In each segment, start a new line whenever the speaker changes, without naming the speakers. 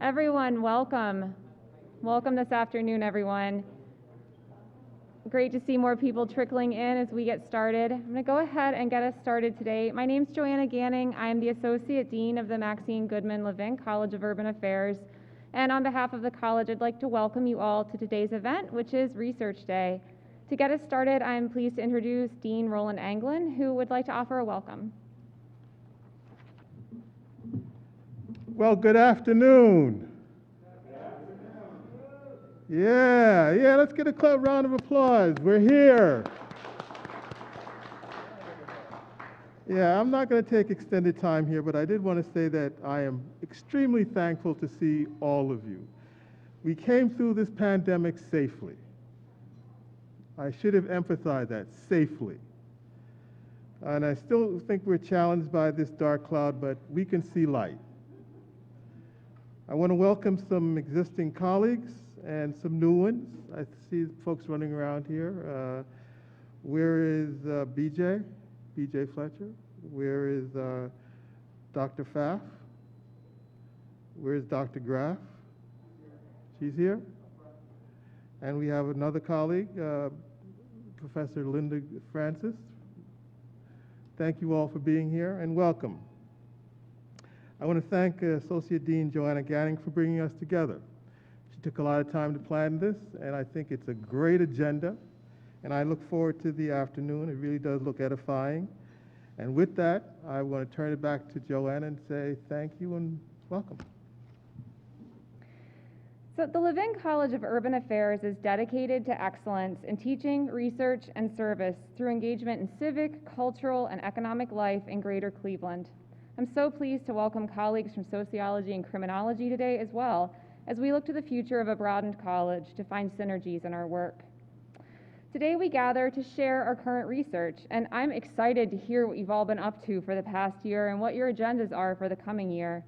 Everyone, welcome. Welcome this afternoon, everyone. Great to see more people trickling in as we get started. I'm going to go ahead and get us started today. My name is Joanna Ganning. I am the Associate Dean of the Maxine Goodman Levin College of Urban Affairs. And on behalf of the college, I'd like to welcome you all to today's event, which is Research Day. To get us started, I am pleased to introduce Dean Roland Anglin, who would like to offer a welcome.
Well, good afternoon. Yeah, let's get a round of applause. We're here. Yeah, I'm not going to take extended time here, but I did want to say that I am extremely thankful to see all of you. We came through this pandemic safely. I should have emphasized that, safely. And I still think we're challenged by this dark cloud, but we can see light. I want to welcome some existing colleagues and some new ones. I see folks running around here. Where is BJ Fletcher? Where is Dr. Pfaff? Where is Dr. Graff? She's here. And we have another colleague, Professor Linda Francis. Thank you all for being here and welcome. I want to thank Associate Dean Joanna Ganning for bringing us together. She took a lot of time to plan this, and I think it's a great agenda, and I look forward to the afternoon. It really does look edifying. And with that, I want to turn it back to Joanna and say thank you and welcome.
So the Levin College of Urban Affairs is dedicated to excellence in teaching, research, and service through engagement in civic, cultural, and economic life in Greater Cleveland. I'm so pleased to welcome colleagues from sociology and criminology today as well, as we look to the future of a broadened college to find synergies in our work. Today we gather to share our current research, and I'm excited to hear what you've all been up to for the past year and what your agendas are for the coming year.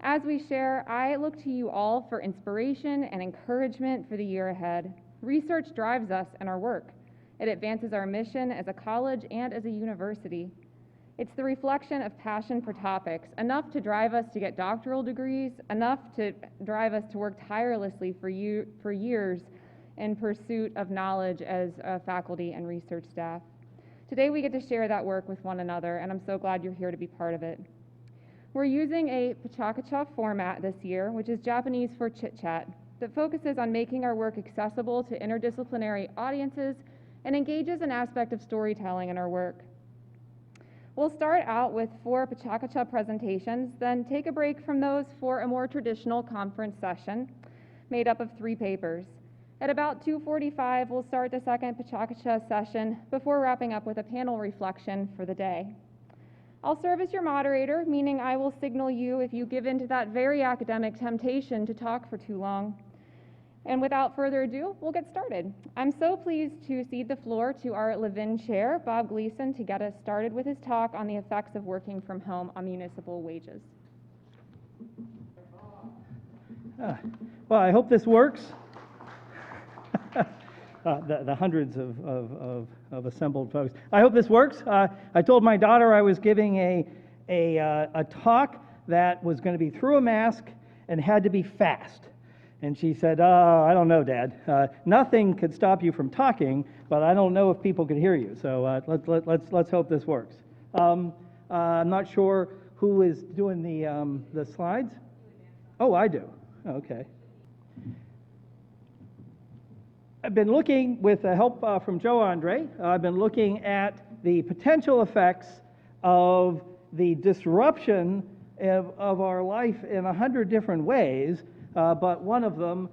As we share, I look to you all for inspiration and encouragement for the year ahead. Research drives us in our work. It advances our mission as a college and as a university. It's the reflection of passion for topics, enough to drive us to get doctoral degrees, enough to drive us to work tirelessly for years in pursuit of knowledge as faculty and research staff. Today we get to share that work with one another, and I'm so glad you're here to be part of it. We're using a PechaKucha format this year, which is Japanese for chit-chat, that focuses on making our work accessible to interdisciplinary audiences and engages an aspect of storytelling in our work. We'll start out with 4 PechaKucha presentations, then take a break from those for a more traditional conference session made up of 3 papers. At about 2:45, we'll start the second PechaKucha session before wrapping up with a panel reflection for the day. I'll serve as your moderator, meaning I will signal you if you give in to that very academic temptation to talk for too long. And without further ado, we'll get started. I'm so pleased to cede the floor to our Levin Chair, Bob Gleason, to get us started with his talk on the effects of working from home on municipal wages.
Well, I hope this works. The hundreds of assembled folks. I hope this works. I told my daughter I was giving a talk that was going to be through a mask and had to be fast. And she said, I don't know, Dad. Nothing could stop you from talking, but I don't know if people could hear you. So let's hope this works. I'm not sure who is doing the slides. Oh, I do. Okay. I've been looking, with the help from Joe Andre, I've been looking at the potential effects of the disruption of our life in 100 different ways, but one of them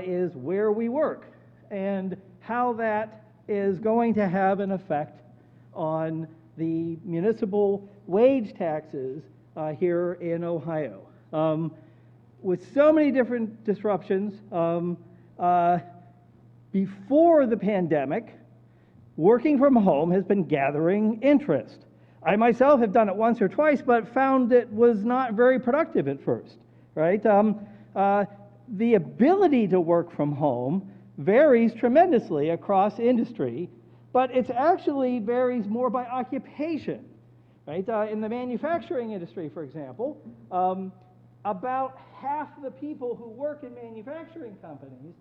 is where we work and how that is going to have an effect on the municipal wage taxes here in Ohio. With so many different disruptions, before the pandemic, working from home has been gathering interest. I myself have done it once or twice, but found it was not very productive at first, right? The ability to work from home varies tremendously across industry, but it actually varies more by occupation, right? In the manufacturing industry, for example, about half the people who work in manufacturing companies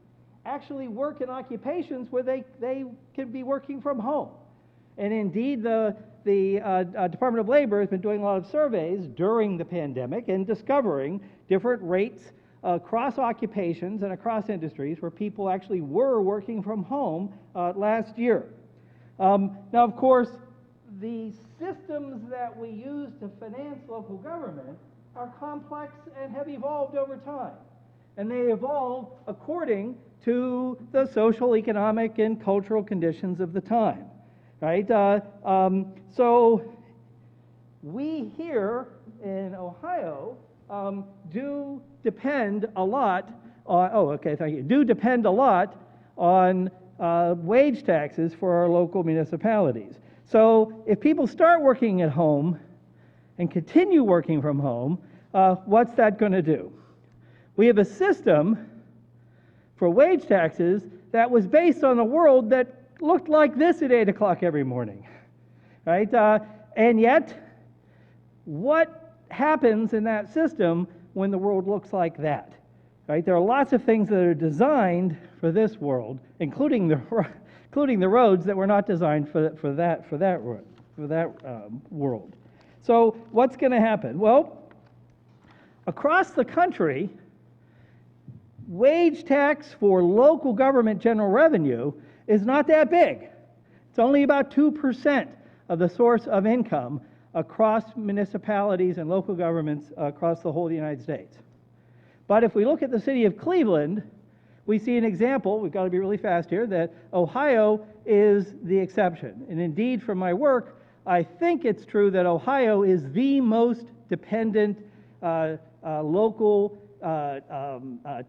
actually work in occupations where they can be working from home. And indeed, the Department of Labor has been doing a lot of surveys during the pandemic and discovering different rates across occupations and across industries where people actually were working from home last year. Now, of course, the systems that we use to finance local government are complex and have evolved over time. And they evolve according to the social, economic, and cultural conditions of the time, right? So we here in Ohio do depend a lot on, do depend a lot on wage taxes for our local municipalities. So if people start working at home and continue working from home, what's that going to do? We have a system for wage taxes that was based on a world that looked like this at 8 o'clock every morning, right? And yet, what happens in that system when the world looks like that, right? There are lots of things that are designed for this world, including the roads that were not designed for that world. So what's going to happen? Well, across the country, wage tax for local government general revenue is not that big. It's only about 2% of the source of income across municipalities and local governments across the whole of the United States. But if we look at the city of Cleveland, we see an example, we've got to be really fast here, that Ohio is the exception. And indeed, from my work, I think it's true that Ohio is the most dependent local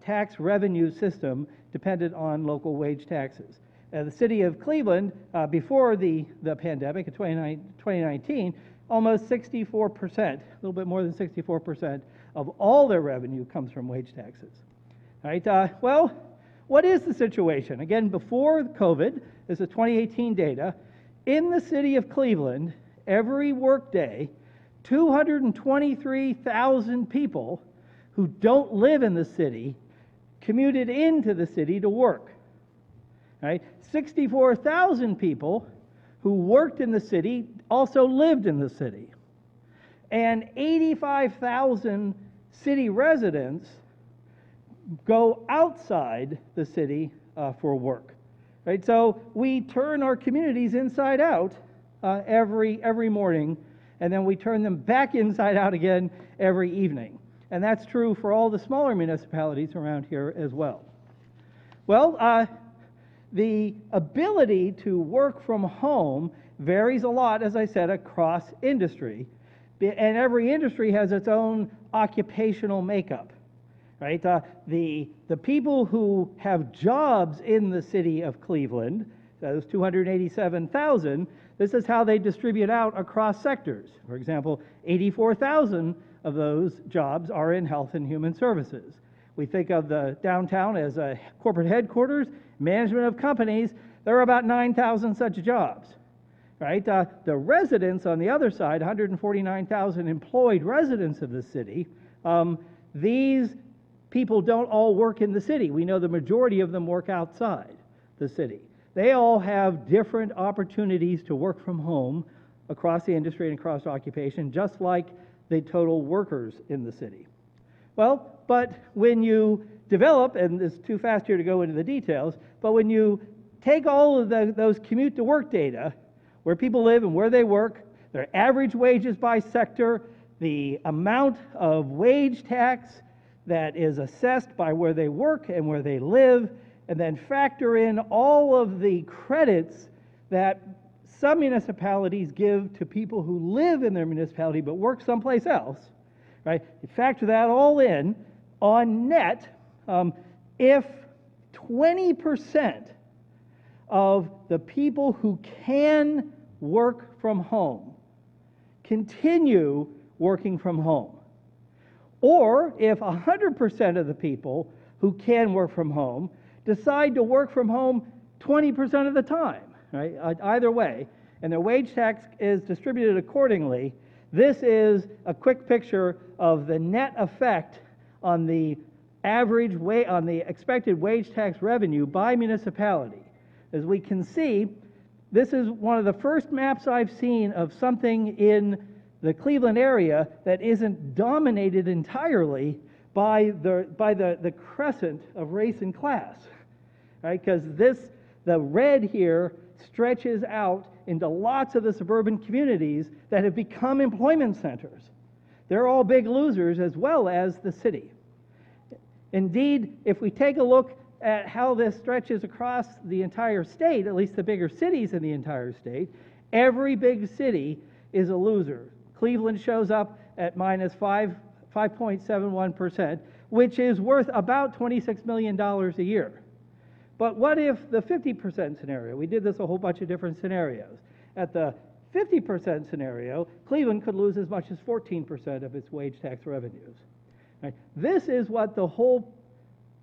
tax revenue system dependent on local wage taxes. The city of Cleveland, before the pandemic in 2019, almost 64%, a little bit more than 64% of all their revenue comes from wage taxes. All right, well, what is the situation? Again, before COVID, this is 2018 data, in the city of Cleveland, every workday, 223,000 people who don't live in the city commuted into the city to work. Right? 64,000 people who worked in the city also lived in the city. And 85,000 city residents go outside the city for work. Right? So we turn our communities inside out every morning, and then we turn them back inside out again every evening. And that's true for all the smaller municipalities around here as well. Well, the ability to work from home varies a lot, as I said, across industry. And every industry has its own occupational makeup, right? The people who have jobs in the city of Cleveland, those 287,000, this is how they distribute out across sectors. For example, 84,000 of those jobs are in health and human services. We think of the downtown as a corporate headquarters, management of companies. There are about 9,000 such jobs, right? The residents on the other side, 149,000 employed residents of the city, these people don't all work in the city. We know the majority of them work outside the city. They all have different opportunities to work from home across the industry and across occupation, just like the total workers in the city. Well, but when you develop, and it's too fast here to go into the details, but when you take all of those commute to work data, where people live and where they work, their average wages by sector, the amount of wage tax that is assessed by where they work and where they live, and then factor in all of the credits that some municipalities give to people who live in their municipality but work someplace else, right? You factor that all in, on net, if 20% of the people who can work from home continue working from home, or if 100% of the people who can work from home decide to work from home 20% of the time, right? Either way, and their wage tax is distributed accordingly, this is a quick picture of the net effect on the on the expected wage tax revenue by municipality. As we can see, this is one of the first maps I've seen of something in the Cleveland area that isn't dominated entirely by the crescent of race and class, right? Because the red here stretches out into lots of the suburban communities that have become employment centers. They're all big losers, as well as the city. Indeed, if we take a look at how this stretches across the entire state, at least the bigger cities in the entire state, every big city is a loser. Cleveland shows up at minus 5.71%, which is worth about $26 million a year. But what if the 50% scenario? We did this a whole bunch of different scenarios. At the 50% scenario, Cleveland could lose as much as 14% of its wage tax revenues. Right? This is what the whole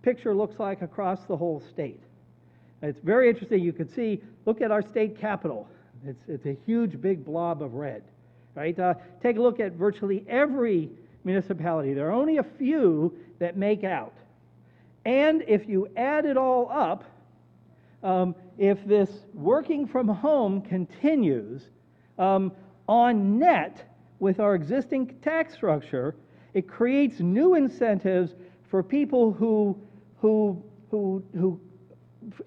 picture looks like across the whole state. It's very interesting. You can see, look at our state capital. It's a huge, big blob of red. Right? Take a look at virtually every municipality. There are only a few that make out. And if you add it all up, if this working from home continues, on net with our existing tax structure, it creates new incentives for people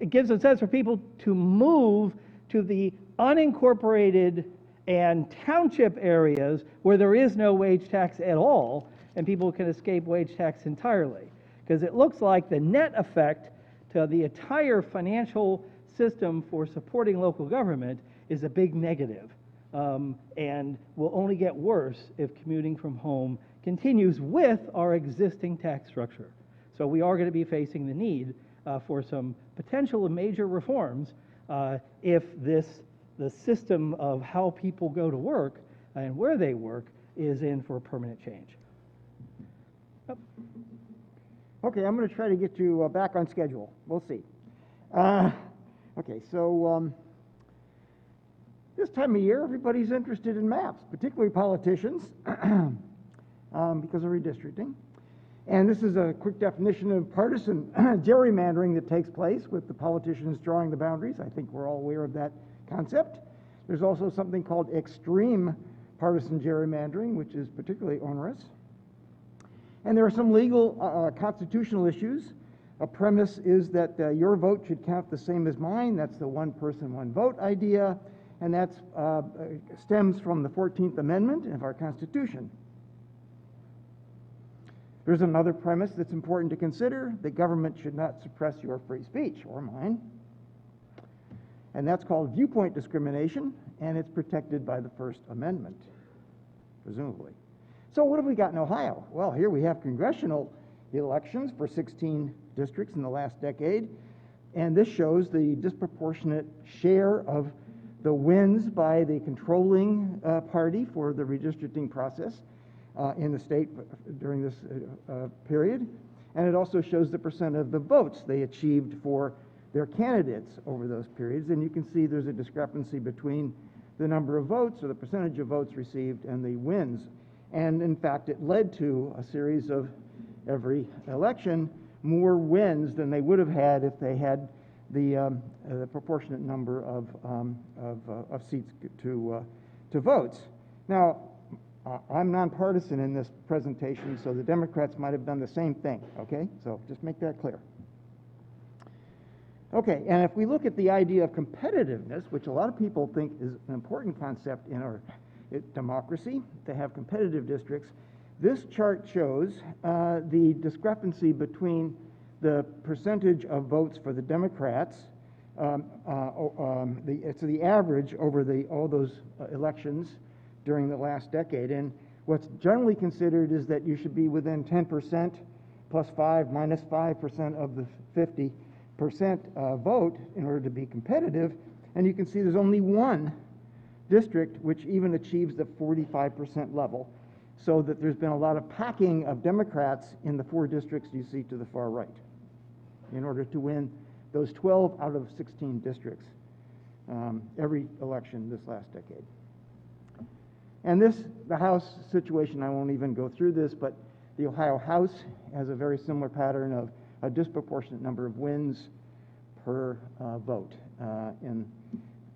it gives incentives for people to move to the unincorporated and township areas where there is no wage tax at all, and people can escape wage tax entirely. Because it looks like the net effect to the entire financial system for supporting local government is a big negative, and will only get worse if commuting from home continues with our existing tax structure. So we are going to be facing the need for some potential major reforms if the system of how people go to work and where they work is in for a permanent change. Yep.
Okay, I'm going to try to get you back on schedule. We'll see. Okay, so this time of year, everybody's interested in maps, particularly politicians, because of redistricting. And this is a quick definition of partisan gerrymandering that takes place with the politicians drawing the boundaries. I think we're all aware of that concept. There's also something called extreme partisan gerrymandering, which is particularly onerous. And there are some legal constitutional issues. A premise is that your vote should count the same as mine. That's the one person, one vote idea. And that stems from the 14th Amendment of our Constitution. There's another premise that's important to consider. The government should not suppress your free speech, or mine. And that's called viewpoint discrimination, and it's protected by the First Amendment, presumably. So what have we got in Ohio? Well, here we have congressional elections for 16 districts in the last decade, and this shows the disproportionate share of the wins by the controlling party for the redistricting process in the state during this period. And it also shows the percent of the votes they achieved for their candidates over those periods. And you can see there's a discrepancy between the number of votes, or the percentage of votes received, and the wins. And in fact, it led to a series of, every election, more wins than they would have had if they had the proportionate number of seats to votes. Now, I'm nonpartisan in this presentation, so the Democrats might have done the same thing, okay? So just make that clear. Okay, and if we look at the idea of competitiveness, which a lot of people think is an important concept in our democracy, to have competitive districts, this chart shows the discrepancy between the percentage of votes for the Democrats, it's the average over all those elections during the last decade. And what's generally considered is that you should be within 10% plus 5 minus 5% of the 50% vote in order to be competitive. And you can see there's only one district which even achieves the 45% level, so that there's been a lot of packing of Democrats in the 4 districts you see to the far right in order to win those 12 out of 16 districts every election this last decade. And the House situation, I won't even go through this, but The Ohio House has a very similar pattern of a disproportionate number of wins per vote in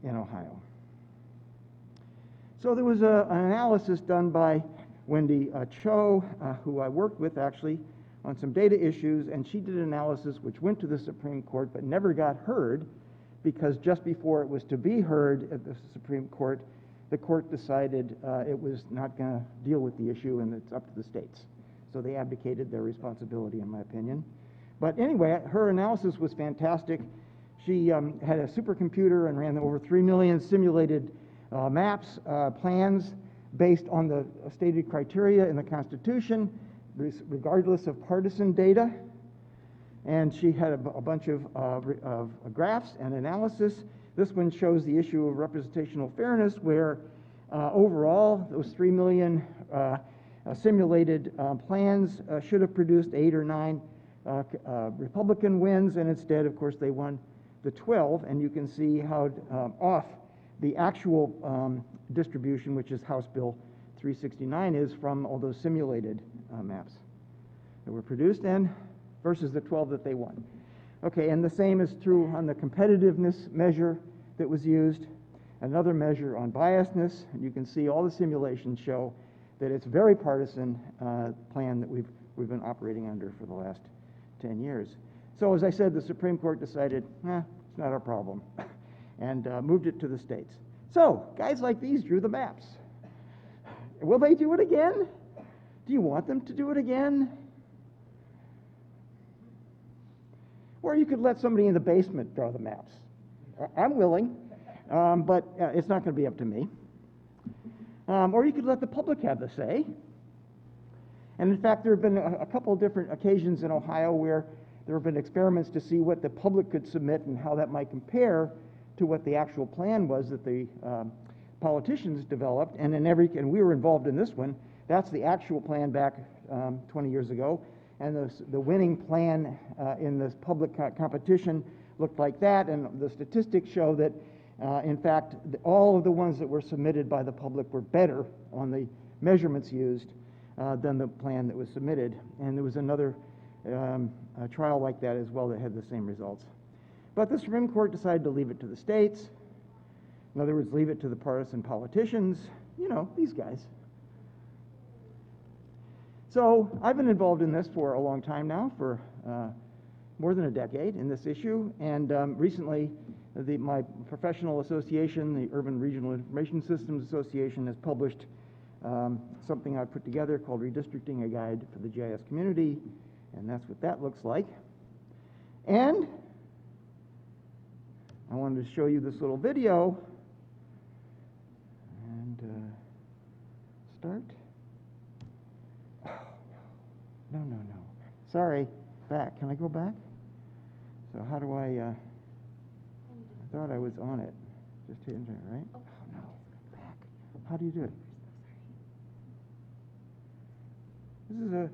Ohio. So there was an analysis done by Wendy Cho, who I worked with actually on some data issues, and she did an analysis which went to the Supreme Court but never got heard, because just before it was to be heard at the Supreme Court, the court decided it was not going to deal with the issue and it's up to the states. So they abdicated their responsibility, in my opinion. But anyway, her analysis was fantastic. She had a supercomputer and ran over 3 million simulated maps, plans based on the stated criteria in the Constitution, regardless of partisan data. And she had a bunch of graphs and analysis. This one shows the issue of representational fairness, where overall those 3 million simulated plans should have produced 8 or 9 Republican wins, and instead, of course, they won the 12. And you can see how off the actual distribution, which is House Bill 369, is from all those simulated maps that were produced, and versus the 12 that they won. Okay, and the same is true on the competitiveness measure that was used, another measure on biasness, and you can see all the simulations show that it's a very partisan plan that we've been operating under for the last 10 years. So as I said, the Supreme Court decided, it's not our problem, and moved it to the states. So guys like these drew the maps. Will they do it again? Do you want them to do it again? Or you could let somebody in the basement draw the maps. I'm willing, but it's not going to be up to me. Or you could let the public have the say. And in fact, there have been a couple of different occasions in Ohio where there have been experiments to see what the public could submit and how that might compare to what the actual plan was that the politicians developed. And we were involved in this one. That's the actual plan back 20 years ago. And the winning plan in this public competition looked like that, and the statistics show that, in fact, all of the ones that were submitted by the public were better on the measurements used than the plan that was submitted. And there was another trial like that as well that had the same results. But the Supreme Court decided to leave it to the states. In other words, leave it to the partisan politicians, these guys. So I've been involved in this for a long time now, for more than a decade in this issue, and recently my professional association, the Urban Regional Information Systems Association, has published something I put together called Redistricting, a Guide for the GIS Community, and that's what that looks like. And I wanted to show you this little video, and start. No. Sorry, back. Can I go back? So how do I thought I was on it. Just hit enter, right? Oh, no. Back. How do you do it? This is a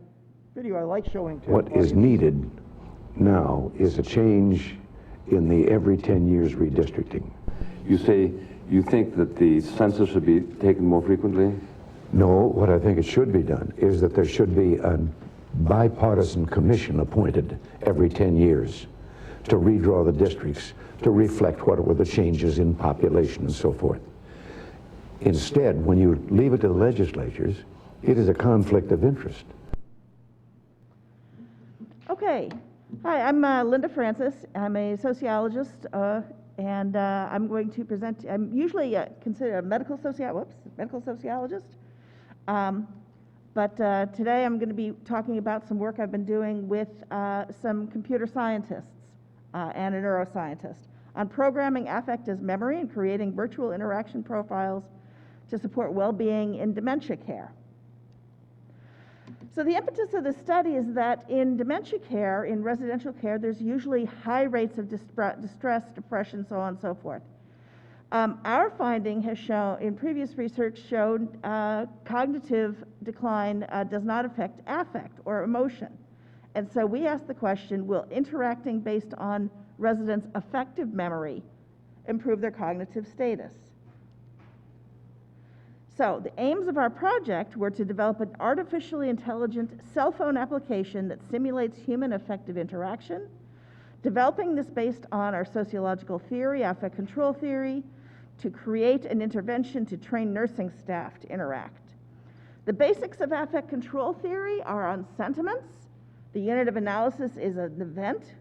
video I like showing to
What is needed now is a change in the every 10 years redistricting.
You say you think that the census should be taken more frequently?
No, what I think it should be done is that there should be a bipartisan commission appointed every 10 years to redraw the districts to reflect what were the changes in population and so forth. Instead, when you leave it to the legislatures, it is a conflict of interest.
Okay. Hi, I'm Linda Francis. I'm a sociologist, and I'm going to present. I'm usually considered a medical sociologist. But today I'm going to be talking about some work I've been doing with some computer scientists and a neuroscientist on programming affect as memory and creating virtual interaction profiles to support well-being in dementia care. So the impetus of this study is that in dementia care, in residential care, there's usually high rates of distress, depression, so on and so forth. Our finding has shown, in previous research, showed cognitive decline does not affect affect or emotion. And so we asked the question, will interacting based on residents' affective memory improve their cognitive status? So the aims of our project were to develop an artificially intelligent cell phone application that simulates human affective interaction, developing this based on our sociological theory, affect control theory, to create an intervention to train nursing staff to interact. The basics of affect control theory are on sentiments. The unit of analysis is an event,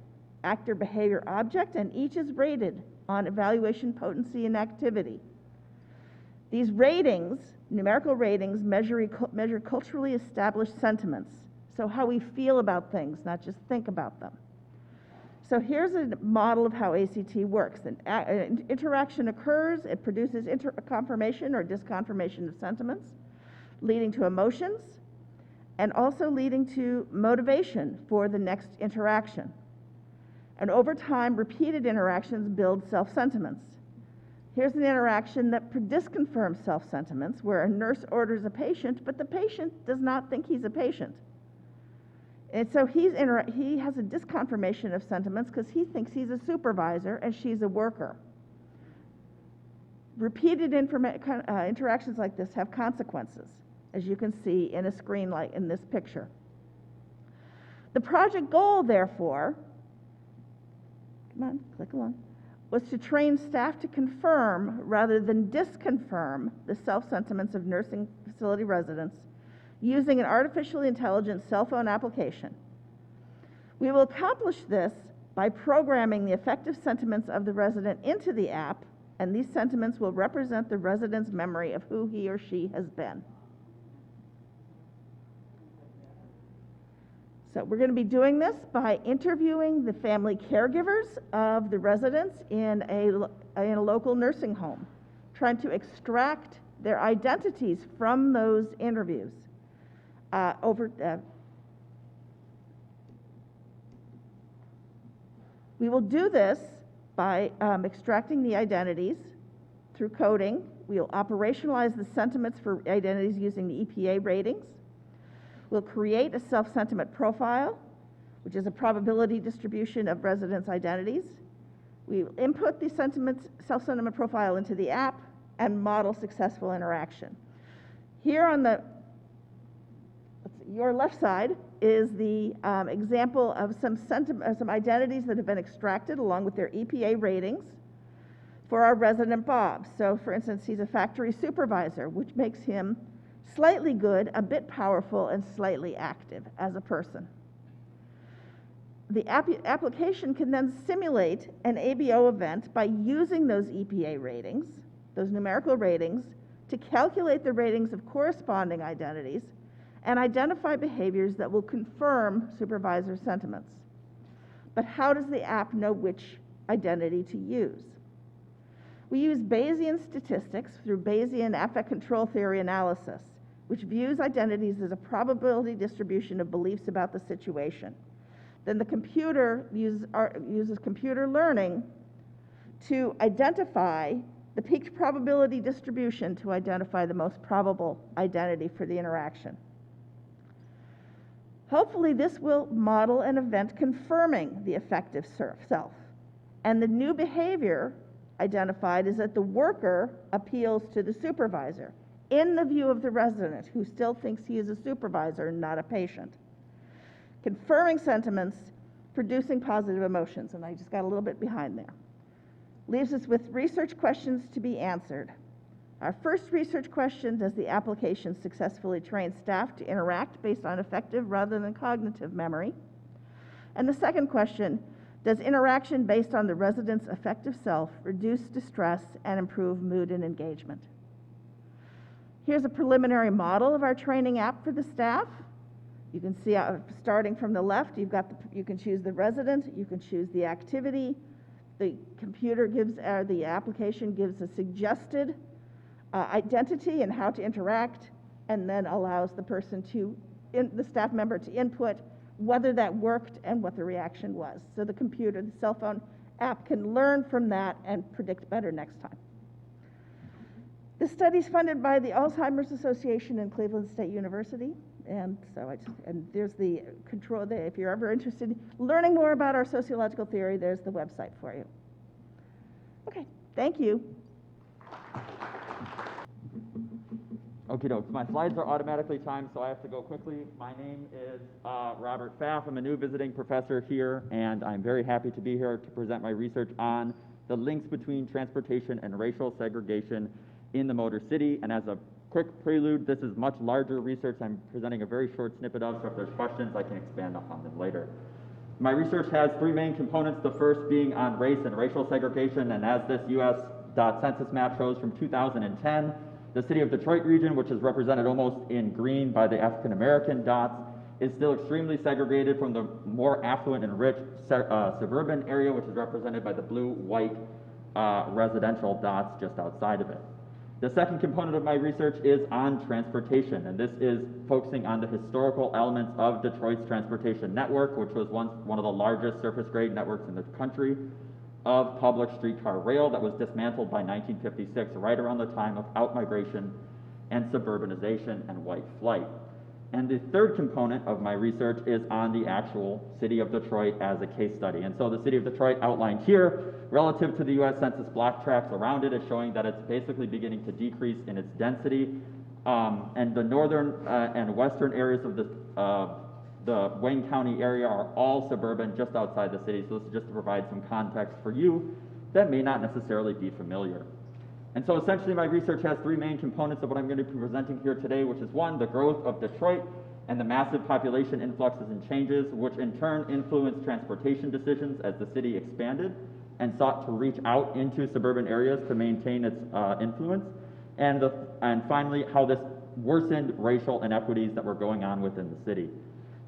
actor, behavior, object, and each is rated on evaluation, potency, and activity. These ratings, numerical ratings, measure culturally established sentiments, so how we feel about things, not just think about them. So here's a model of how ACT works. An interaction occurs, it produces confirmation or disconfirmation of sentiments, leading to emotions, and also leading to motivation for the next interaction. And over time, repeated interactions build self-sentiments. Here's an interaction that disconfirms self-sentiments, where a nurse orders a patient, but the patient does not think he's a patient. And so he has a disconfirmation of sentiments because he thinks he's a supervisor and she's a worker. Repeated interactions like this have consequences, as you can see in a screen like in this picture. The project goal, therefore, come on, click along, was to train staff to confirm rather than disconfirm the self-sentiments of nursing facility residents using an artificially intelligent cell phone application. We will accomplish this by programming the affective sentiments of the resident into the app, and these sentiments will represent the resident's memory of who he or she has been. So we're going to be doing this by interviewing the family caregivers of the residents in a local nursing home, trying to extract their identities from those interviews. We will do this by extracting the identities through coding. We'll operationalize the sentiments for identities using the EPA ratings. We'll create a self-sentiment profile, which is a probability distribution of residents' identities. We will input the self-sentiment profile into the app and model successful interaction. Here on your left side is the example of some identities that have been extracted along with their EPA ratings for our resident Bob. So for instance, he's a factory supervisor, which makes him slightly good, a bit powerful, and slightly active as a person. The application can then simulate an ABO event by using those EPA ratings, those numerical ratings, to calculate the ratings of corresponding identities and identify behaviors that will confirm supervisor sentiments. But how does the app know which identity to use? We use Bayesian statistics through Bayesian affect control theory analysis, which views identities as a probability distribution of beliefs about the situation. Then the computer uses computer learning to identify the peak probability distribution to identify the most probable identity for the interaction. Hopefully this will model an event confirming the affective self. And the new behavior identified is that the worker appeals to the supervisor in the view of the resident who still thinks he is a supervisor and not a patient. Confirming sentiments, producing positive emotions, and I just got a little bit behind there. Leaves us with research questions to be answered. Our first research question: does the application successfully train staff to interact based on affective rather than cognitive memory? And the second question: does interaction based on the resident's affective self reduce distress and improve mood and engagement? Here's a preliminary model of our training app for the staff. You can see starting from the left, you can choose the resident, you can choose the activity. The computer gives, the application gives a suggested identity and how to interact, and then allows the person the staff member to input whether that worked and what the reaction was. So the computer, the cell phone app can learn from that and predict better next time. This study is funded by the Alzheimer's Association and Cleveland State University. And so there's the control there. If you're ever interested in learning more about our sociological theory, there's the website for you. Okay, thank you.
Okie doke. My slides are automatically timed, so I have to go quickly. My name is Robert Pfaff. I'm a new visiting professor here, and I'm very happy to be here to present my research on the links between transportation and racial segregation in the Motor City. And as a quick prelude, this is much larger research I'm presenting a very short snippet of, so if there's questions, I can expand upon them later. My research has three main components, the first being on race and racial segregation, and as this U.S. Census map shows from 2010, the city of Detroit region, which is represented almost in green by the African American dots, is still extremely segregated from the more affluent and rich suburban area, which is represented by the blue-white residential dots just outside of it. The second component of my research is on transportation, and this is focusing on the historical elements of Detroit's transportation network, which was once one of the largest surface-grade networks in the country of public streetcar rail that was dismantled by 1956, right around the time of outmigration and suburbanization and white flight. And the third component of my research is on the actual city of Detroit as a case study. And so the city of Detroit outlined here, relative to the US Census block tracts around it, is showing that it's basically beginning to decrease in its density. And the northern and western areas of the Wayne County area are all suburban just outside the city. So this is just to provide some context for you that may not necessarily be familiar. And so essentially my research has three main components of what I'm going to be presenting here today, which is one, the growth of Detroit and the massive population influxes and changes, which in turn influenced transportation decisions as the city expanded and sought to reach out into suburban areas to maintain its influence. And finally, how this worsened racial inequities that were going on within the city.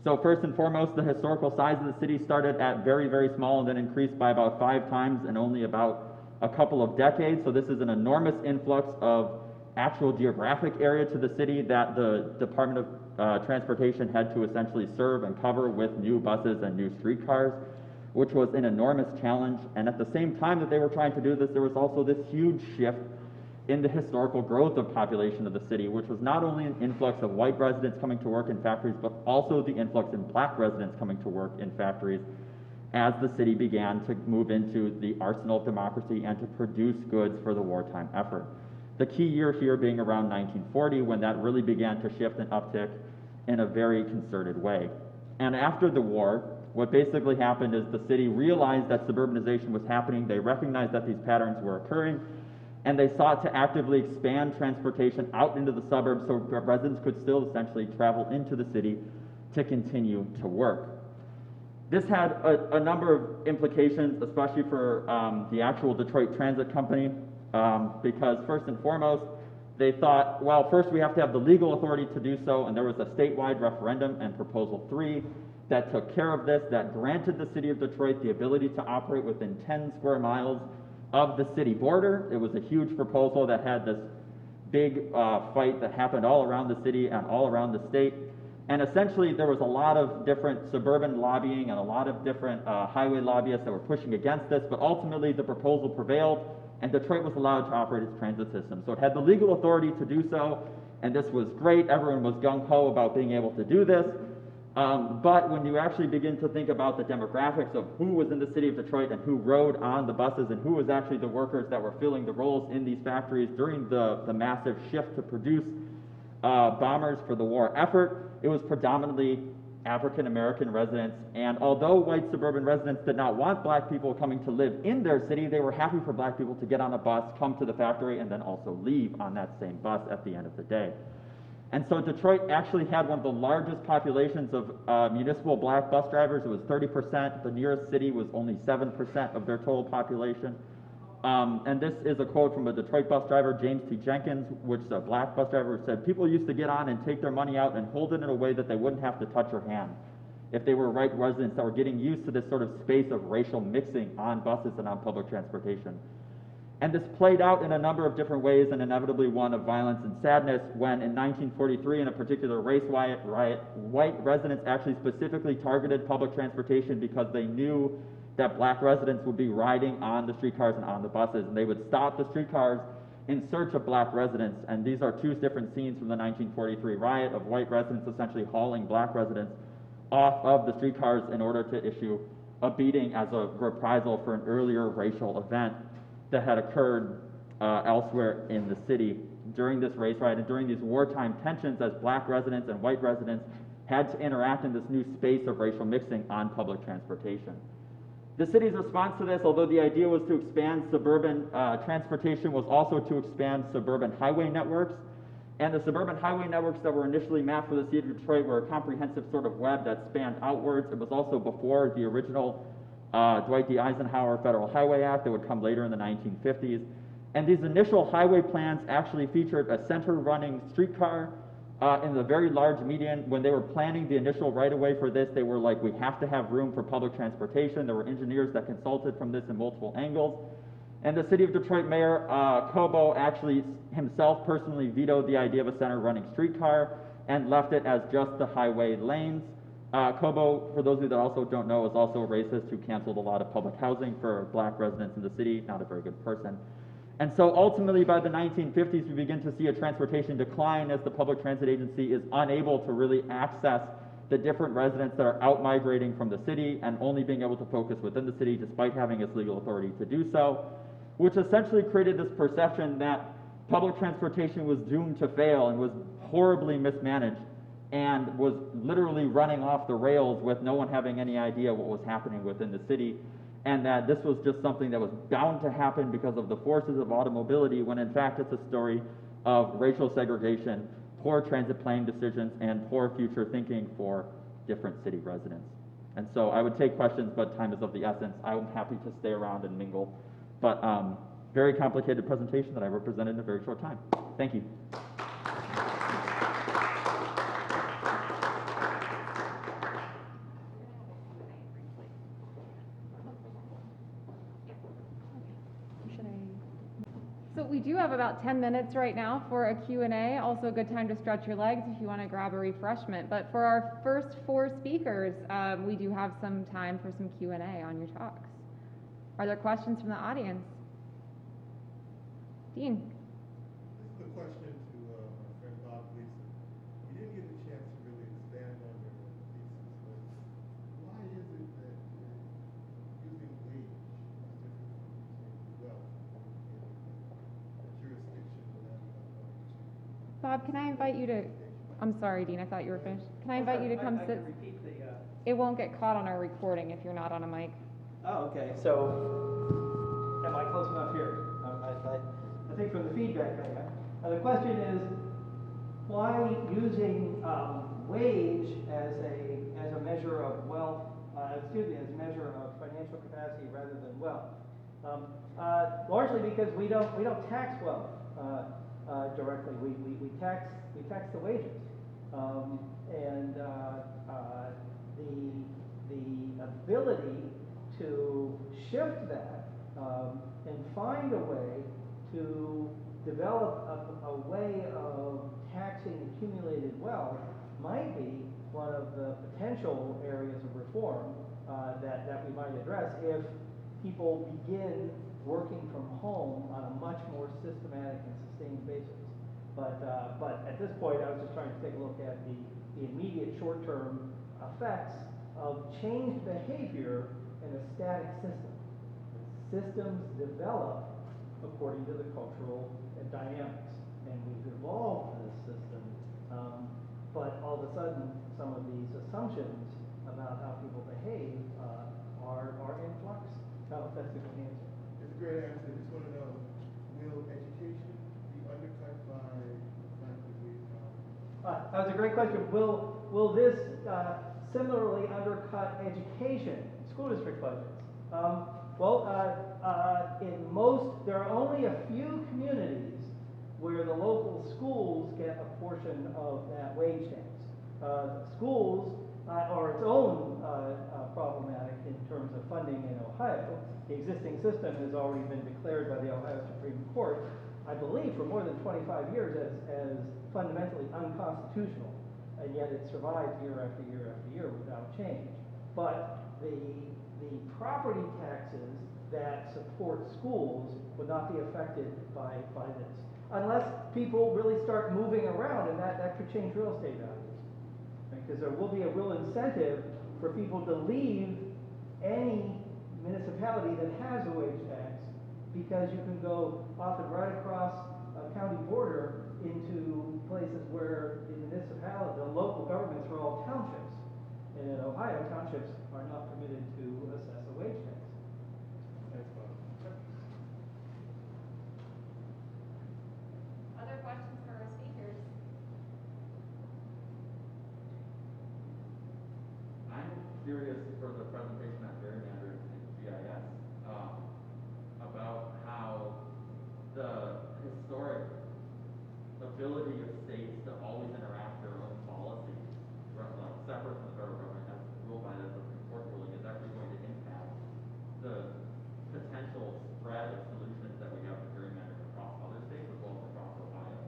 So first and foremost, the historical size of the city started at very, very small and then increased by about 5 times in only about a couple of decades. So this is an enormous influx of actual geographic area to the city that the Department of Transportation had to essentially serve and cover with new buses and new streetcars, which was an enormous challenge. And at the same time that they were trying to do this, there was also this huge shift in the historical growth of population of the city, which was not only an influx of white residents coming to work in factories, but also the influx in black residents coming to work in factories as the city began to move into the arsenal of democracy and to produce goods for the wartime effort. The key year here being around 1940, when that really began to shift and uptick in a very concerted way. And after the war, what basically happened is the city realized that suburbanization was happening, they recognized that these patterns were occurring, and they sought to actively expand transportation out into the suburbs so residents could still essentially travel into the city to continue to work. This had a number of implications, especially for the actual Detroit Transit Company, because first and foremost, they thought, well, first we have to have the legal authority to do so, and there was a statewide referendum and Proposal 3 that took care of this, that granted the city of Detroit the ability to operate within 10 square miles of the city border. It was a huge proposal that had this big fight that happened all around the city and all around the state. And essentially, there was a lot of different suburban lobbying and a lot of different highway lobbyists that were pushing against this, but ultimately the proposal prevailed, and Detroit was allowed to operate its transit system. So it had the legal authority to do so, and this was great. Everyone was gung-ho about being able to do this. But when you actually begin to think about the demographics of who was in the city of Detroit and who rode on the buses and who was actually the workers that were filling the roles in these factories during the massive shift to produce bombers for the war effort, it was predominantly African American residents. And although white suburban residents did not want black people coming to live in their city, they were happy for black people to get on a bus, come to the factory, and then also leave on that same bus at the end of the day. And so Detroit actually had one of the largest populations of municipal black bus drivers. It was 30%. The nearest city was only 7% of their total population. And this is a quote from a Detroit bus driver, James T. Jenkins, which is a black bus driver, who said, "People used to get on and take their money out and hold it in a way that they wouldn't have to touch your hand if they were white residents that were getting used to this sort of space of racial mixing on buses and on public transportation." And this played out in a number of different ways, and inevitably one of violence and sadness, when in 1943, in a particular race riot, white residents actually specifically targeted public transportation because they knew that black residents would be riding on the streetcars and on the buses, and they would stop the streetcars in search of black residents. And these are two different scenes from the 1943 riot of white residents essentially hauling black residents off of the streetcars in order to issue a beating as a reprisal for an earlier racial event that had occurred elsewhere in the city during this race riot and during these wartime tensions as black residents and white residents had to interact in this new space of racial mixing on public transportation. The city's response to this, although the idea was to expand suburban transportation, was also to expand suburban highway networks. And the suburban highway networks that were initially mapped for the city of Detroit were a comprehensive sort of web that spanned outwards. It was also before the original Dwight D. Eisenhower Federal Highway Act that would come later in the 1950s. And these initial highway plans actually featured a center-running streetcar in the very large median. When they were planning the initial right-of-way for this, they were like, we have to have room for public transportation. There were engineers that consulted from this in multiple angles. And the city of Detroit Mayor Cobo actually himself personally vetoed the idea of a center-running streetcar and left it as just the highway lanes. Cobo, for those of you that also don't know, is also a racist who canceled a lot of public housing for black residents in the city, not a very good person. And so ultimately by the 1950s, we begin to see a transportation decline as the public transit agency is unable to really access the different residents that are out migrating from the city and only being able to focus within the city despite having its legal authority to do so, which essentially created this perception that public transportation was doomed to fail and was horribly mismanaged and was literally running off the rails with no one having any idea what was happening within the city, and that this was just something that was bound to happen because of the forces of automobility, when in fact it's a story of racial segregation, poor transit planning decisions, and poor future thinking for different city residents. And so I would take questions, but time is of the essence. I'm happy to stay around and mingle, but very complicated presentation that I represented in a very short time. Thank you.
So we do have about 10 minutes right now for a Q&A. Also a good time to stretch your legs if you want to grab a refreshment. But for our first 4 speakers, we do have some time for some Q&A on your talks. Are there questions from the audience? Dean.
This is a question to my friend Bob Gleason. You didn't get a chance to really expand on your thesis, but why is it that using wage is different from using wealth in a jurisdiction without going to?
Bob, can I invite you to, I'm sorry, Dean, I thought you were finished. Can I invite you to come sit?
Repeat the,
It won't get caught on our recording if you're not on a mic.
Oh, okay. So, am I close enough here? I think from the feedback I got. The question is, why using wage as a measure of wealth, as a measure of financial capacity rather than wealth? Largely because we don't tax wealth directly. We tax the wages, and the ability to shift that and find a way to develop a way of taxing accumulated wealth might be one of the potential areas of reform that we might address if people begin working from home on a much more systematic and sustained basis. But at this point, I was just trying to take a look at the immediate short-term effects of changed behavior in a static system. Systems develop according to the cultural dynamics, and we've evolved this system, but all of a sudden some of these assumptions about how people behave are in flux. I don't know if that's a good answer.
It's a great answer. I just want to know, will education be undercut by the fact that we
That was a great question. Will this similarly undercut education, school district budgets? There are only a few communities where the local schools get a portion of that wage tax. Schools are its own problematic in terms of funding in Ohio. The existing system has already been declared by the Ohio Supreme Court, I believe, for more than 25 years as fundamentally unconstitutional, and yet it survives year after year after year without change. But the property taxes that support schools would not be affected by this, unless people really start moving around, and that could change real estate values. Because there will be a real incentive for people to leave any municipality that has a wage tax, because you can go often right across county border into places where the municipality, the local governments are all townships. And in Ohio, townships are not permitted to assess a wage tax.
Other questions for our speakers?
I'm curious for the presentation on gerrymandering and GIS about how the historic ability of states to always interact their own policies, like separate from the federal government, as ruled by the Supreme Court ruling, is actually going to impact the potential spread of solutions that we have to gerrymandering across other states as well as across Ohio,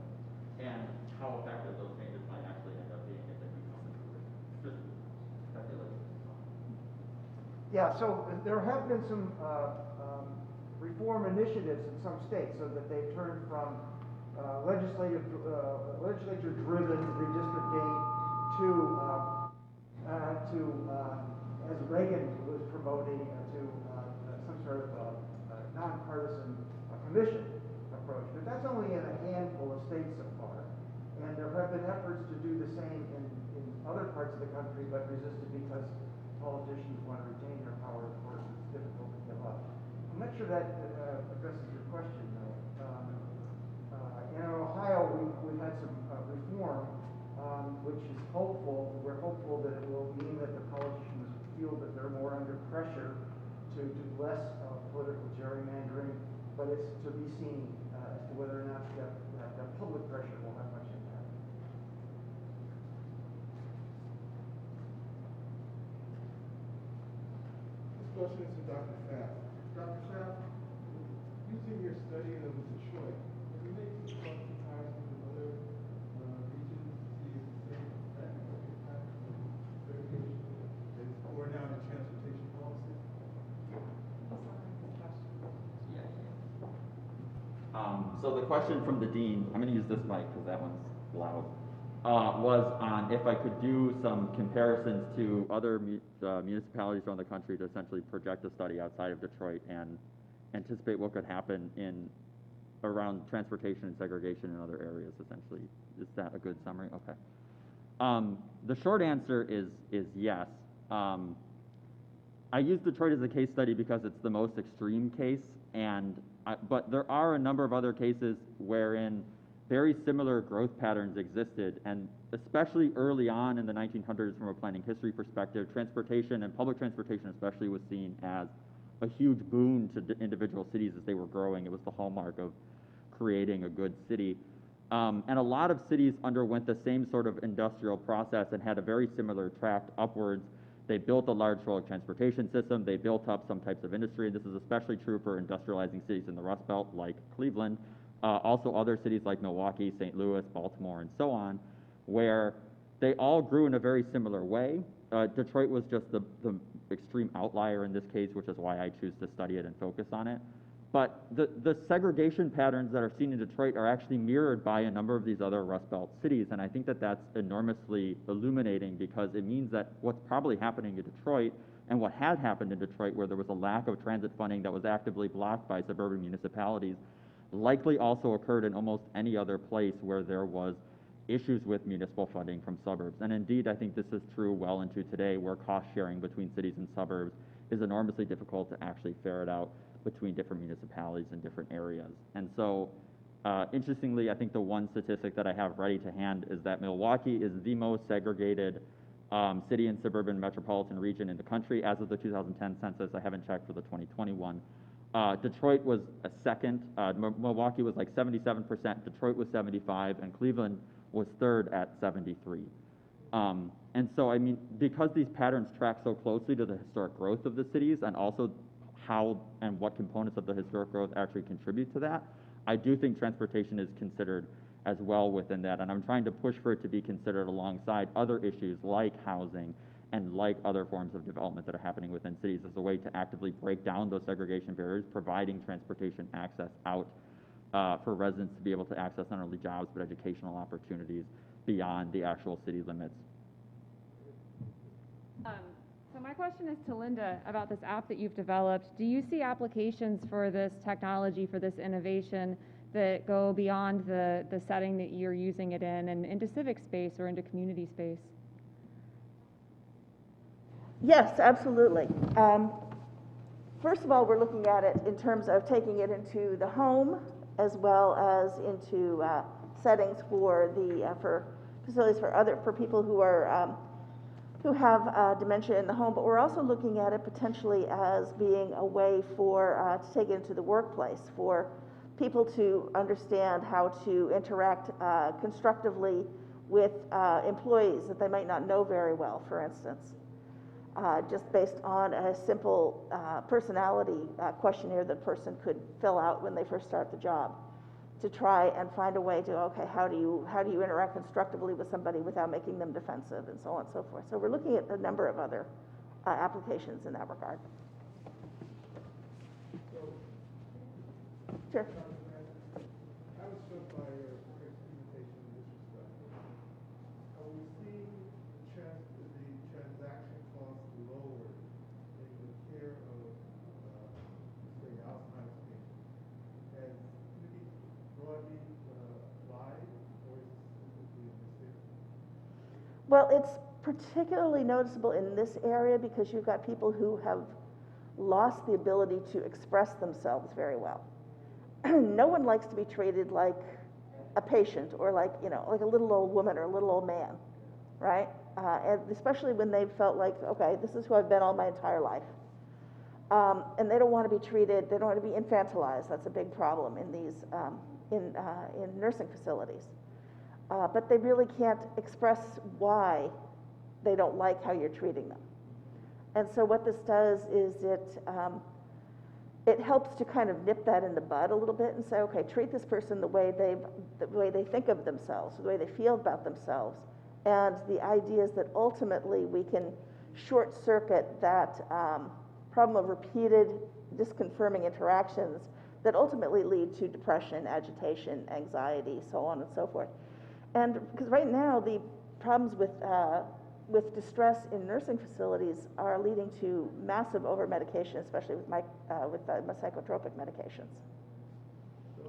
and how effective those changes might actually end up being if they do come into fruition. Just speculation.
Yeah, so there have been some reform initiatives in some states so that they've turned from legislature-driven redistricting to as Reagan was promoting, to some sort of nonpartisan commission approach. But that's only in a handful of states so far. And there have been efforts to do the same in other parts of the country, but resisted because politicians want to retain their power. Of course, it's difficult to give up. I'm not sure that addresses your question, though. In Ohio, we've had some reform, which is hopeful. We're hopeful that it will mean that the politicians feel that they're more under pressure to do less political gerrymandering, but it's to be seen as to whether or not that public pressure will have much impact.
This question is to Dr. Pfaff. Dr. Pfaff, using your study of Detroit, can you make some comparisons with other regions to see if the same practical impact of segregation is poured down in transportation policy?
So the question from the dean, I'm going to use this mic because that one's loud, was on if I could do some comparisons to other municipalities around the country to essentially project a study outside of Detroit and anticipate what could happen around transportation and segregation in other areas, essentially. Is that a good summary? Okay. The short answer is yes. I use Detroit as a case study because it's the most extreme case, but there are a number of other cases wherein very similar growth patterns existed, and especially early on in the 1900s from a planning history perspective, transportation and public transportation especially was seen as a huge boon to individual cities as they were growing. It was the hallmark of creating a good city. And a lot of cities underwent the same sort of industrial process and had a very similar tract upwards. They built a large public transportation system. They built up some types of industry. This is especially true for industrializing cities in the Rust Belt like Cleveland. Also other cities like Milwaukee, St. Louis, Baltimore, and so on, where they all grew in a very similar way. Detroit was just the extreme outlier in this case, which is why I choose to study it and focus on it. But the segregation patterns that are seen in Detroit are actually mirrored by a number of these other Rust Belt cities, and I think that that's enormously illuminating because it means that what's probably happening in Detroit and what had happened in Detroit, where there was a lack of transit funding that was actively blocked by suburban municipalities, likely also occurred in almost any other place where there was issues with municipal funding from suburbs. And indeed, I think this is true well into today, where cost sharing between cities and suburbs is enormously difficult to actually ferret out between different municipalities in different areas. And so, interestingly, I think the one statistic that I have ready to hand is that Milwaukee is the most segregated city and suburban metropolitan region in the country as of the 2010 census. I haven't checked for the 2021. Detroit was a second. Milwaukee was like 77%, Detroit was 75%, and Cleveland was third at 73%. And so, I mean, because these patterns track so closely to the historic growth of the cities and also how and what components of the historic growth actually contribute to that, I do think transportation is considered as well within that. And I'm trying to push for it to be considered alongside other issues like housing and like other forms of development that are happening within cities as a way to actively break down those segregation barriers, providing transportation access out for residents to be able to access not only jobs but educational opportunities beyond the actual city limits.
So my question is to Linda about this app that you've developed. Do you see applications for this technology, for this innovation that go beyond the setting that you're using it in and into civic space or into community space?
Yes, absolutely. First of all, we're looking at it in terms of taking it into the home as well as into settings for facilities for people who have dementia in the home. But we're also looking at it potentially as being a way to take it into the workplace for people to understand how to interact constructively with employees that they might not know very well, for instance. Just based on a simple personality questionnaire that a person could fill out when they first start the job, to try and find a way to, okay, how do you interact constructively with somebody without making them defensive, and so on and so forth. So we're looking at a number of other applications in that regard. Sure.
I was struck by your presentation in this respect. Are we seeing the transaction costs lower in the care of, say, Alzheimer's patients? And could it be broadly applied, or is it specifically in this area?
Well, it's particularly noticeable in this area because you've got people who have lost the ability to express themselves very well. No one likes to be treated like a patient or like a little old woman or a little old man, right? And especially when they've felt like, okay, this is who I've been all my entire life. And they don't want to be treated, they don't want to be infantilized. That's a big problem in these, in nursing facilities. But they really can't express why they don't like how you're treating them. And so what this does is it helps to kind of nip that in the bud a little bit and say, okay, treat this person the way they think of themselves, the way they feel about themselves. And the idea is that ultimately we can short circuit that problem of repeated disconfirming interactions that ultimately lead to depression, agitation, anxiety, so on and so forth. And because right now the problems with distress in nursing facilities are leading to massive over-medication, especially with psychotropic medications.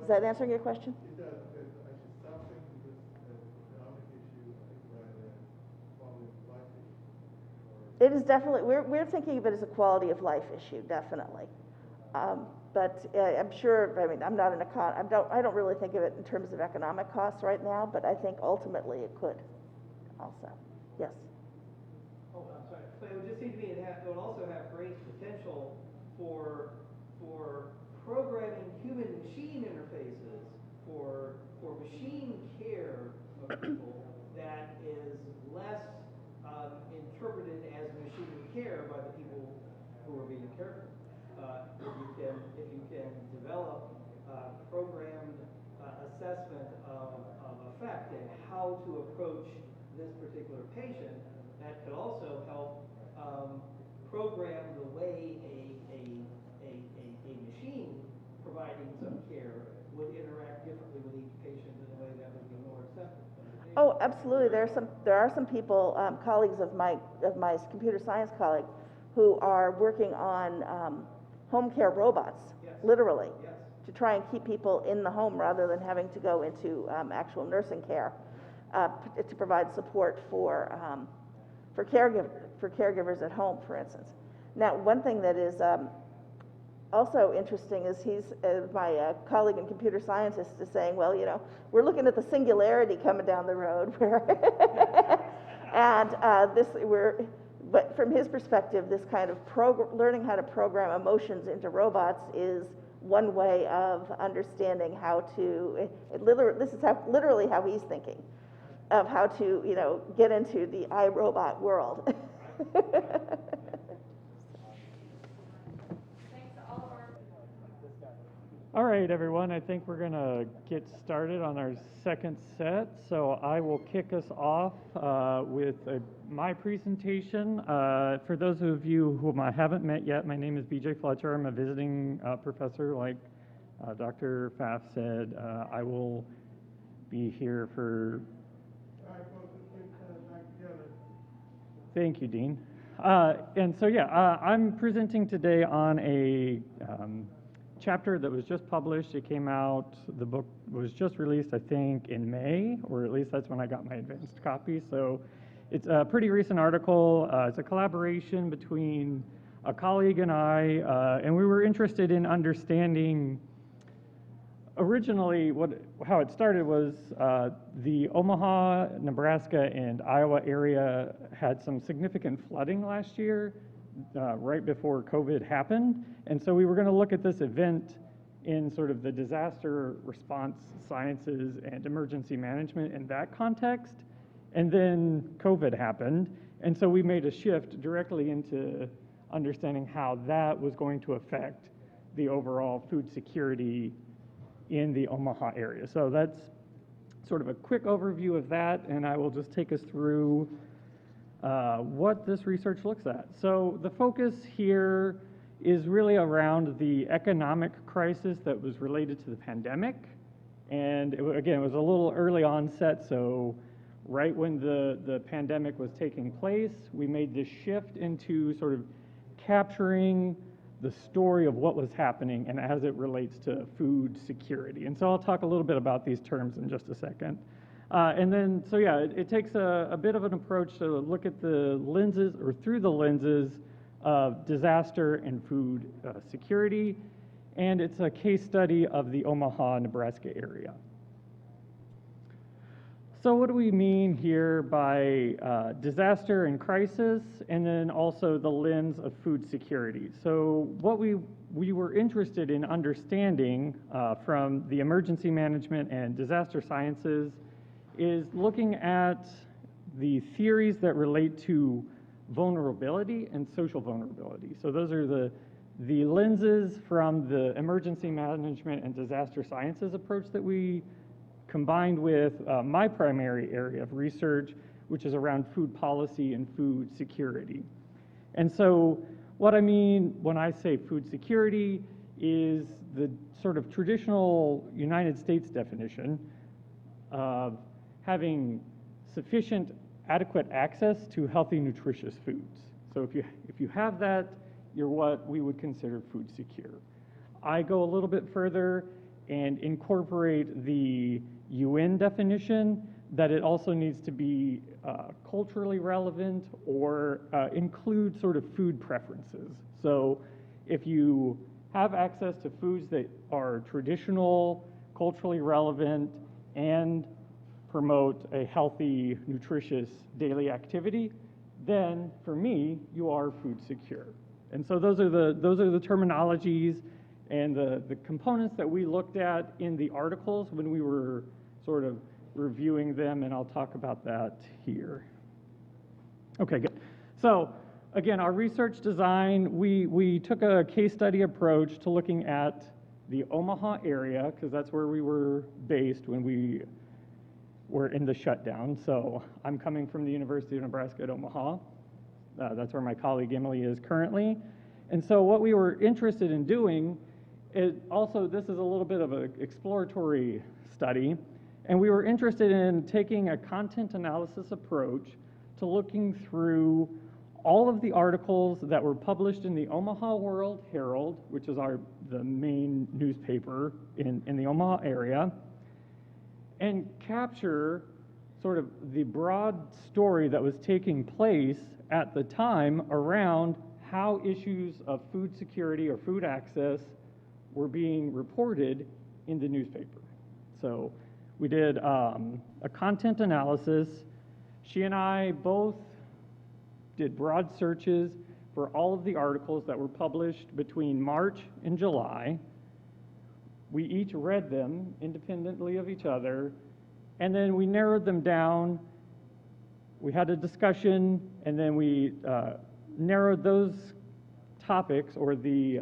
Is that answering your question?
It does, because I should stop thinking this as an economic issue, I think rather than quality of life issue.
It is definitely, we're thinking of it as a quality of life issue, definitely. But I'm sure, I mean, I'm not an I don't really think of it in terms of economic costs right now, but I think ultimately it could also. Yes?
Oh, I'm sorry. But it would just seem to me it would also have great potential for programming human-machine interfaces for machine care of people that is less interpreted as machine care by the people who are being cared for. If you can develop programmed assessment of effect and how to approach this particular patient, that could also help program the way a machine providing some care would interact differently with each patient in a way that would be more acceptable.
Oh, absolutely. There are some people, colleagues of my computer science colleague, who are working on home care robots,
Yes.
literally,
Yes.
to try and keep people in the home rather than having to go into actual nursing care, to provide support for caregivers at home, for instance. Now, one thing that is also interesting is my colleague and computer scientist is saying, well, we're looking at the singularity coming down the road, where but from his perspective, this kind of learning how to program emotions into robots is one way of understanding how to. This is literally how he's thinking of how to, get into the iRobot world.
All right, everyone, I think we're going to get started on our second set. So I will kick us off with my presentation. For those of you whom I haven't met yet, my name is BJ Fletcher. I'm a visiting professor, like Dr. Pfaff said. I will be here for...
All right, folks, let's get back together.
Thank you, Dean. And so, yeah, I'm presenting today on a chapter that was just published. It came out, the book was just released, I think, in May, or at least that's when I got my advanced copy. So it's a pretty recent article. It's a collaboration between a colleague and I, and we were interested in understanding originally how it started was the Omaha, Nebraska, and Iowa area had some significant flooding last year, right before COVID happened. And so we were going to look at this event in sort of the disaster response sciences and emergency management in that context. And then COVID happened. And so we made a shift directly into understanding how that was going to affect the overall food security in the Omaha area. So that's sort of a quick overview of that, and I will just take us through what this research looks at. So the focus here is really around the economic crisis that was related to the pandemic. And again, it was a little early onset, so right when the pandemic was taking place, we made this shift into sort of capturing the story of what was happening and as it relates to food security. And so I'll talk a little bit about these terms in just a second. And then, so yeah, it takes a bit of an approach to look at the lenses, or through the lenses of disaster and food security. And it's a case study of the Omaha, Nebraska area. So what do we mean here by disaster and crisis, and then also the lens of food security? So what we were interested in understanding from the emergency management and disaster sciences is looking at the theories that relate to vulnerability and social vulnerability. So those are the lenses from the emergency management and disaster sciences approach that we combined with my primary area of research, which is around food policy and food security. And so what I mean when I say food security is the sort of traditional United States definition of having sufficient, adequate access to healthy, nutritious foods. So if you have that, you're what we would consider food secure. I go a little bit further and incorporate the UN definition that it also needs to be culturally relevant or include sort of food preferences. So if you have access to foods that are traditional, culturally relevant, and promote a healthy, nutritious daily activity, then for me, you are food secure. And so those are the terminologies and the components that we looked at in the articles when we were sort of reviewing them, and I'll talk about that here. Okay, good. So again, our research design, we took a case study approach to looking at the Omaha area, because that's where we were based when we were in the shutdown. So I'm coming from the University of Nebraska at Omaha. That's where my colleague Emily is currently. And so what we were interested in doing is also, this is a little bit of an exploratory study, and we were interested in taking a content analysis approach to looking through all of the articles that were published in the Omaha World Herald, which is the main newspaper in the Omaha area, and capture sort of the broad story that was taking place at the time around how issues of food security or food access were being reported in the newspaper. So we did a content analysis. She and I both did broad searches for all of the articles that were published between March and July. We each read them independently of each other, and then we narrowed them down. We had a discussion, and then we narrowed those topics, or the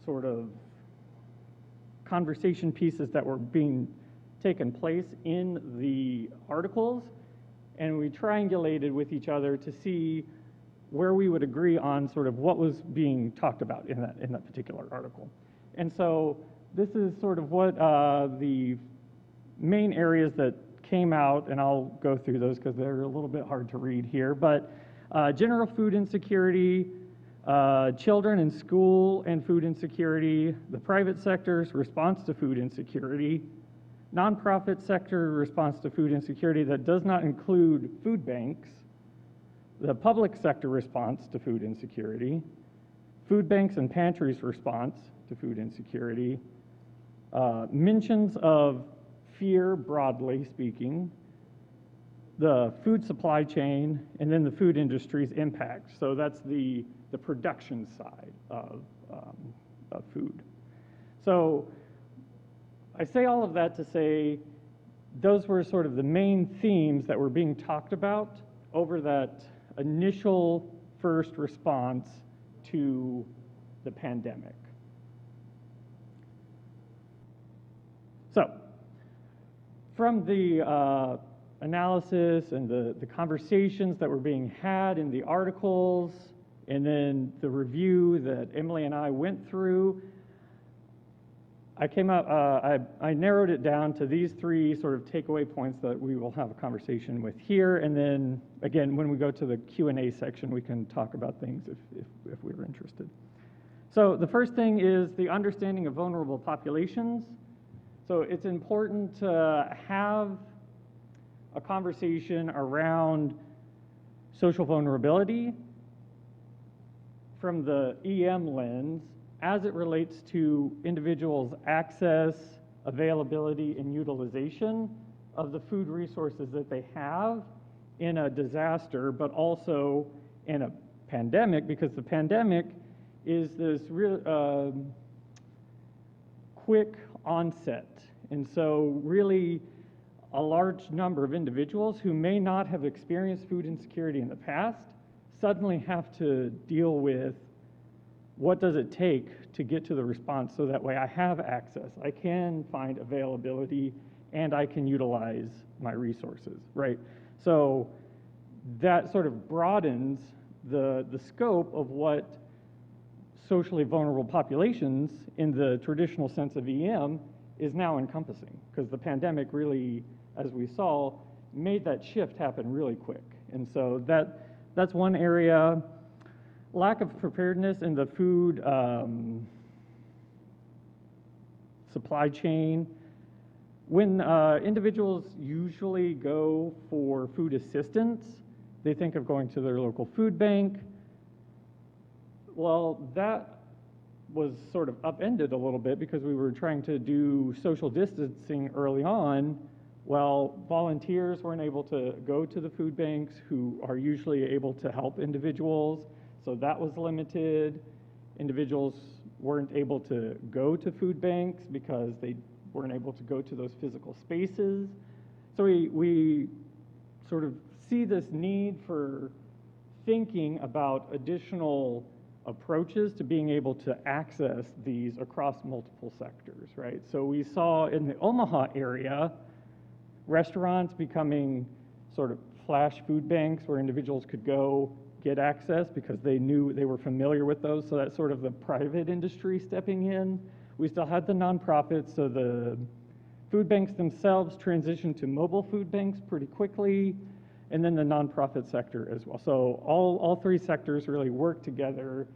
sort of conversation pieces that were being taken place in the articles, and we triangulated with each other to see where we would agree on sort of what was being talked about in that particular article. And so this is sort of what the main areas that came out, and I'll go through those because they're a little bit hard to read here, but general food insecurity, children in school and food insecurity, the private sector's response to food insecurity, nonprofit sector response to food insecurity that does not include food banks, the public sector response to food insecurity, food banks and pantries response to food insecurity, mentions of fear broadly speaking, the food supply chain, and then the food industry's impact. So that's the production side of food. So I say all of that to say those were sort of the main themes that were being talked about over that initial first response to the pandemic. So from the analysis and the conversations that were being had in the articles, and then the review that Emily and I went through, I came up, I narrowed it down to these three sort of takeaway points that we will have a conversation with here, and then again, when we go to the Q&A section, we can talk about things if we're interested. So the first thing is the understanding of vulnerable populations. So it's important to have a conversation around social vulnerability from the EM lens as it relates to individuals' access, availability, and utilization of the food resources that they have in a disaster, but also in a pandemic, because the pandemic is this real quick onset. And so really a large number of individuals who may not have experienced food insecurity in the past suddenly have to deal with what does it take to get to the response so that way I have access, I can find availability, and I can utilize my resources, right? So that sort of broadens the scope of what socially vulnerable populations in the traditional sense of EM is now encompassing, because the pandemic really, as we saw, made that shift happen really quick. And so that's one area. Lack of preparedness in the food supply chain. When individuals usually go for food assistance, they think of going to their local food bank. Well, that was sort of upended a little bit because we were trying to do social distancing early on. Well, volunteers weren't able to go to the food banks who are usually able to help individuals, so that was limited. Individuals weren't able to go to food banks because they weren't able to go to those physical spaces. So we sort of see this need for thinking about additional approaches to being able to access these across multiple sectors, right? So we saw in the Omaha area, restaurants becoming sort of flash food banks where individuals could go get access because they knew they were familiar with those. So that's sort of the private industry stepping in. We still had the nonprofits, so the food banks themselves transitioned to mobile food banks pretty quickly, and then the nonprofit sector as well. So all three sectors really work together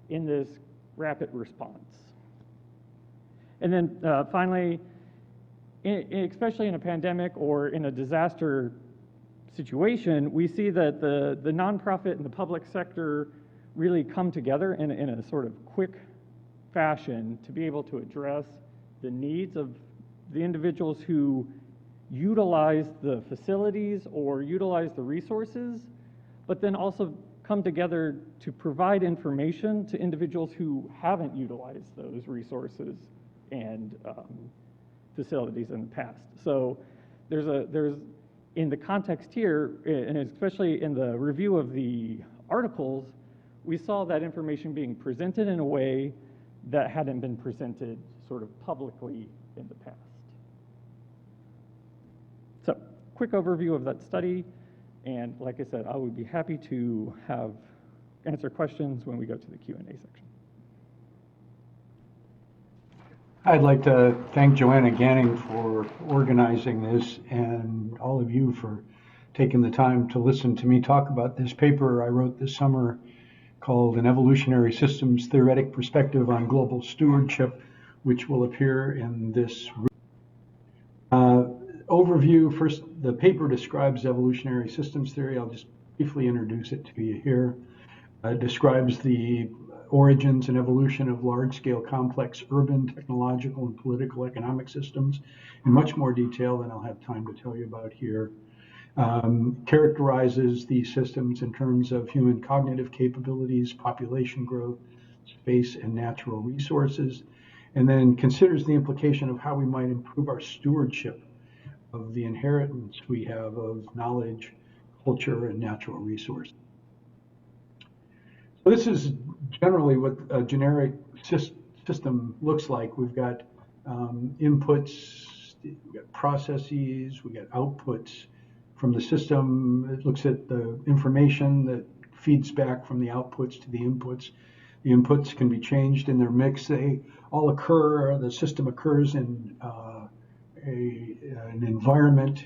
in this rapid response. And then finally, especially in a pandemic or in a disaster situation, we see that the nonprofit and the public sector really come together in a sort of quick fashion to be able to address the needs of the individuals who utilize the facilities or utilize the resources, but then also come together to provide information to individuals who haven't utilized those resources and facilities in the past. So there's in the context here, and especially in the review of the articles, we saw that information being presented in a way that hadn't been presented sort of publicly in the past. So, quick overview of that study, and like I said, I would be happy to answer questions when we go to the Q&A section.
I'd like to thank Joanna Ganning for organizing this and all of you for taking the time to listen to me talk about this paper I wrote this summer called An Evolutionary Systems Theoretic Perspective on Global Stewardship, which will appear in this overview. First, the paper describes evolutionary systems theory. I'll just briefly introduce it to you here. It describes the origins and evolution of large-scale, complex urban, technological, and political economic systems in much more detail than I'll have time to tell you about here. Characterizes these systems in terms of human cognitive capabilities, population growth, space, and natural resources, and then considers the implication of how we might improve our stewardship of the inheritance we have of knowledge, culture, and natural resources. So this is generally what a generic system looks like. We've got inputs, we've got processes, we've got outputs from the system. It looks at the information that feeds back from the outputs to the inputs. The inputs can be changed in their mix. They all occur, the system occurs in an environment.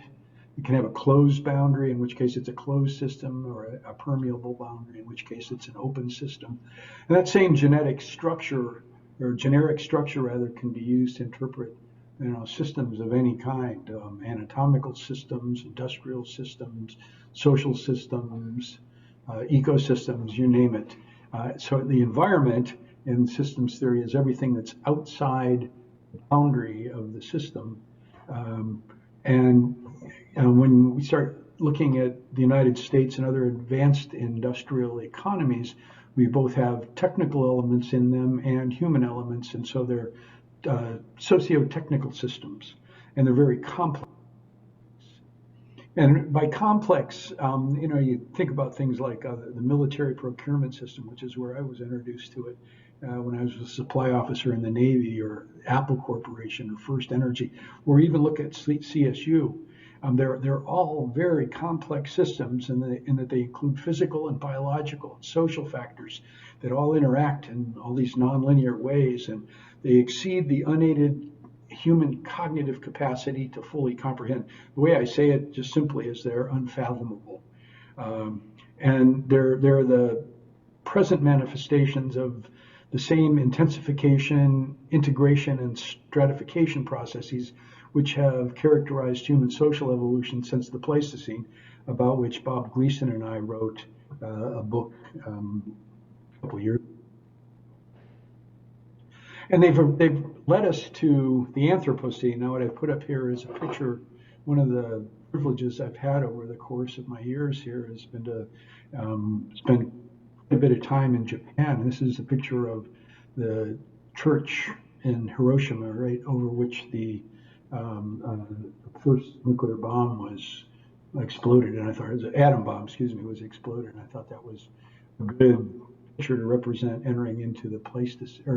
You can have a closed boundary, in which case it's a closed system, or a permeable boundary, in which case it's an open system. And that same genetic structure, or generic structure rather, can be used to interpret systems of any kind, anatomical systems, industrial systems, social systems, ecosystems, you name it. So the environment in systems theory is everything that's outside the boundary of the system. And when we start looking at the United States and other advanced industrial economies, we both have technical elements in them and human elements, and so they're socio-technical systems, and they're very complex. And by complex, you think about things like the military procurement system, which is where I was introduced to it when I was a supply officer in the Navy, or Apple Corporation, or First Energy, or even look at CSU. They're all very complex systems in that they include physical and biological and social factors that all interact in all these nonlinear ways, and they exceed the unaided human cognitive capacity to fully comprehend. The way I say it just simply is they're unfathomable. And they're the present manifestations of the same intensification, integration, and stratification processes which have characterized human social evolution since the Pleistocene, about which Bob Gleason and I wrote a book a couple of years ago. And they've led us to the Anthropocene. Now, what I've put up here is a picture. One of the privileges I've had over the course of my years here has been to spend a bit of time in Japan. This is a picture of the church in Hiroshima, right over which the first nuclear bomb was exploded, and I thought it was an atom bomb, was exploded, and I thought that was a good picture to represent entering into the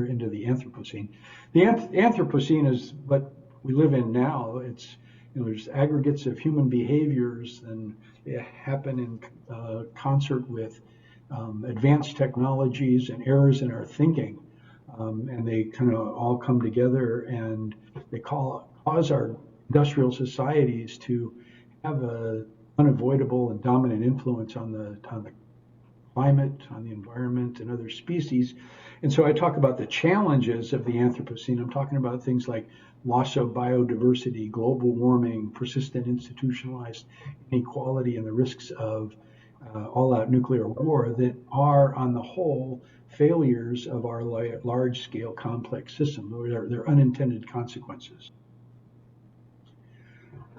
into the Anthropocene. The Anthropocene is what we live in now. It's there's aggregates of human behaviors, and they happen in concert with advanced technologies and errors in our thinking, and they kind of all come together, and they cause our industrial societies to have an unavoidable and dominant influence on the climate, on the environment, and other species. And so I talk about the challenges of the Anthropocene. I'm talking about things like loss of biodiversity, global warming, persistent institutionalized inequality, and the risks of all-out nuclear war that are, on the whole, failures of our large-scale complex system. They're unintended consequences.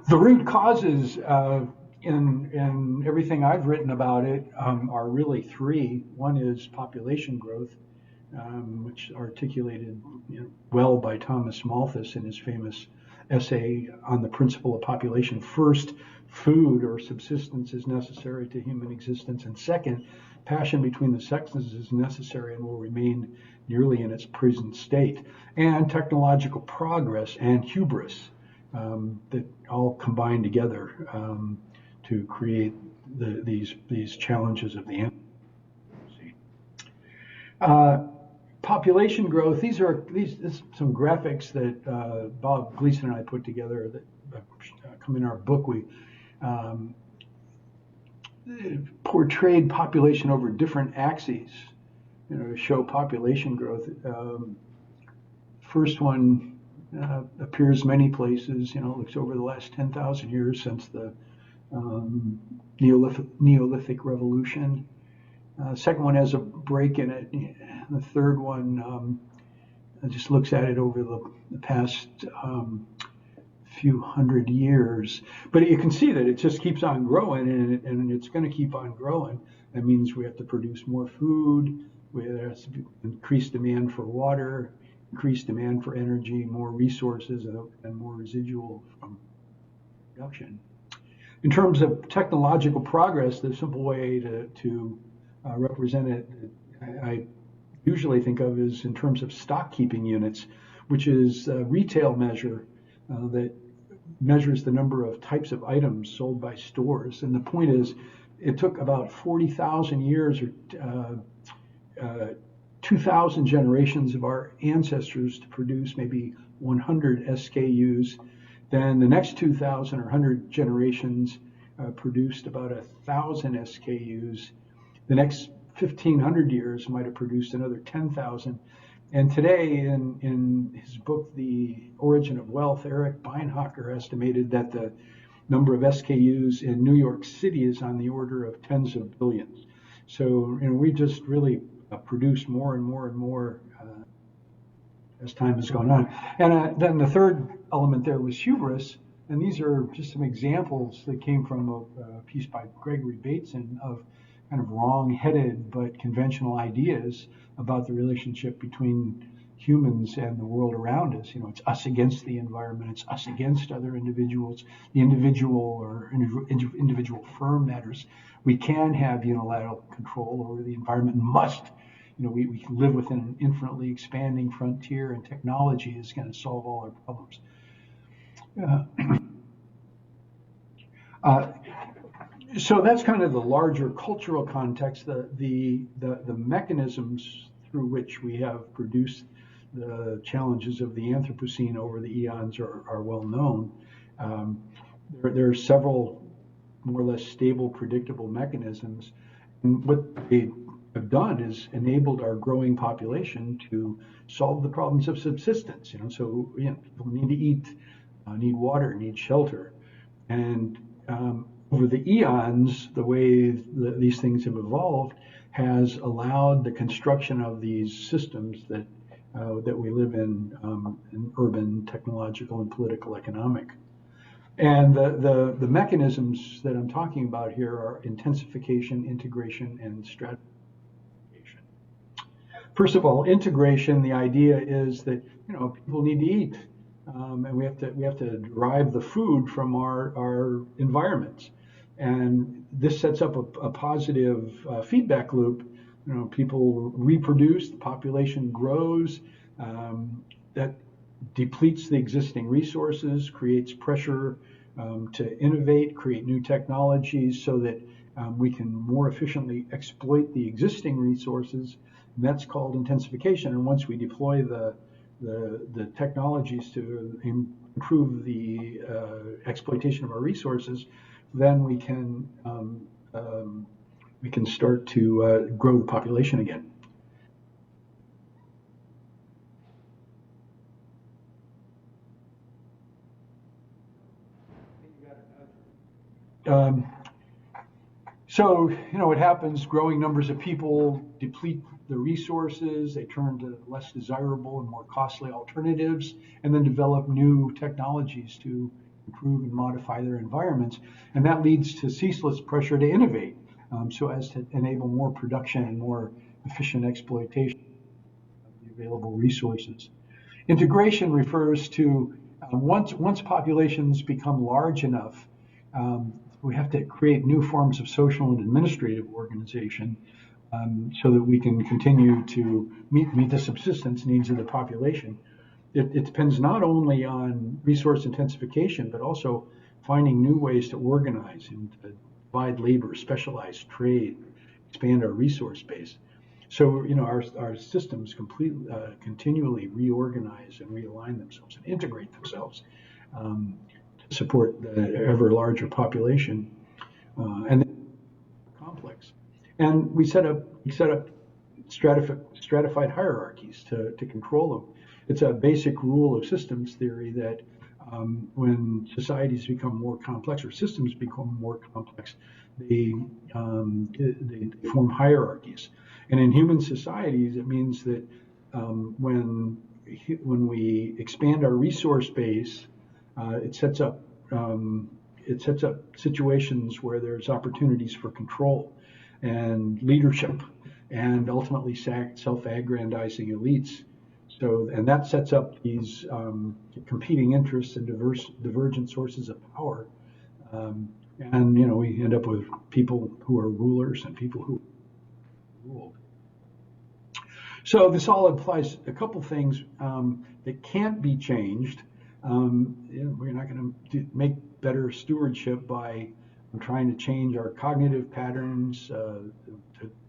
The root causes in everything I've written about it are really three. One is population growth, which articulated well by Thomas Malthus in his famous essay on the principle of population. First, food or subsistence is necessary to human existence, and second, passion between the sexes is necessary and will remain nearly in its present state. And technological progress and hubris that all combine together to create these challenges of the Anthropocene. Population growth. These are some graphics that Bob Gleason and I put together that come in our book. We portrayed population over different axes to show population growth. First one appears many places. Looks over the last 10,000 years since the Neolithic Revolution. Second one has a break in it. The third one just looks at it over the past few hundred years. But you can see that it just keeps on growing, and it's going to keep on growing. That means we have to produce more food, there has to be increased demand for water, increased demand for energy, more resources, and more residual from production. In terms of technological progress, the simple way to represent it, I usually think of is in terms of stock keeping units, which is a retail measure that measures the number of types of items sold by stores. And the point is, it took about 40,000 years or 2,000 generations of our ancestors to produce maybe 100 SKUs. Then the next 2,000 or 100 generations produced about 1,000 SKUs. The next 1,500 years might have produced another 10,000. And today, in his book, The Origin of Wealth, Eric Beinhocker estimated that the number of SKUs in New York City is on the order of tens of billions. So, we just really produced more and more and more as time has gone on. And then the third element there was hubris. And these are just some examples that came from a piece by Gregory Bateson of kind of wrong-headed but conventional ideas about the relationship between humans and the world around us. It's us against the environment, it's us against other individuals. The individual or individual firm matters. We can have unilateral control over the environment, we can live within an infinitely expanding frontier, and technology is going to solve all our problems. So that's kind of the larger cultural context. The mechanisms through which we have produced the challenges of the Anthropocene over the eons are well known. There are several more or less stable, predictable mechanisms. And what they have done is enabled our growing population to solve the problems of subsistence. So people need to eat, need water, need shelter. And over the eons, the way these things have evolved has allowed the construction of these systems that we live in urban, technological, and political economic. And the mechanisms that I'm talking about here are intensification, integration, and stratification. First of all, integration, the idea is that people need to eat, and we have to derive the food from our environments. And this sets up a positive feedback loop. People reproduce, the population grows, that depletes the existing resources, creates pressure to innovate, create new technologies so that we can more efficiently exploit the existing resources. And that's called intensification. And once we deploy the technologies to improve the exploitation of our resources, then we can start to grow the population again. So what happens? Growing numbers of people deplete the resources. They turn to less desirable and more costly alternatives, and then develop new technologies to improve and modify their environments. And that leads to ceaseless pressure to innovate, so as to enable more production and more efficient exploitation of the available resources. Integration refers to once populations become large enough, we have to create new forms of social and administrative organization so that we can continue to meet the subsistence needs of the population. It depends not only on resource intensification, but also finding new ways to organize and to divide labor, specialize trade, expand our resource base. So, our systems continually reorganize and realign themselves and integrate themselves to support the ever larger population, and complex. And we set up stratified hierarchies to control them. It's a basic rule of systems theory that when societies become more complex or systems become more complex, they form hierarchies. And in human societies, it means that when we expand our resource base, it sets up situations where there's opportunities for control and leadership and ultimately self-aggrandizing elites. So, and that sets up these competing interests and divergent sources of power. And, you know, we end up with people who are rulers and people who rule. So this all implies a couple things that can't be changed. We're not going to make better stewardship by trying to change our cognitive patterns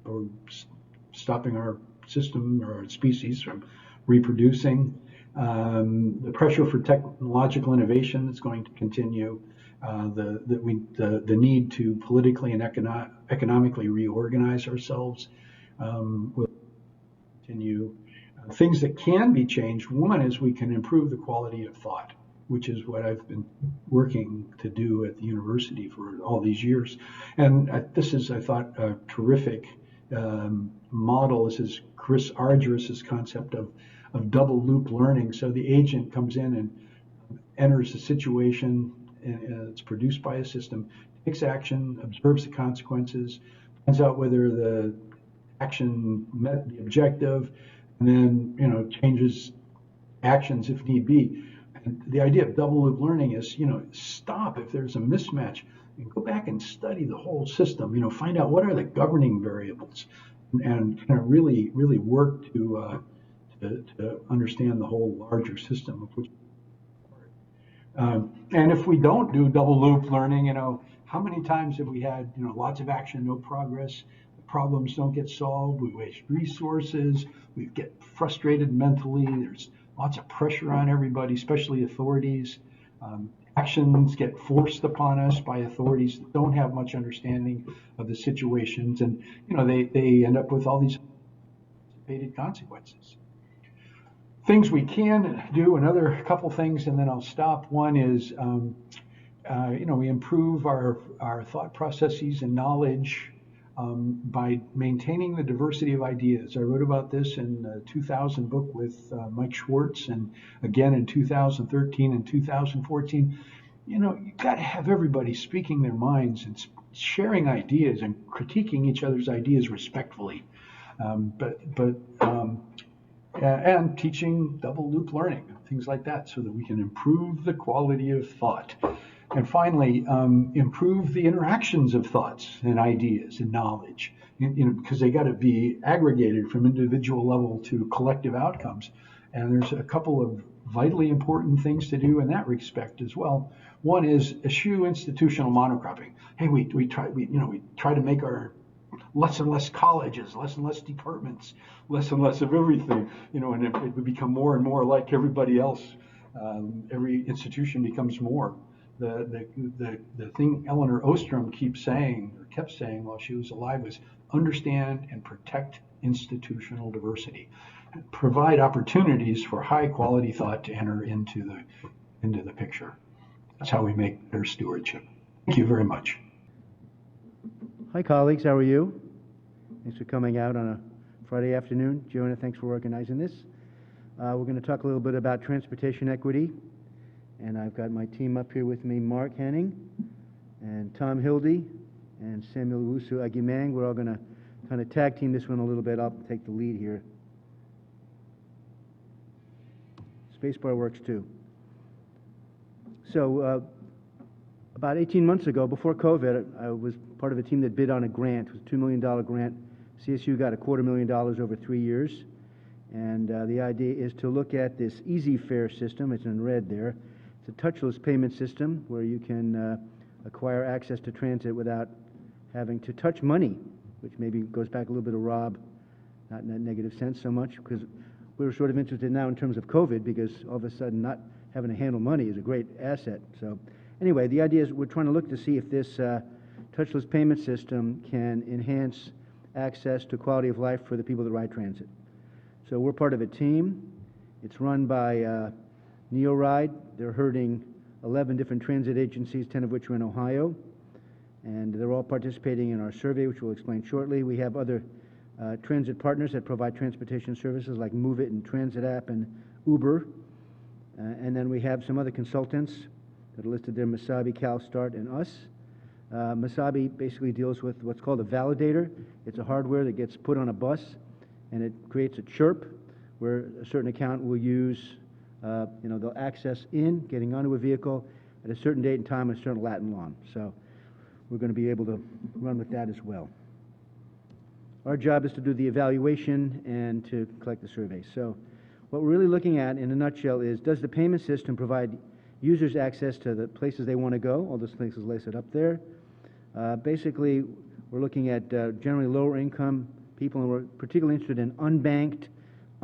or stopping our system or our species from reproducing. The pressure for technological innovation is going to continue. The need to politically and economically reorganize ourselves will continue. Things that can be changed, one is we can improve the quality of thought, which is what I've been working to do at the university for all these years. And this is, I thought, a terrific model. This is Chris Argyris's concept of double loop learning. So the agent comes in and enters a situation, and it's produced by a system, takes action, observes the consequences, finds out whether the action met the objective, and then, you know, changes actions if need be. And the idea of double loop learning is, you know, stop if there's a mismatch and go back and study the whole system, you know, find out what are the governing variables and kind of really work to understand the whole larger system of which. And if we don't do double loop learning, you know, how many times have we had, you know, lots of action, no progress, the problems don't get solved, we waste resources, we get frustrated mentally, there's lots of pressure on everybody, especially authorities. Actions get forced upon us by authorities that don't have much understanding of the situations, and, you know, they end up with all these anticipated consequences. Things we can do, another couple things, and then I'll stop. One is, you know, we improve our thought processes and knowledge by maintaining the diversity of ideas. I wrote about this in the 2000 book with Mike Schwartz, and again in 2013 and 2014. You know, you've got to have everybody speaking their minds and sharing ideas and critiquing each other's ideas respectfully. And teaching double loop learning, things like that, so that we can improve the quality of thought. And finally, improve the interactions of thoughts and ideas and knowledge, you know, because they got to be aggregated from individual level to collective outcomes. And there's a couple of vitally important things to do in that respect as well. One is eschew institutional monocropping. Hey, we try to make our less and less colleges, less and less departments, less and less of everything, you know, and it would become more and more like everybody else. Every institution becomes more. The thing Eleanor Ostrom kept saying while she was alive was understand and protect institutional diversity. Provide opportunities for high quality thought to enter into the picture. That's how we make better stewardship. Thank you very much.
Hi colleagues, how are you? Thanks for coming out on a Friday afternoon. Jonah, thanks for organizing this. We're going to talk a little bit about transportation equity. And I've got my team up here with me, Mark Henning and Tom Hildy and Samuel Wusu Agimang. We're all going to kind of tag team this one a little bit. I'll take the lead here. Spacebar works too. So about 18 months ago, before COVID, I was part of a team that bid on a grant. It was a $2 million grant. CSU got $250,000 over 3 years. And the idea is to look at this easy fare system. It's in red there. It's a touchless payment system where you can acquire access to transit without having to touch money, which maybe goes back a little bit to Rob, not in that negative sense so much, because we were sort of interested now in terms of COVID, because all of a sudden not having to handle money is a great asset. So anyway, the idea is we're trying to look to see if this touchless payment system can enhance access to quality of life for the people that ride transit. So we're part of a team. It's run by NeoRide. They're herding 11 different transit agencies, 10 of which are in Ohio. And they're all participating in our survey, which we'll explain shortly. We have other transit partners that provide transportation services like Move It and Transit App and Uber. And then we have some other consultants that are listed there, Masabi, CalStart, and us. Masabi basically deals with what's called a validator. It's a hardware that gets put on a bus, and it creates a chirp where a certain account will use, they'll access in, getting onto a vehicle at a certain date and time on a certain Latin lawn. So we're going to be able to run with that as well. Our job is to do the evaluation and to collect the survey. So what we're really looking at in a nutshell is, does the payment system provide users access to the places they want to go? All those places listed up there. Basically, we're looking at generally lower income people, and we're particularly interested in unbanked,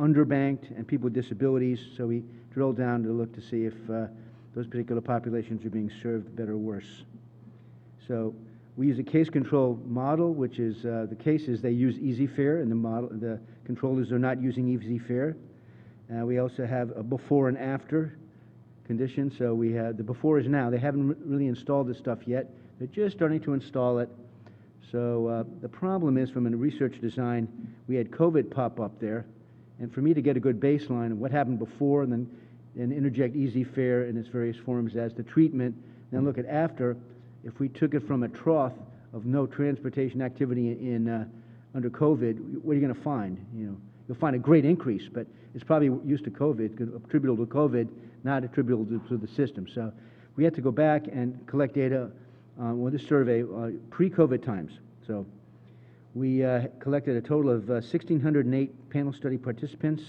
underbanked, and people with disabilities. So we drill down to look to see if those particular populations are being served better or worse. So we use a case control model, which is the case is they use Easy Fare, and the controllers are not using Easy Fare. We also have a before and after condition. So we have the before is now. They haven't really installed this stuff yet. They're just starting to install it. So the problem is, from a research design, we had COVID pop up there, and for me to get a good baseline of what happened before and then interject Easy Fare in its various forms as the treatment, then look at after. If we took it from a trough of no transportation activity in under COVID, what are you going to find? You'll find a great increase, but it's probably used to COVID, attributable to COVID, not attributable to the system. So we had to go back and collect data with this survey pre-COVID times. So we collected a total of 1,608 panel study participants,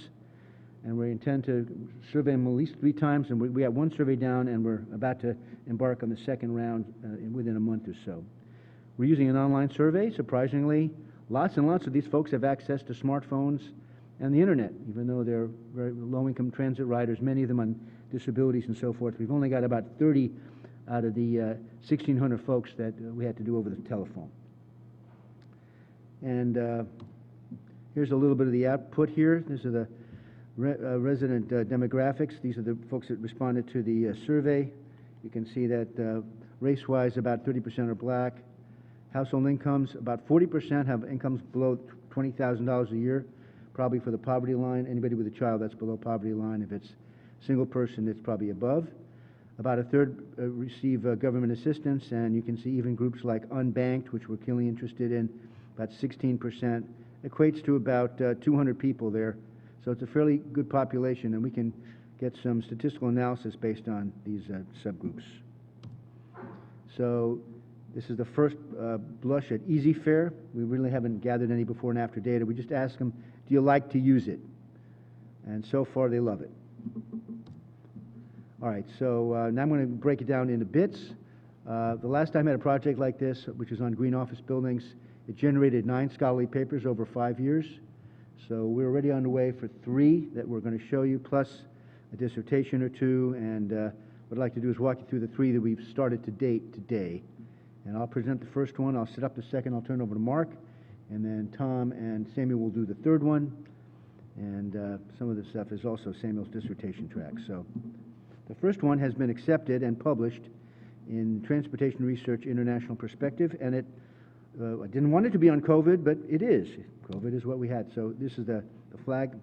and we intend to survey them at least 3 times, and we have 1 survey down, and we're about to embark on the 2nd round within a month or so. We're using an online survey. Surprisingly, lots and lots of these folks have access to smartphones and the internet, even though they're very low-income transit riders, many of them on disabilities and so forth. We've only got about 30 out of the 1,600 folks that we had to do over the telephone. And here's a little bit of the output here. These are the resident demographics. These are the folks that responded to the survey. You can see that race-wise, about 30% are black. Household incomes, about 40% have incomes below $20,000 a year, probably for the poverty line. Anybody with a child, that's below poverty line. If it's a single person, it's probably above. About a third receive government assistance, and you can see even groups like unbanked, which we're keenly interested in, about 16%, equates to about 200 people there. So it's a fairly good population, and we can get some statistical analysis based on these subgroups. So this is the first blush at Easy Fare. We really haven't gathered any before and after data. We just ask them, do you like to use it? And so far, they love it. All right, so now I'm going to break it down into bits. The last time I had a project like this, which was on green office buildings, it generated 9 scholarly papers over 5 years. So we're already on the way for 3 that we're going to show you, plus a dissertation or 2. And what I'd like to do is walk you through the 3 that we've started to date today. And I'll present the first one. I'll set up the second. I'll turn it over to Mark. And then Tom and Samuel will do the third one. And some of the stuff is also Samuel's dissertation track. So the first one has been accepted and published in Transportation Research International Perspective. And I didn't want it to be on COVID, but it is. COVID is what we had. So this is the flag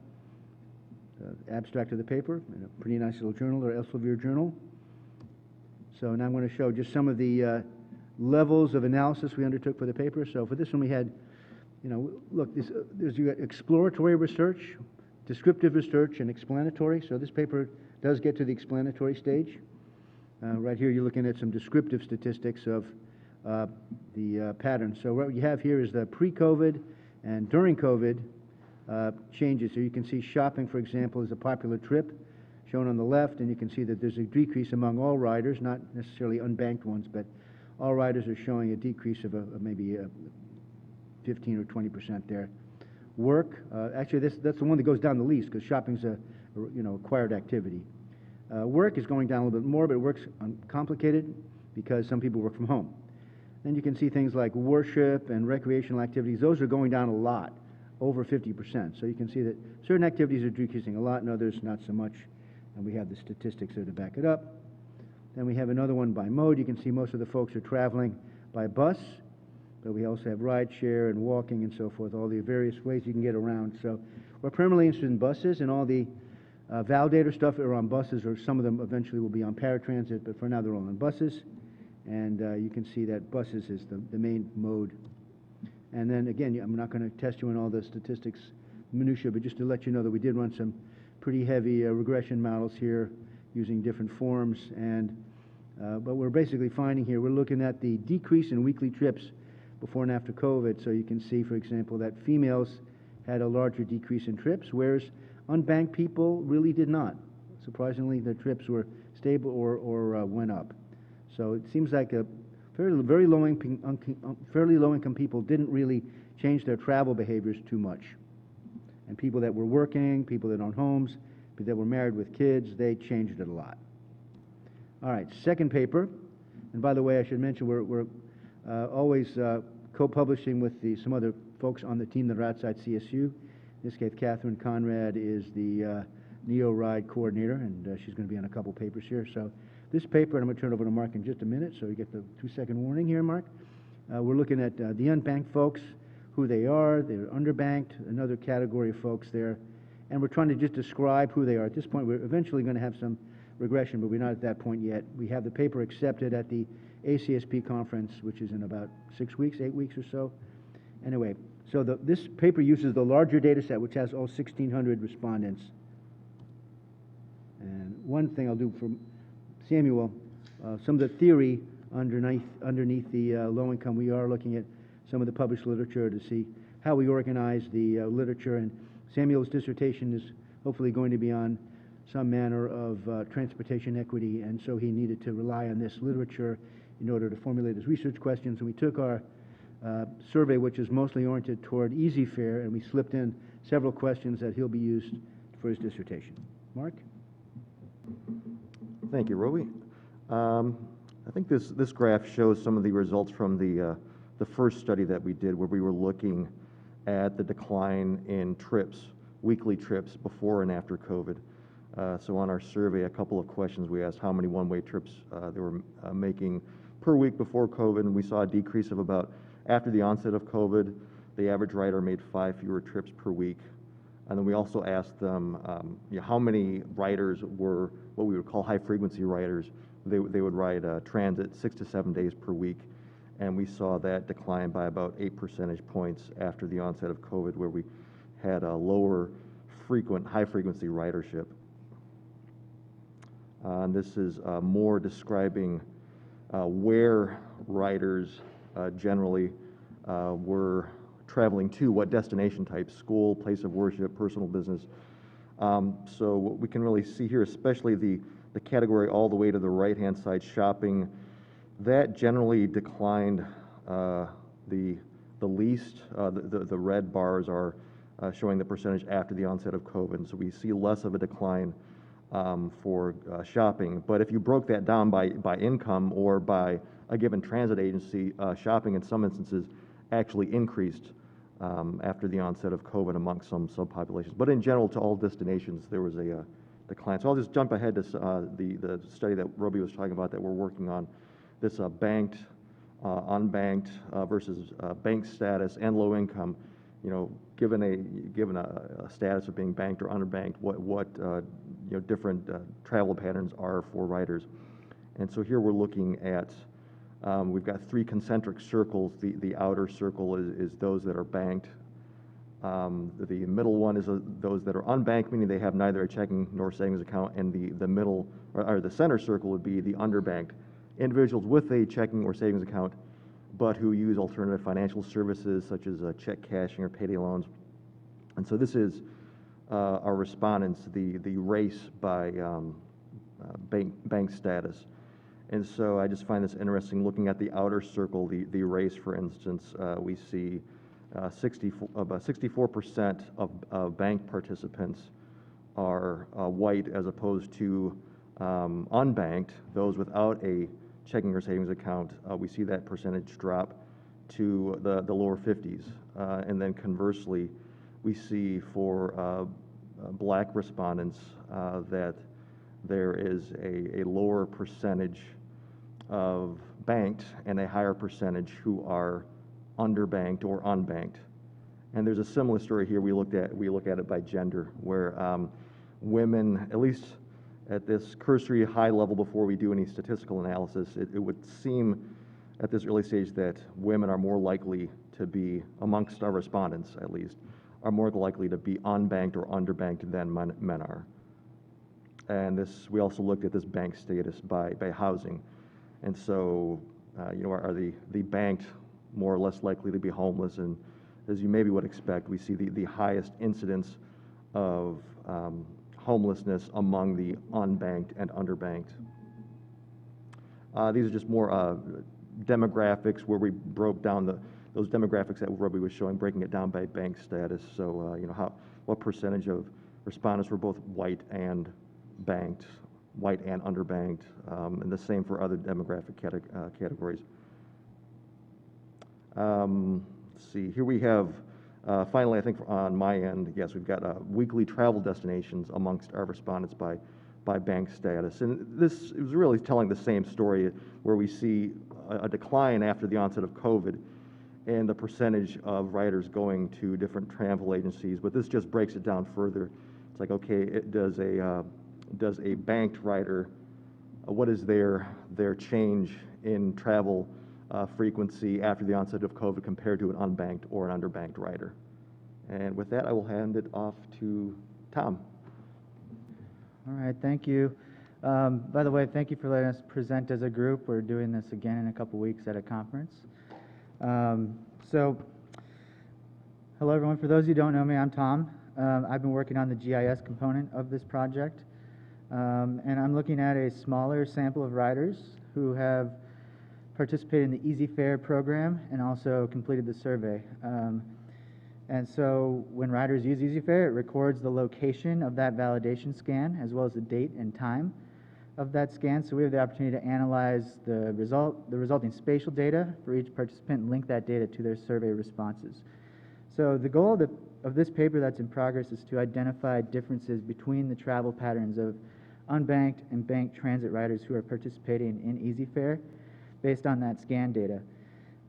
abstract of the paper in a pretty nice little journal, or Elsevier journal. So now I'm going to show just some of the levels of analysis we undertook for the paper. So for this one we had, look, there's you got exploratory research, descriptive research, and explanatory. So this paper does get to the explanatory stage. Right here you're looking at some descriptive statistics of the pattern. So what you have here is the pre-COVID and during COVID changes. So you can see shopping, for example, is a popular trip shown on the left, and you can see that there's a decrease among all riders, not necessarily unbanked ones, but all riders are showing a decrease of maybe 15 or 20% there. Work, actually that's the one that goes down the least, because shopping's a acquired activity. Work is going down a little bit more, but work's complicated because some people work from home. Then you can see things like worship and recreational activities. Those are going down a lot, over 50%. So you can see that certain activities are decreasing a lot and others not so much. And we have the statistics there to back it up. Then we have another one by mode. You can see most of the folks are traveling by bus, but we also have ride share and walking and so forth, all the various ways you can get around. So we're primarily interested in buses, and all the validator stuff are on buses, or some of them eventually will be on paratransit, but for now they're all on buses. And you can see that buses is the main mode. And then again, I'm not going to test you on all the statistics minutiae, but just to let you know that we did run some pretty heavy regression models here using different forms. And but we're basically finding here, we're looking at the decrease in weekly trips before and after COVID. So you can see, for example, that females had a larger decrease in trips, whereas unbanked people really did not. Surprisingly, their trips were stable or went up. So it seems like fairly low-income people didn't really change their travel behaviors too much. And people that were working, people that own homes, people that were married with kids, they changed it a lot. All right, second paper. And by the way, I should mention we're always co-publishing with some other folks on the team that are outside CSU. In this case, Catherine Conrad is the NEO-RIDE coordinator, and she's going to be on a couple papers here. So this paper, and I'm going to turn it over to Mark in just a minute, so you get the 2-second warning here, Mark. We're looking at the unbanked folks, who they are. They're underbanked, another category of folks there. And we're trying to just describe who they are. At this point, we're eventually going to have some regression, but we're not at that point yet. We have the paper accepted at the ACSP conference, which is in about 8 weeks or so. Anyway, so this paper uses the larger data set, which has all 1,600 respondents. And one thing I'll do for Samuel, some of the theory underneath the low income, we are looking at some of the published literature to see how we organize the literature. And Samuel's dissertation is hopefully going to be on some manner of transportation equity, and so he needed to rely on this literature in order to formulate his research questions. And we took our survey, which is mostly oriented toward easy fare, and we slipped in several questions that he'll be used for his dissertation. Mark?
Thank you, Roby. I think this graph shows some of the results from the first study that we did, where we were looking at the decline in trips, weekly trips before and after COVID. So on our survey, a couple of questions we asked how many one-way trips they were making per week before COVID, and we saw a decrease of about, after the onset of COVID, the average rider made 5 fewer trips per week. And then we also asked them how many riders were what we would call high-frequency riders. They would ride transit 6 to 7 days per week, and we saw that decline by about 8 percentage points after the onset of COVID, where we had a lower high-frequency ridership. And this is more describing where riders generally were traveling to, what destination types: school, place of worship, personal business. So what we can really see here, especially the category all the way to the right-hand side, shopping, that generally declined the least. The red bars are showing the percentage after the onset of COVID, and so we see less of a decline for shopping. But if you broke that down by income or by a given transit agency, shopping in some instances actually increased after the onset of COVID amongst some subpopulations. But in general, to all destinations, there was a decline. So I'll just jump ahead to the study that Roby was talking about that we're working on, this banked, unbanked versus bank status and low income. You know, given a status of being banked or underbanked, what different travel patterns are for riders. And so here we're looking at, we've got 3 concentric circles. The outer circle is those that are banked. The middle one is those that are unbanked, meaning they have neither a checking nor savings account, and the middle, or the center circle would be the underbanked, individuals with a checking or savings account, but who use alternative financial services such as check cashing or payday loans. And so this is our respondents, the race by bank status. And so I just find this interesting. Looking at the outer circle, the race, for instance, we see about 64% of bank participants are white, as opposed to unbanked, those without a checking or savings account, we see that percentage drop to the lower 50s. And then conversely, we see for black respondents that there is a lower percentage of banked and a higher percentage who are underbanked or unbanked. And there's a similar story here. We look at it by gender, where women, at least at this cursory high level before we do any statistical analysis, it would seem at this early stage that women are more likely to be, amongst our respondents at least, are more likely to be unbanked or underbanked than men are. And this, we also looked at this bank status by housing. And so, are the banked more or less likely to be homeless? And as you maybe would expect, we see the highest incidence of homelessness among the unbanked and underbanked. These are just more demographics where we broke down those demographics that Robbie was showing, breaking it down by bank status. So, what percentage of respondents were both white and banked, white and underbanked, and the same for other demographic categories. Let's see, here we have, finally, I think on my end, yes, we've got weekly travel destinations amongst our respondents by bank status. And this is really telling the same story, where we see a decline after the onset of COVID and the percentage of writers going to different travel agencies. But this just breaks it down further. It's like, okay, does a banked writer, what is their change in travel frequency after the onset of COVID compared to an unbanked or an underbanked writer? And with that, I will hand it off to Tom.
All right, thank you. By the way, thank you for letting us present as a group. We're doing this again in a couple weeks at a conference. So, hello everyone. For those who don't know me, I'm Tom. I've been working on the GIS component of this project. And I'm looking at a smaller sample of writers who have participated in the Easy Fare program and also completed the survey. And so when writers use Easy Fare, it records the location of that validation scan as well as the date and time of that scan. So we have the opportunity to analyze the resulting spatial data for each participant and link that data to their survey responses. So the goal of this paper that's in progress is to identify differences between the travel patterns of unbanked and banked transit riders who are participating in Easy Fare based on that scan data.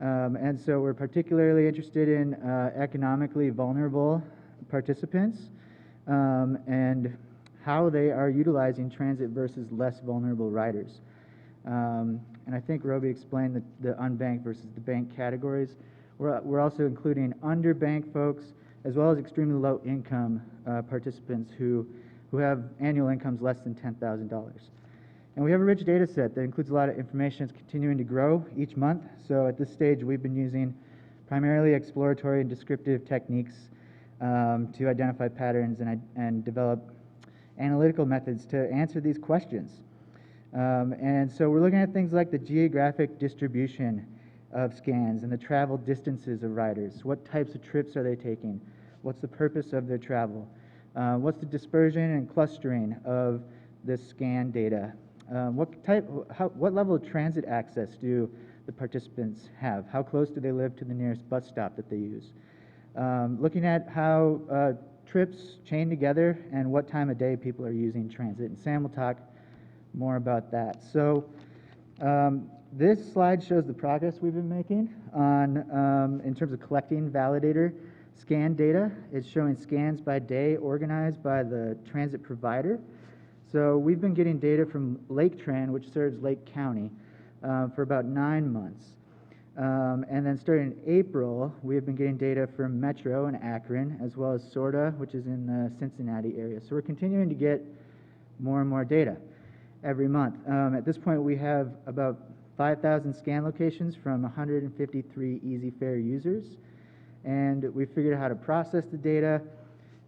And so we're particularly interested in economically vulnerable participants and how they are utilizing transit versus less vulnerable riders. And I think Roby explained the unbanked versus the banked categories. We're also including underbanked folks as well as extremely low income participants who have annual incomes less than $10,000. And we have a rich data set that includes a lot of information. It's continuing to grow each month. So at this stage, we've been using primarily exploratory and descriptive techniques to identify patterns and develop analytical methods to answer these questions. And so we're looking at things like the geographic distribution of scans and the travel distances of riders. What types of trips are they taking? What's the purpose of their travel? What's the dispersion and clustering of this scan data? What level of transit access do the participants have? How close do they live to the nearest bus stop that they use? Looking at how trips chain together and what time of day people are using transit. And Sam will talk more about that. So this slide shows the progress we've been making on in terms of collecting validator scan data. It's showing scans by day organized by the transit provider. So we've been getting data from Lake Tran, which serves Lake County, for about 9 months. And then starting in April, we have been getting data from Metro and Akron, as well as Sorta, which is in the Cincinnati area. So we're continuing to get more and more data every month. At this point, we have about 5,000 scan locations from 153 Easy Fare users. And we figured out how to process the data,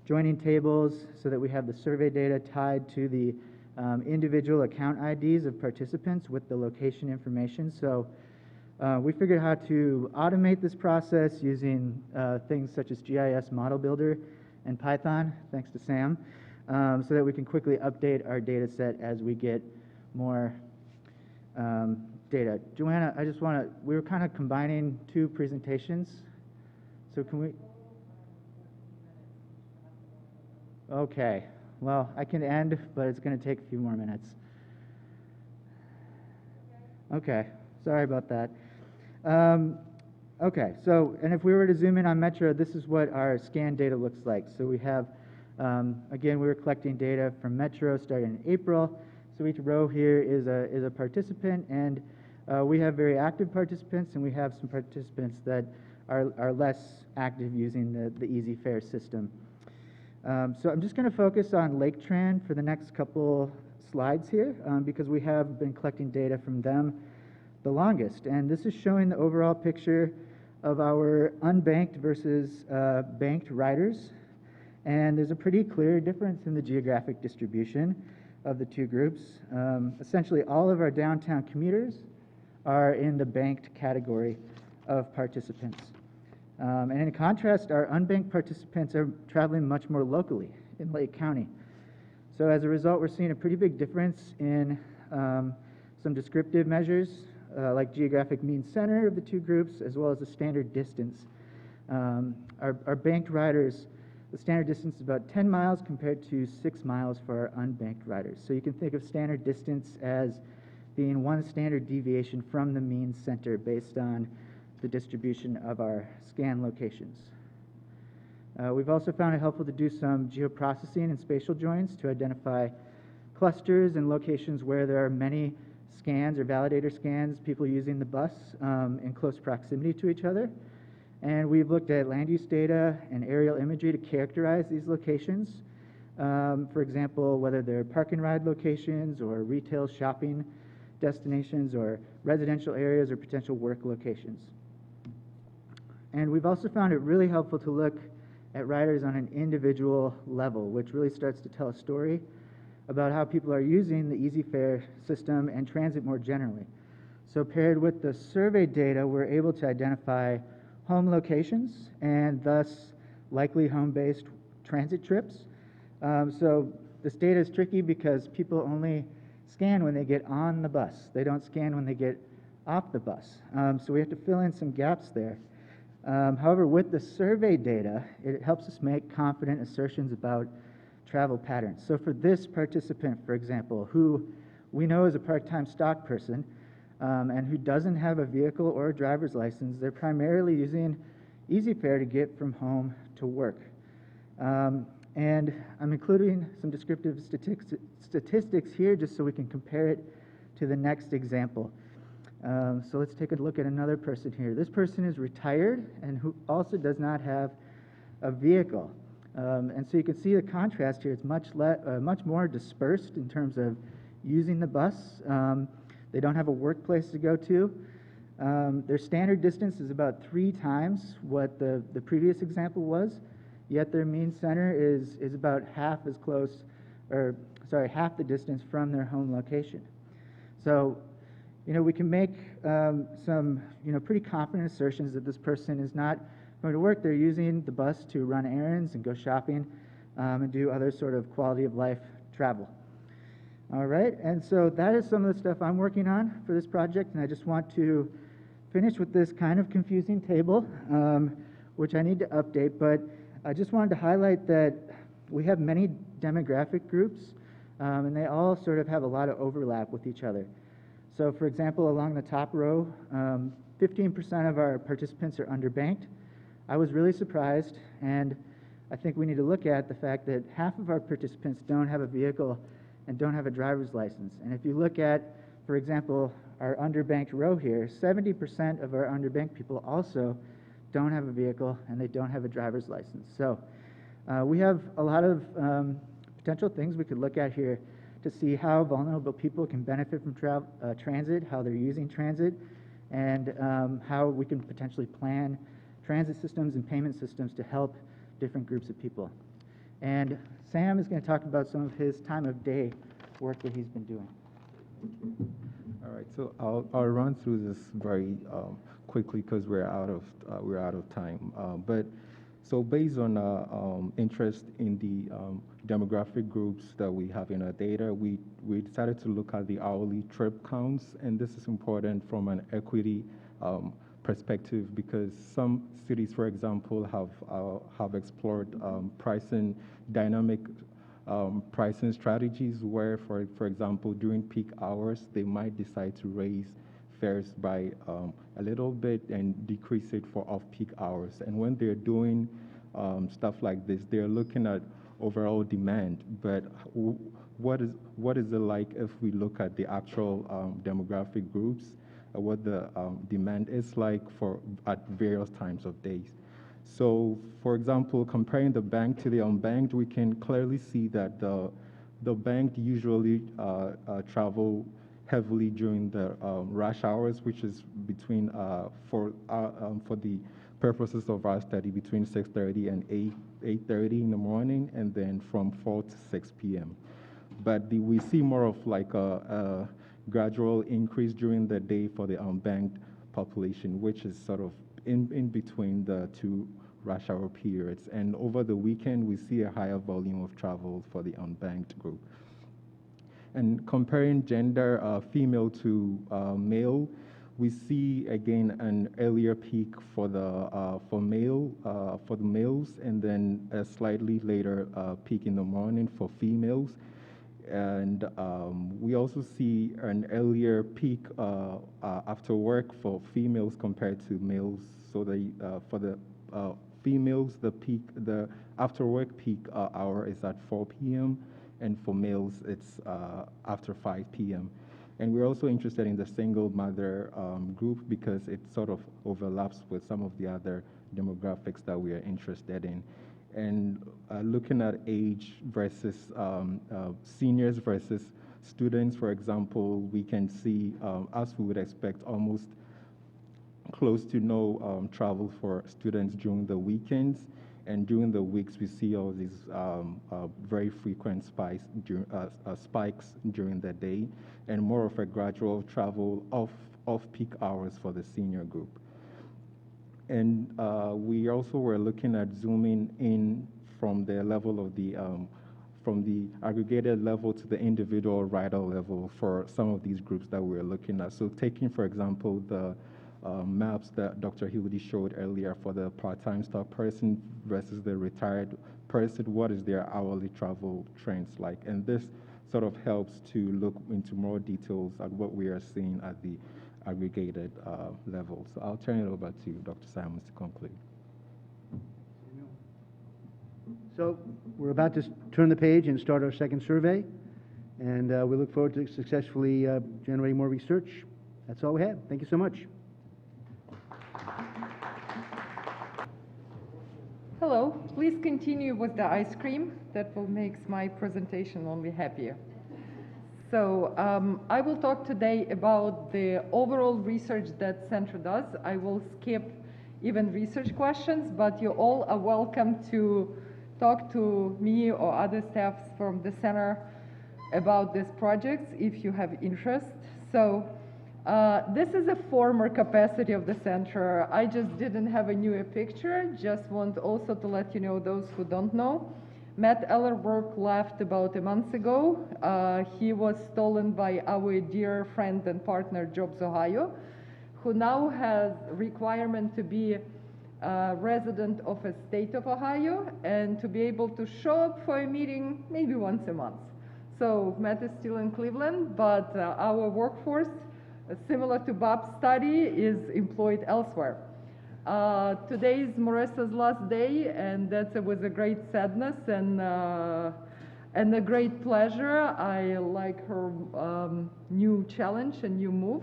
joining tables so that we have the survey data tied to the individual account IDs of participants with the location information. So we figured out how to automate this process using things such as GIS Model Builder and Python, thanks to Sam, so that we can quickly update our data set as we get more data. Joanna, we were kind of combining two presentations. So can we? Okay, well, I can end, but it's going to take a few more minutes. Okay, sorry about that. Okay, so, and if we were to zoom in on Metro, this is what our scan data looks like. So we have, again, we were collecting data from Metro starting in April. So each row here is a participant, and we have very active participants, and we have some participants that are less active using the Easy Fare system. So I'm just going to focus on Lake Tran for the next couple slides here, because we have been collecting data from them the longest. And this is showing the overall picture of our unbanked versus banked riders. And there's a pretty clear difference in the geographic distribution of the two groups. Essentially, all of our downtown commuters are in the banked category of participants. And in contrast, our unbanked participants are traveling much more locally in Lake County. So as a result, we're seeing a pretty big difference in some descriptive measures, like geographic mean center of the two groups, as well as the standard distance. Our banked riders, the standard distance is about 10 miles compared to 6 miles for our unbanked riders. So you can think of standard distance as being one standard deviation from the mean center based on the distribution of our scan locations. We've also found it helpful to do some geoprocessing and spatial joins to identify clusters and locations where there are many scans or validator scans, people using the bus in close proximity to each other. And we've looked at land use data and aerial imagery to characterize these locations. For example, whether they're park and ride locations or retail shopping destinations or residential areas or potential work locations. And we've also found it really helpful to look at riders on an individual level, which really starts to tell a story about how people are using the Easy Fare system and transit more generally. So paired with the survey data, we're able to identify home locations and thus likely home-based transit trips. So this data is tricky because people only scan when they get on the bus. They don't scan when they get off the bus. So we have to fill in some gaps there. However, with the survey data, it helps us make confident assertions about travel patterns. So for this participant, for example, who we know is a part-time stock person and who doesn't have a vehicle or a driver's license, they're primarily using Easy Fare to get from home to work. And I'm including some descriptive statistics here just so we can compare it to the next example. So let's take a look at another person here. This person is retired and who also does not have a vehicle. And so you can see the contrast here. It's much more dispersed in terms of using the bus. They don't have a workplace to go to. Their standard distance is about 3 times what the previous example was, yet their mean center is about half the distance from their home location. So, we can make some, pretty confident assertions that this person is not going to work. They're using the bus to run errands and go shopping and do other sort of quality of life travel. All right, and so that is some of the stuff I'm working on for this project, and I just want to finish with this kind of confusing table, which I need to update, but I just wanted to highlight that we have many demographic groups, and they all sort of have a lot of overlap with each other. So for example, along the top row, 15% of our participants are underbanked. I was really surprised, and I think we need to look at the fact that half of our participants don't have a vehicle and don't have a driver's license. And if you look at, for example, our underbanked row here, 70% of our underbanked people also don't have a vehicle and they don't have a driver's license. So we have a lot of potential things we could look at here to see how vulnerable people can benefit from transit, how they're using transit, and how we can potentially plan transit systems and payment systems to help different groups of people. And Sam is going to talk about some of his time of day work that he's been doing.
All right, so I'll run through this very quickly because we're out of time. But So based on interest in the demographic groups that we have in our data, we decided to look at the hourly trip counts, and this is important from an equity perspective because some cities, for example, have explored pricing dynamic pricing strategies where, for example, during peak hours, they might decide to raise fares by a little bit and decrease it for off-peak hours. And when they're doing stuff like this, they're looking at overall demand. But what is it like if we look at the actual demographic groups, what the demand is like at various times of days? So, for example, comparing the banked to the unbanked, we can clearly see that the banked usually travel heavily during the rush hours, which is between, for the purposes of our study, between 6:30 and 8:30 in the morning, and then from 4 to 6 p.m. But we see more of like a gradual increase during the day for the unbanked population, which is sort of in between the two rush hour periods. And over the weekend, we see a higher volume of travel for the unbanked group. And comparing gender, female to male, we see again an earlier peak for the for the males, and then a slightly later peak in the morning for females. And we also see an earlier peak after work for females compared to males. So for the females, the after work peak hour is at 4 p.m. and for males it's after 5 p.m. And we're also interested in the single mother group because it sort of overlaps with some of the other demographics that we are interested in. And looking at age versus seniors versus students, for example, we can see, as we would expect, almost close to no travel for students during the weekends. And during the weeks, we see all these very frequent spikes during the day, and more of a gradual travel off-peak hours for the senior group. And we also were looking at zooming in from the level of from the aggregated level to the individual rider level for some of these groups that we were looking at. So taking, for example, the maps that Dr. Hildy showed earlier for the part-time staff person versus the retired person, what is their hourly travel trends like? And this sort of helps to look into more details at what we are seeing at the aggregated level. So I'll turn it over to Dr. Simons to conclude.
So we're about to turn the page and start our second survey, and we look forward to successfully generating more research. That's all we have. Thank you so much.
Hello, please continue with the ice cream. That will make my presentation only happier. So I will talk today about the overall research that Center does. I will skip even research questions, but you all are welcome to talk to me or other staffs from the center about these projects if you have interest. So this is a former capacity of the center. I just didn't have a newer picture. Just want also to let you know, those who don't know, Matt Ellerberg left about a month ago. He was stolen by our dear friend and partner, Jobs Ohio, who now has requirement to be a resident of a state of Ohio and to be able to show up for a meeting maybe once a month. So Matt is still in Cleveland, but our workforce, similar to Bob's study, is employed elsewhere. Today is Marissa's last day, and that was a great sadness and a great pleasure. I like her new challenge and new move,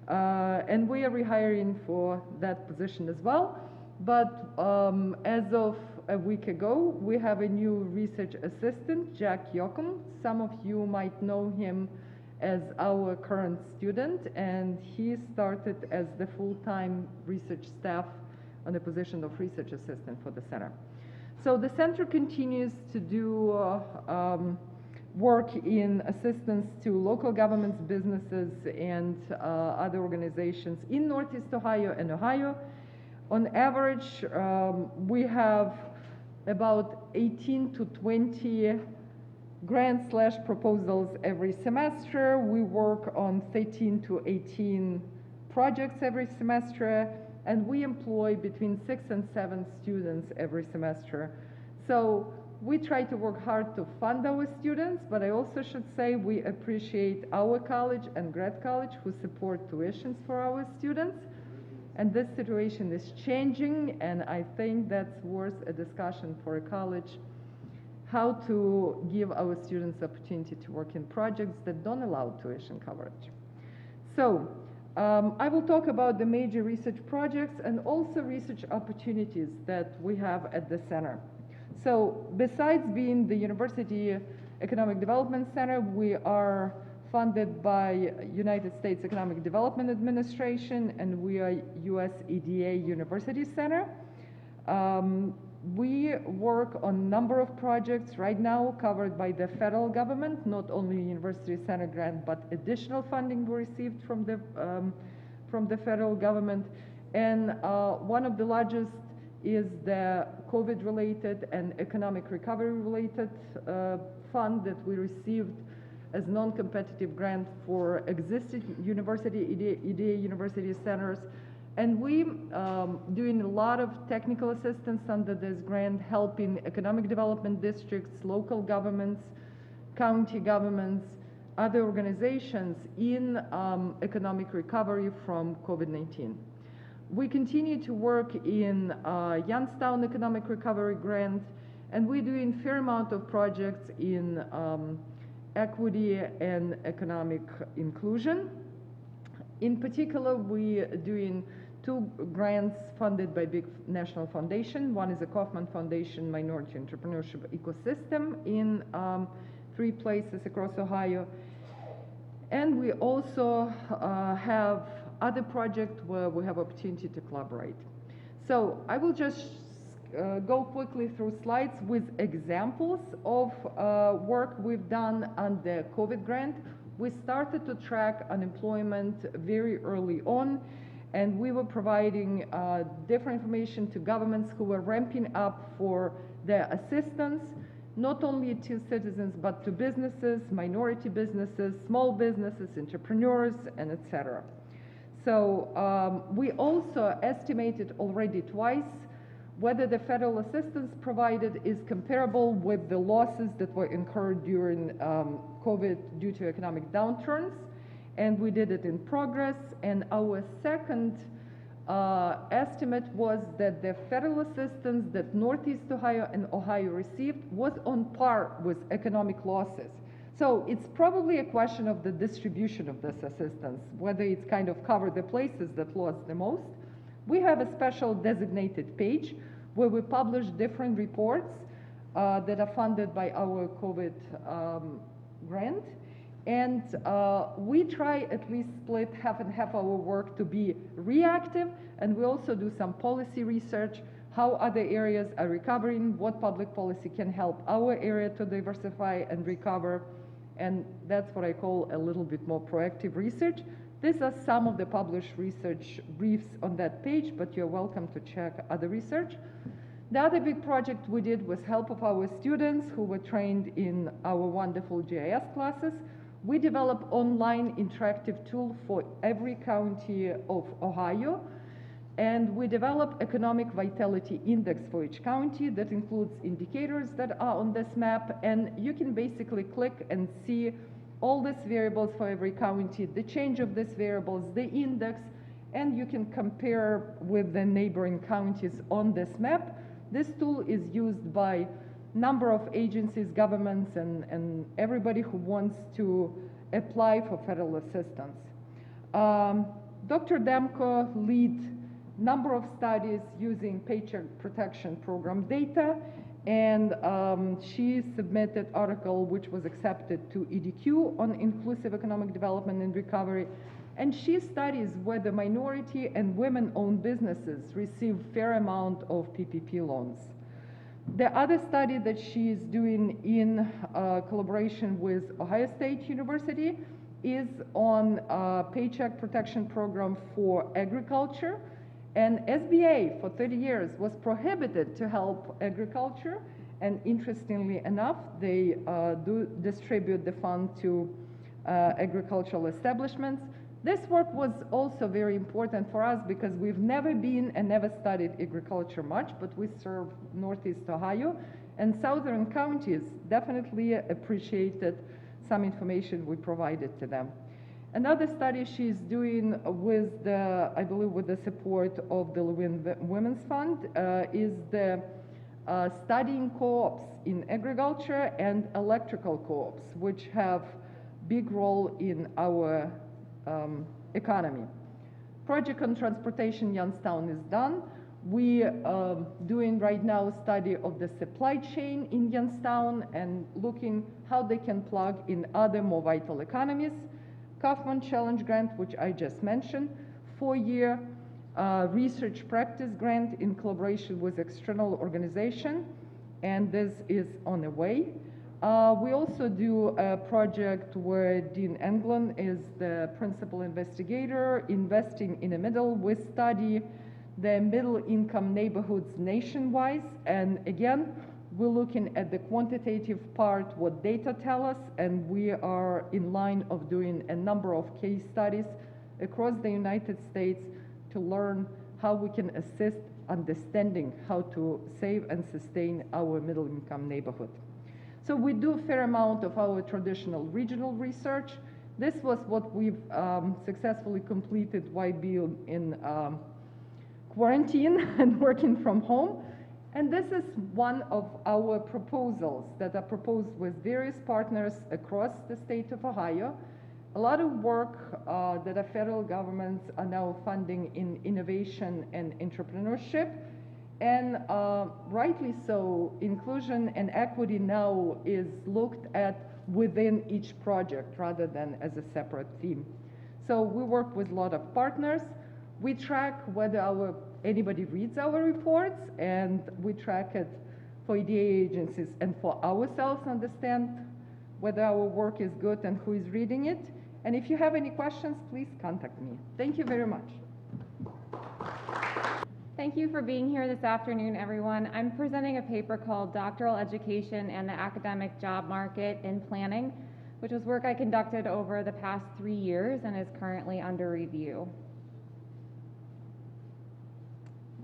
and we are rehiring for that position as well. But as of a week ago, we have a new research assistant, Joachim. Some of you might know him as our current student, and he started as the full-time research staff on the position of research assistant for the center. So the center continues to do work in assistance to local governments, businesses, and other organizations in Northeast Ohio and Ohio. On average, we have about 18 to 20 grant/proposals every semester. We work on 13 to 18 projects every semester, and we employ between 6 and 7 students every semester. So we try to work hard to fund our students, but I also should say we appreciate our college and grad college who support tuitions for our students. And this situation is changing, and I think that's worth a discussion for a college, how to give our students opportunity to work in projects that don't allow tuition coverage. So I will talk about the major research projects and also research opportunities that we have at the center. So besides being the University Economic Development Center, we are funded by United States Economic Development Administration, and we are US EDA University Center. We work on a number of projects right now covered by the federal government, not only University Center grant, but additional funding we received from the federal government. And one of the largest is the COVID-related and economic recovery-related fund that we received as non-competitive grant for existing university, EDA university centers. And we doing a lot of technical assistance under this grant, helping economic development districts, local governments, county governments, other organizations in economic recovery from COVID-19. We continue to work in Youngstown Economic Recovery Grant, and we're doing a fair amount of projects in equity and economic inclusion. In particular, we're doing 2 grants funded by big national foundation. One is the Kauffman Foundation Minority Entrepreneurship Ecosystem in 3 places across Ohio. And we also have other projects where we have opportunity to collaborate. So I will just go quickly through slides with examples of work we've done on the COVID grant. We started to track unemployment very early on, and we were providing different information to governments who were ramping up for their assistance, not only to citizens, but to businesses, minority businesses, small businesses, entrepreneurs, and etc. So we also estimated already twice whether the federal assistance provided is comparable with the losses that were incurred during COVID due to economic downturns. And we did it in progress. And our second estimate was that the federal assistance that Northeast Ohio and Ohio received was on par with economic losses. So it's probably a question of the distribution of this assistance, whether it's kind of covered the places that lost the most. We have a special designated page where we publish different reports that are funded by our COVID grant. And we try at least split half and half our work to be reactive, and we also do some policy research, how other areas are recovering, what public policy can help our area to diversify and recover. And that's what I call a little bit more proactive research. These are some of the published research briefs on that page, but you're welcome to check other research. The other big project we did was help of our students who were trained in our wonderful GIS classes. We developed online interactive tool for every county of Ohio, and we developed economic vitality index for each county that includes indicators that are on this map, and you can basically click and see all these variables for every county, the change of these variables, the index, and you can compare with the neighboring counties on this map. This tool is used by number of agencies, governments, and everybody who wants to apply for federal assistance. Dr. Demko leads number of studies using Paycheck Protection Program data, and she submitted article which was accepted to EDQ on inclusive economic development and recovery, and she studies whether minority and women-owned businesses receive fair amount of PPP loans. The other study that she is doing in collaboration with Ohio State University is on Paycheck Protection Program for agriculture. And SBA for 30 years was prohibited to help agriculture, and interestingly enough, they do distribute the fund to agricultural establishments. This work was also very important for us because we've never been and never studied agriculture much, but we serve Northeast Ohio, and southern counties definitely appreciated some information we provided to them. Another study she's doing with the, I believe with the support of the Levin Women's Fund, is the studying co-ops in agriculture and electrical co-ops, which have big role in our economy. Project on transportation Youngstown is done. We doing right now a study of the supply chain in Youngstown and looking how they can plug in other more vital economies. Kaufman Challenge Grant, which I just mentioned, 4-year research practice grant in collaboration with external organization, and this is on the way. We also do a project where Dean Englund is the principal investigator, investing in the middle. We study the middle income neighborhoods nationwide, and again, we're looking at the quantitative part, what data tell us, and we are in line of doing a number of case studies across the United States to learn how we can assist understanding how to save and sustain our middle income neighborhood. So we do a fair amount of our traditional regional research. This was what we've successfully completed while being in quarantine and working from home. And this is one of our proposals that are proposed with various partners across the state of Ohio. A lot of work that the federal governments are now funding in innovation and entrepreneurship. And rightly so, inclusion and equity now is looked at within each project rather than as a separate theme. So we work with a lot of partners. We track whether anybody reads our reports, and we track it for EDA agencies and for ourselves, understand whether our work is good and who is reading it. And if you have any questions, please contact me. Thank you very much.
Thank you for being here this afternoon, everyone. I'm presenting a paper called Doctoral Education and the Academic Job Market in Planning, which was work I conducted over the past 3 years and is currently under review.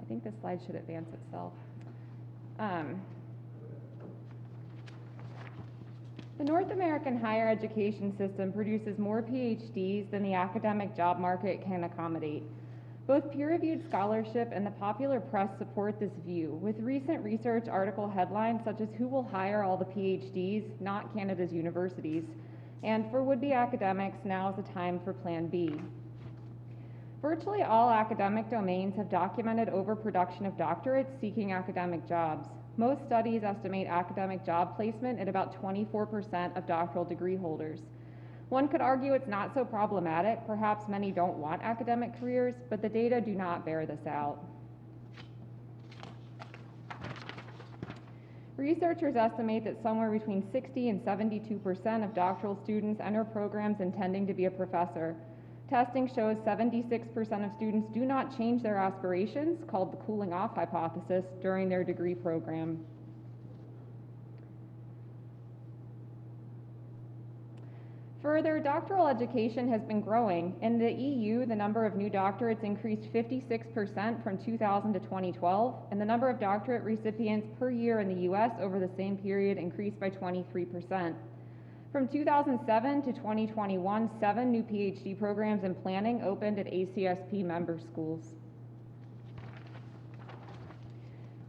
I think this slide should advance itself. The North American higher education system produces more PhDs than the academic job market can accommodate. Both peer-reviewed scholarship and the popular press support this view, with recent research article headlines such as "Who will hire all the PhDs? Not Canada's universities." And for would-be academics, now is the time for Plan B. Virtually all academic domains have documented overproduction of doctorates seeking academic jobs. Most studies estimate academic job placement at about 24% of doctoral degree holders. One could argue it's not so problematic. Perhaps many don't want academic careers, but the data do not bear this out. Researchers estimate that somewhere between 60 and 72% of doctoral students enter programs intending to be a professor. Testing shows 76% of students do not change their aspirations, called the cooling off hypothesis, during their degree program. Further, doctoral education has been growing. In the EU, the number of new doctorates increased 56% from 2000 to 2012, and the number of doctorate recipients per year in the US over the same period increased by 23%. From 2007 to 2021, 7 new PhD programs in planning opened at ACSP member schools.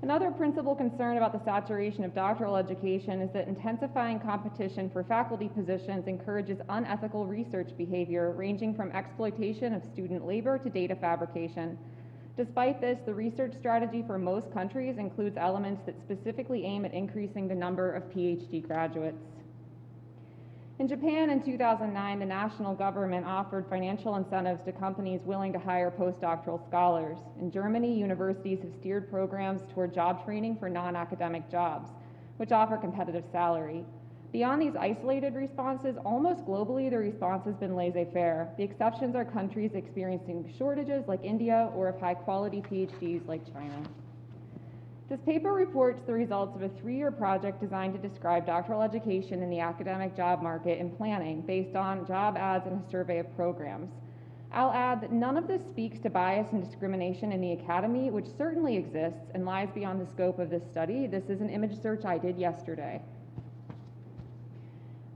Another principal concern about the saturation of doctoral education is that intensifying competition for faculty positions encourages unethical research behavior ranging from exploitation of student labor to data fabrication. Despite this, the research strategy for most countries includes elements that specifically aim at increasing the number of PhD graduates. In Japan in 2009, the national government offered financial incentives to companies willing to hire postdoctoral scholars. In Germany, universities have steered programs toward job training for non-academic jobs, which offer competitive salary. Beyond these isolated responses, almost globally the response has been laissez-faire. The exceptions are countries experiencing shortages like India or of high-quality PhDs like China. This paper reports the results of a 3-year project designed to describe doctoral education in the academic job market and planning based on job ads and a survey of programs. I'll add that none of this speaks to bias and discrimination in the academy, which certainly exists and lies beyond the scope of this study. This is an image search I did yesterday.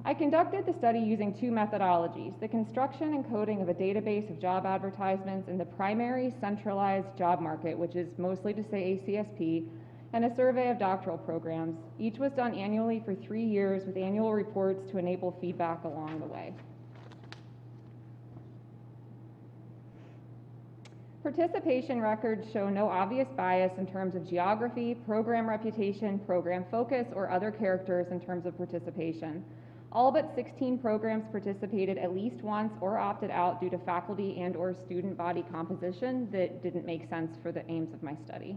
I conducted the study using 2 methodologies, the construction and coding of a database of job advertisements in the primary centralized job market, which is mostly to say ACSP, and a survey of doctoral programs. Each was done annually for 3 years with annual reports to enable feedback along the way. Participation records show no obvious bias in terms of geography, program reputation, program focus, or other characters in terms of participation. All but 16 programs participated at least once or opted out due to faculty and or student body composition that didn't make sense for the aims of my study.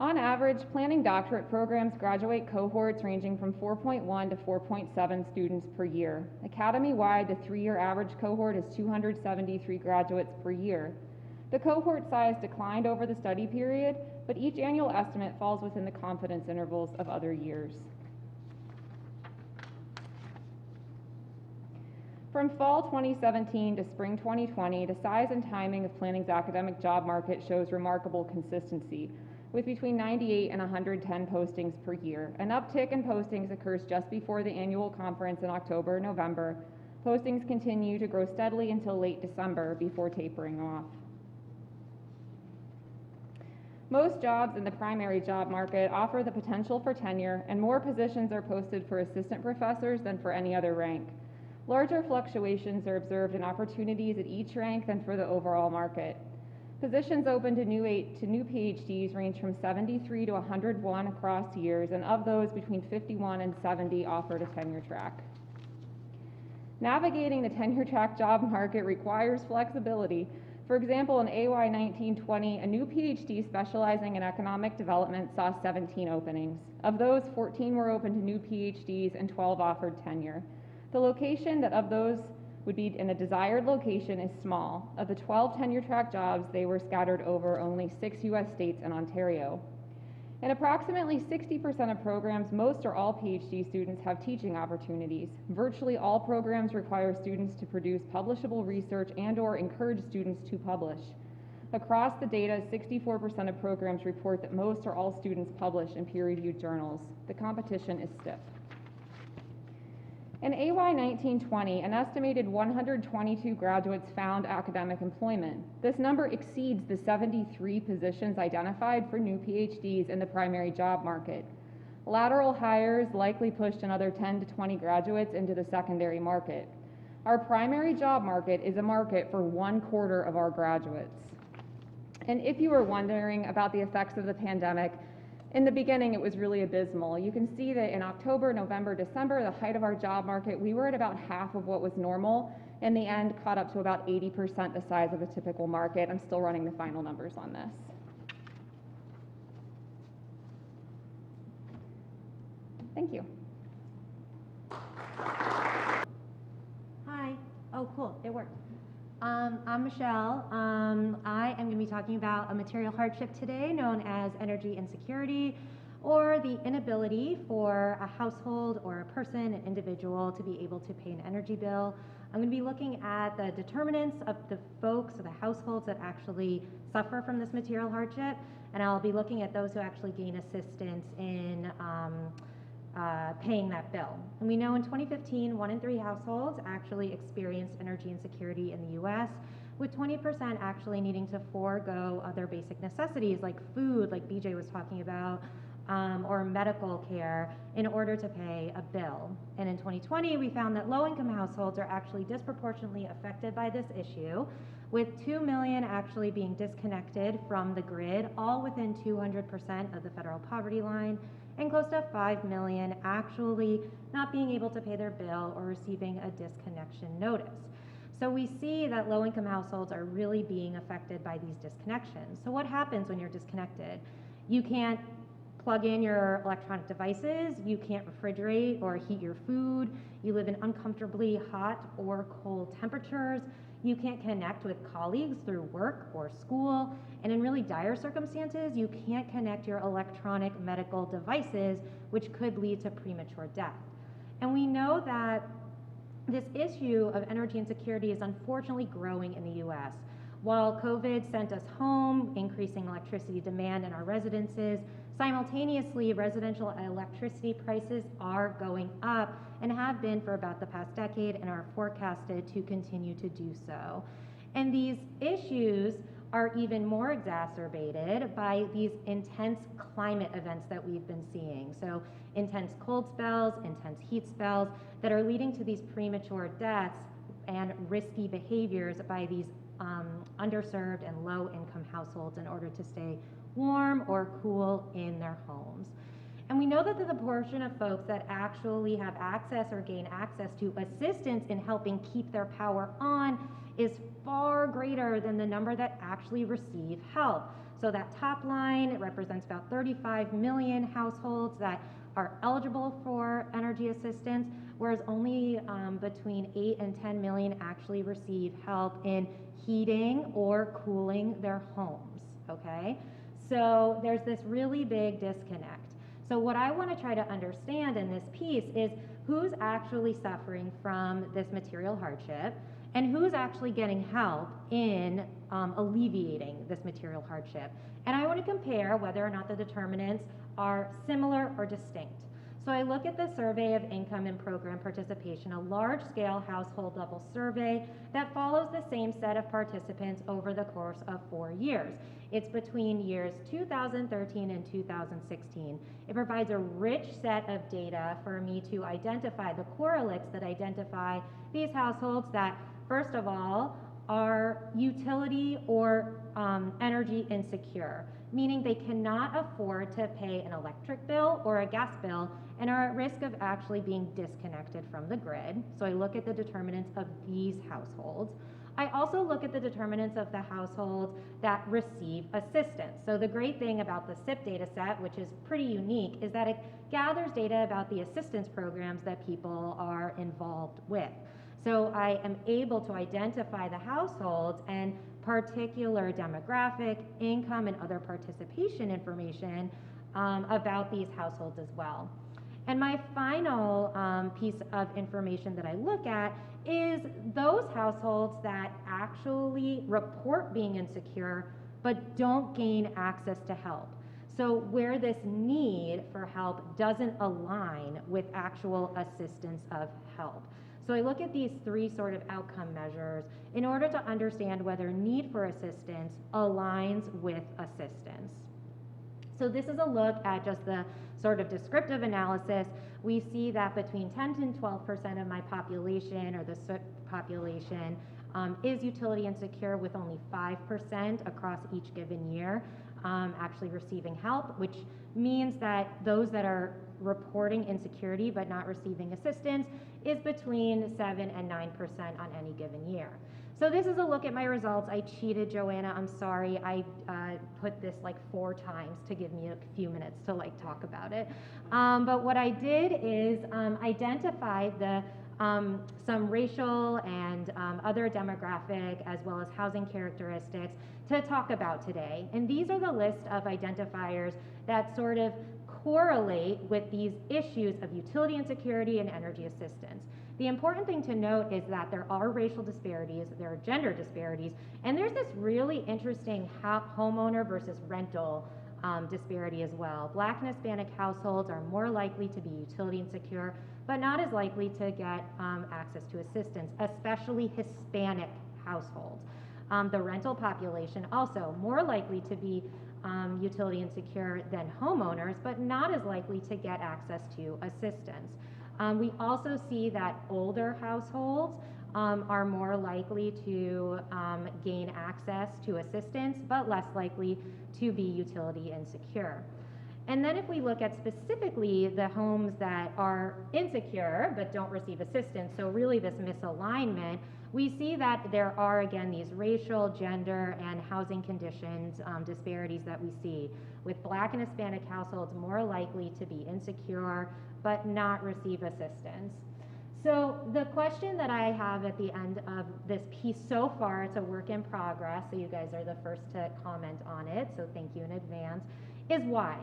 On average, planning doctorate programs graduate cohorts ranging from 4.1 to 4.7 students per year. Academy-wide, the 3-year average cohort is 273 graduates per year. The cohort size declined over the study period, but each annual estimate falls within the confidence intervals of other years. From fall 2017 to spring 2020, the size and timing of planning's academic job market shows remarkable consistency, with between 98 and 110 postings per year. An uptick in postings occurs just before the annual conference in October or November. Postings continue to grow steadily until late December before tapering off. Most jobs in the primary job market offer the potential for tenure, and more positions are posted for assistant professors than for any other rank. Larger fluctuations are observed in opportunities at each rank than for the overall market. Positions open to new PhDs range from 73 to 101 across years, and of those, between 51 and 70 offered a tenure track. Navigating the tenure track job market requires flexibility. For example, in AY 1920, a new PhD specializing in economic development saw 17 openings. Of those, 14 were open to new PhDs and 12 offered tenure. The location that of those would be in a desired location is small. Of the 12 tenure track jobs, they were scattered over only 6 US states and Ontario. In approximately 60% of programs, most or all PhD students have teaching opportunities. Virtually all programs require students to produce publishable research and or encourage students to publish. Across the data, 64% of programs report that most or all students publish in peer-reviewed journals. The competition is stiff. In AY 1920, an estimated 122 graduates found academic employment. This number exceeds the 73 positions identified for new PhDs in the primary job market. Lateral hires likely pushed another 10 to 20 graduates into the secondary market. Our primary job market is a market for 1/4 of our graduates. And if you were wondering about the effects of the pandemic, in the beginning, it was really abysmal. You can see that in October, November, December, the height of our job market, we were at about half of what was normal. In the end, caught up to about 80% the size of a typical market. I'm still running the final numbers on this. Thank you.
Hi. Oh, cool. It worked. I'm Michelle. I am going to be talking about a material hardship today known as energy insecurity, or the inability for a household or a person, an individual, to be able to pay an energy bill. I'm going to be looking at the determinants of the folks or the households that actually suffer from this material hardship, and I'll be looking at those who actually gain assistance in paying that bill. And we know in 2015, 1 in 3 households actually experienced energy insecurity in the US, with 20% actually needing to forego other basic necessities like food, like BJ was talking about, or medical care in order to pay a bill. And in 2020, we found that low-income households are actually disproportionately affected by this issue, with 2 million actually being disconnected from the grid, all within 200% of the federal poverty line, and close to 5 million actually not being able to pay their bill or receiving a disconnection notice. So we see that low-income households are really being affected by these disconnections. So what happens when you're disconnected? You can't plug in your electronic devices, you can't refrigerate or heat your food, you live in uncomfortably hot or cold temperatures, you can't connect with colleagues through work or school, and in really dire circumstances, you can't connect your electronic medical devices, which could lead to premature death. And we know that this issue of energy insecurity is unfortunately growing in the US. While COVID sent us home, increasing electricity demand in our residences, simultaneously residential electricity prices are going up and have been for about the past decade and are forecasted to continue to do so. And these issues are even more exacerbated by these intense climate events that we've been seeing. So intense cold spells, intense heat spells that are leading to these premature deaths and risky behaviors by these underserved and low-income households in order to stay warm or cool in their homes. And we know that the portion of folks that actually have access or gain access to assistance in helping keep their power on is far greater than the number that actually receive help. So that top line represents about 35 million households that are eligible for energy assistance, whereas only between 8 and 10 million actually receive help in heating or cooling their homes, okay? So there's this really big disconnect. So what I want to try to understand in this piece is who's actually suffering from this material hardship and who's actually getting help in alleviating this material hardship. And I want to compare whether or not the determinants are similar or distinct. So I look at the Survey of Income and Program Participation, a large-scale household-level survey that follows the same set of participants over the course of 4 years. It's between years 2013 and 2016. It provides a rich set of data for me to identify the correlates that identify these households that, first of all, are utility or energy insecure, meaning they cannot afford to pay an electric bill or a gas bill and are at risk of actually being disconnected from the grid. So I look at the determinants of these households. I also look at the determinants of the households that receive assistance. So the great thing about the SIP data set, which is pretty unique, is that it gathers data about the assistance programs that people are involved with. So I am able to identify the households and particular demographic, income, and other participation information about these households as well. And my final piece of information that I look at is those households that actually report being insecure but don't gain access to help. So where this need for help doesn't align with actual assistance of help. So I look at these three sort of outcome measures in order to understand whether need for assistance aligns with assistance. So this is a look at just the sort of descriptive analysis. We see that between 10 to 12% of my population or the population is utility insecure, with only 5% across each given year actually receiving help, which means that those that are reporting insecurity but not receiving assistance is between 7 and 9% on any given year. So this is a look at my results. I cheated, Joanna, I'm sorry. I put this like 4 times to give me a few minutes to like talk about it. But what I did is identify the some racial and other demographic as well as housing characteristics to talk about today. And these are the list of identifiers that sort of correlate with these issues of utility insecurity and energy assistance. The important thing to note is that there are racial disparities, there are gender disparities, and there's this really interesting homeowner versus rental disparity as well. Black and Hispanic households are more likely to be utility insecure, but not as likely to get access to assistance, especially Hispanic households. The rental population also more likely to be utility insecure than homeowners, but not as likely to get access to assistance. We also see that older households are more likely to gain access to assistance, but less likely to be utility insecure. And then if we look at specifically the homes that are insecure but don't receive assistance, so really this misalignment, we see that there are, again, these racial, gender, and housing conditions disparities that we see, with Black and Hispanic households more likely to be insecure but not receive assistance. So the question that I have at the end of this piece so far, it's a work in progress, so you guys are the first to comment on it, so thank you in advance, is why?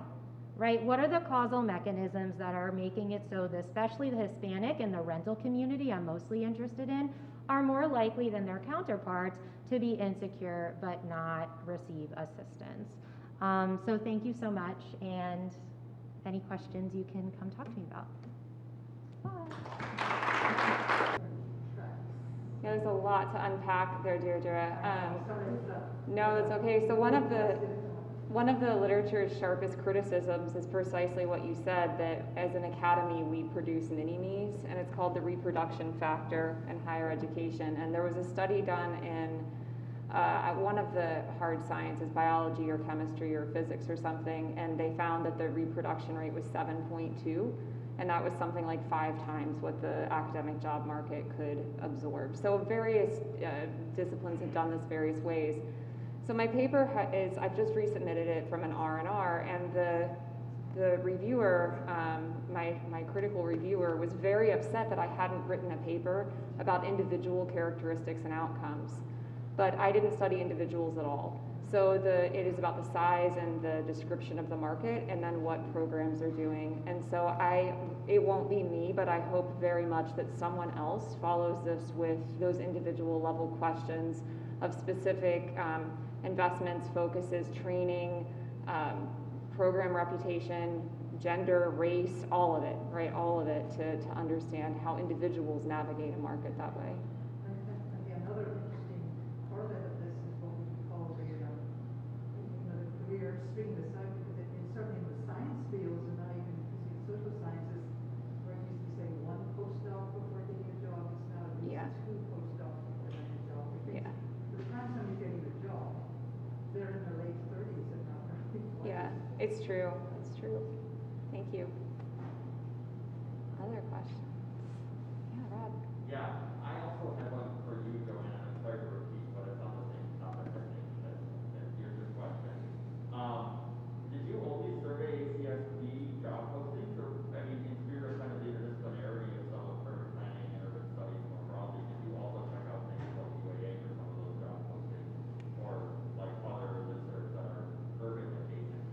Right? What are the causal mechanisms that are making it so that especially the Hispanic and the rental community I'm mostly interested in are more likely than their counterparts to be insecure but not receive assistance? So thank you so much, and any questions you can come talk to me about.
Yeah, there's a lot to unpack there, Deirdre. No, that's okay. So one of the literature's sharpest criticisms is precisely what you said, that as an academy we produce mini-me's, and it's called the reproduction factor in higher education. And there was a study done in one of the hard sciences, biology or chemistry or physics or something, and they found that the reproduction rate was 7.2. And that was something like 5 times what the academic job market could absorb. So various disciplines have done this various ways. So my paper is, I've just resubmitted it from an R&R, and the reviewer, my critical reviewer, was very upset that I hadn't written a paper about individual characteristics and outcomes. But I didn't study individuals at all. So it is about the size and the description of the market, and then what programs are doing. And so it won't be me, but I hope very much that someone else follows this with those individual level questions of specific investments, focuses, training, program reputation, gender, race, all of it, right? All of it to understand how individuals navigate a market that way.
Another interesting correlate of this is what we call the career string aside, because certainly in the science fields and not even in social sciences, where it used to say 1 postdoc before getting a job, it's now at least 2 postdocs before getting a job. Because the time somebody's getting a job, they're in their late 30s and not early 20s.
Yeah, it's true. It's true. Thank you. Other questions? Yeah, Rob.
Yeah, I also have one for you, Joanna. I'm sorry to repeat, but it's on the same topic, I think, that here's your question. Did you only survey ACSP job postings, or, I mean, in spirit of kind of the interdisciplinarity of some of urban planning and urban studies more broadly, did you also check out things like UAA for some of those job postings, or like other listservs that are urban adjacent?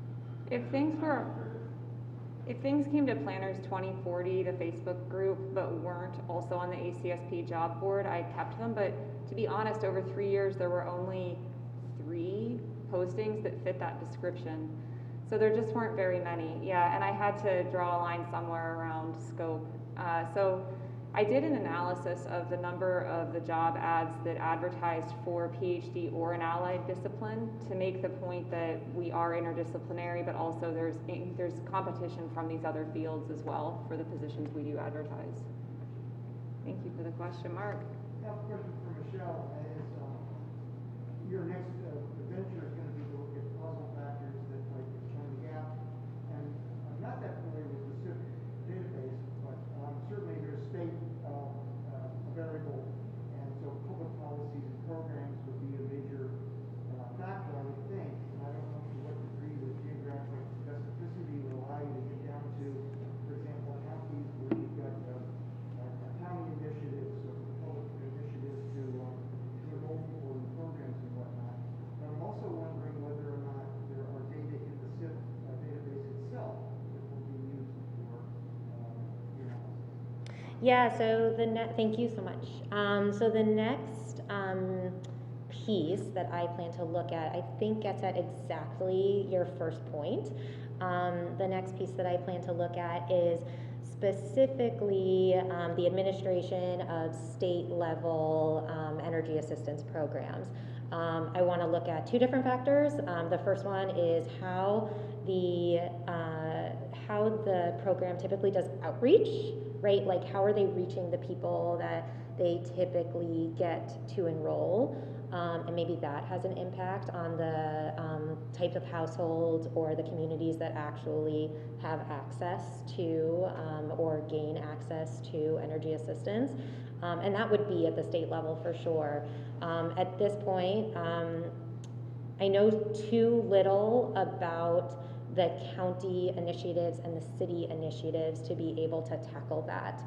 If things came to Planners 2040, the Facebook group, but weren't also on the ACSP job board, I kept them. But to be honest, over 3 years, there were only 3 postings that fit that description. So there just weren't very many. Yeah, and I had to draw a line somewhere around scope. So I did an analysis of the number of the job ads that advertised for PhD or an allied discipline to make the point that we are interdisciplinary, but also there's competition from these other fields as well for the positions we do advertise. Thank you for the question, Mark.
I have a question for Michelle. Your next venture is going to be to look at causal factors that like determine the gap. And I'm not that familiar with the SIP database, but certainly there's state variable, and so public policies and programs would be a major factor, I would think. And I don't know to what degree the geographic specificity will allow you to get down to, for example, counties where you've got county initiatives or public initiatives to enroll people in programs and whatnot. But I'm also wondering whether or not there are data in the SIP database itself that will be used for your analysis.
Yeah, so thank you so much. So the next piece that I plan to look at, I think gets at exactly your first point. The next piece that I plan to look at is specifically the administration of state level energy assistance programs. I want to look at 2 different factors. The first one is how the program typically does outreach, right? Like how are they reaching the people that they typically get to enroll? And maybe that has an impact on the type of households or the communities that actually have access to or gain access to energy assistance.
And that would be at the state level for sure. At this point, I know too little about the county initiatives and the city initiatives to be able to tackle that.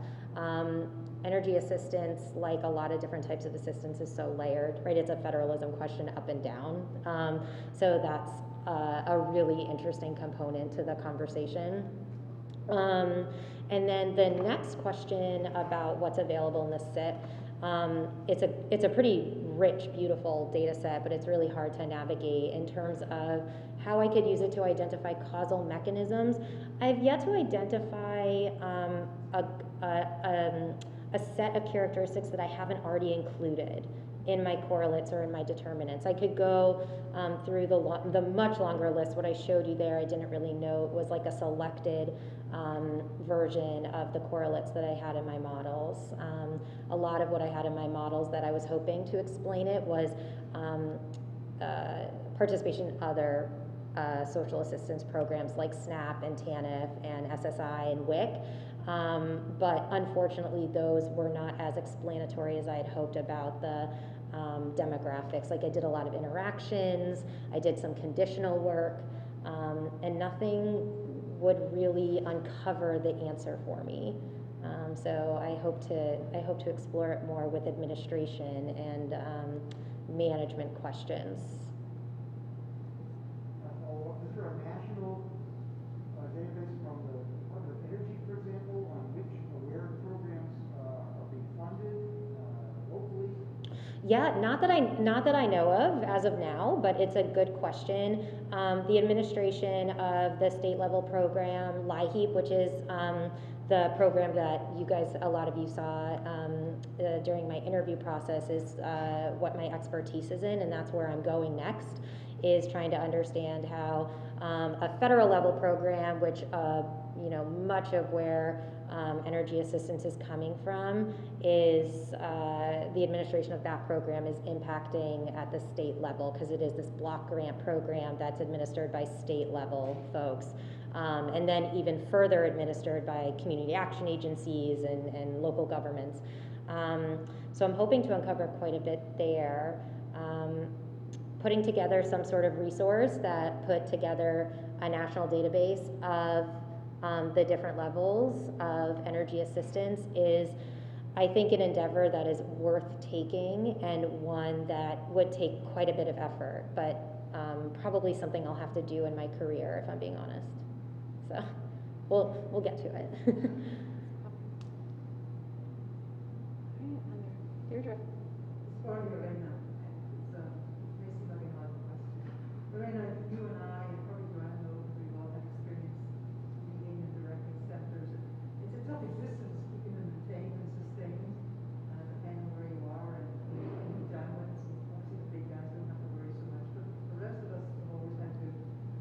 Energy assistance, like a lot of different types of assistance, is so layered, right? It's a federalism question up and down. So that's a really interesting component to the conversation. And then the next question about what's available in the SIT, it's a pretty rich, beautiful data set, but it's really hard to navigate in terms of how I could use it to identify causal mechanisms. I've yet to identify a set of characteristics that I haven't already included in my correlates or in my determinants. I could go through the much longer list. What I showed you there, I didn't really know, was like a selected version of the correlates that I had in my models. A lot of what I had in my models that I was hoping to explain it was participation in other social assistance programs like SNAP and TANF and SSI and WIC. But unfortunately, those were not as explanatory as I had hoped about the demographics. Like, I did a lot of interactions, I did some conditional work, and nothing would really uncover the answer for me. So I hope to explore it more with administration and management questions.
Is there a national database from the Department of Energy, for example, on where programs are being funded locally?
Yeah, not that I know of as of now, but it's a good question. The administration of the state level program, LIHEAP, which is the program that you guys, a lot of you saw during my interview process, is what my expertise is in, and that's where I'm going next, is trying to understand how a federal level program, which you know, much of where energy assistance is coming from, is the administration of that program is impacting at the state level, because it is this block grant program that's administered by state level folks, and then even further administered by community action agencies and local governments. So I'm hoping to uncover quite a bit there. Putting together some sort of resource that put together a national database of the different levels of energy assistance is, I think, an endeavor that is worth taking, and one that would take quite a bit of effort, but probably something I'll have to do in my career, if I'm being honest. So we'll get to it.
Deirdre.
Sorry, Lorena. Lorena, you and I, and probably Joanne, know we've all had experience leading and directing centers. It's a tough existence keeping them maintained and sustained, depending on where you are and downwards. Obviously, the big guys don't have to worry so much, but the rest of us have always had to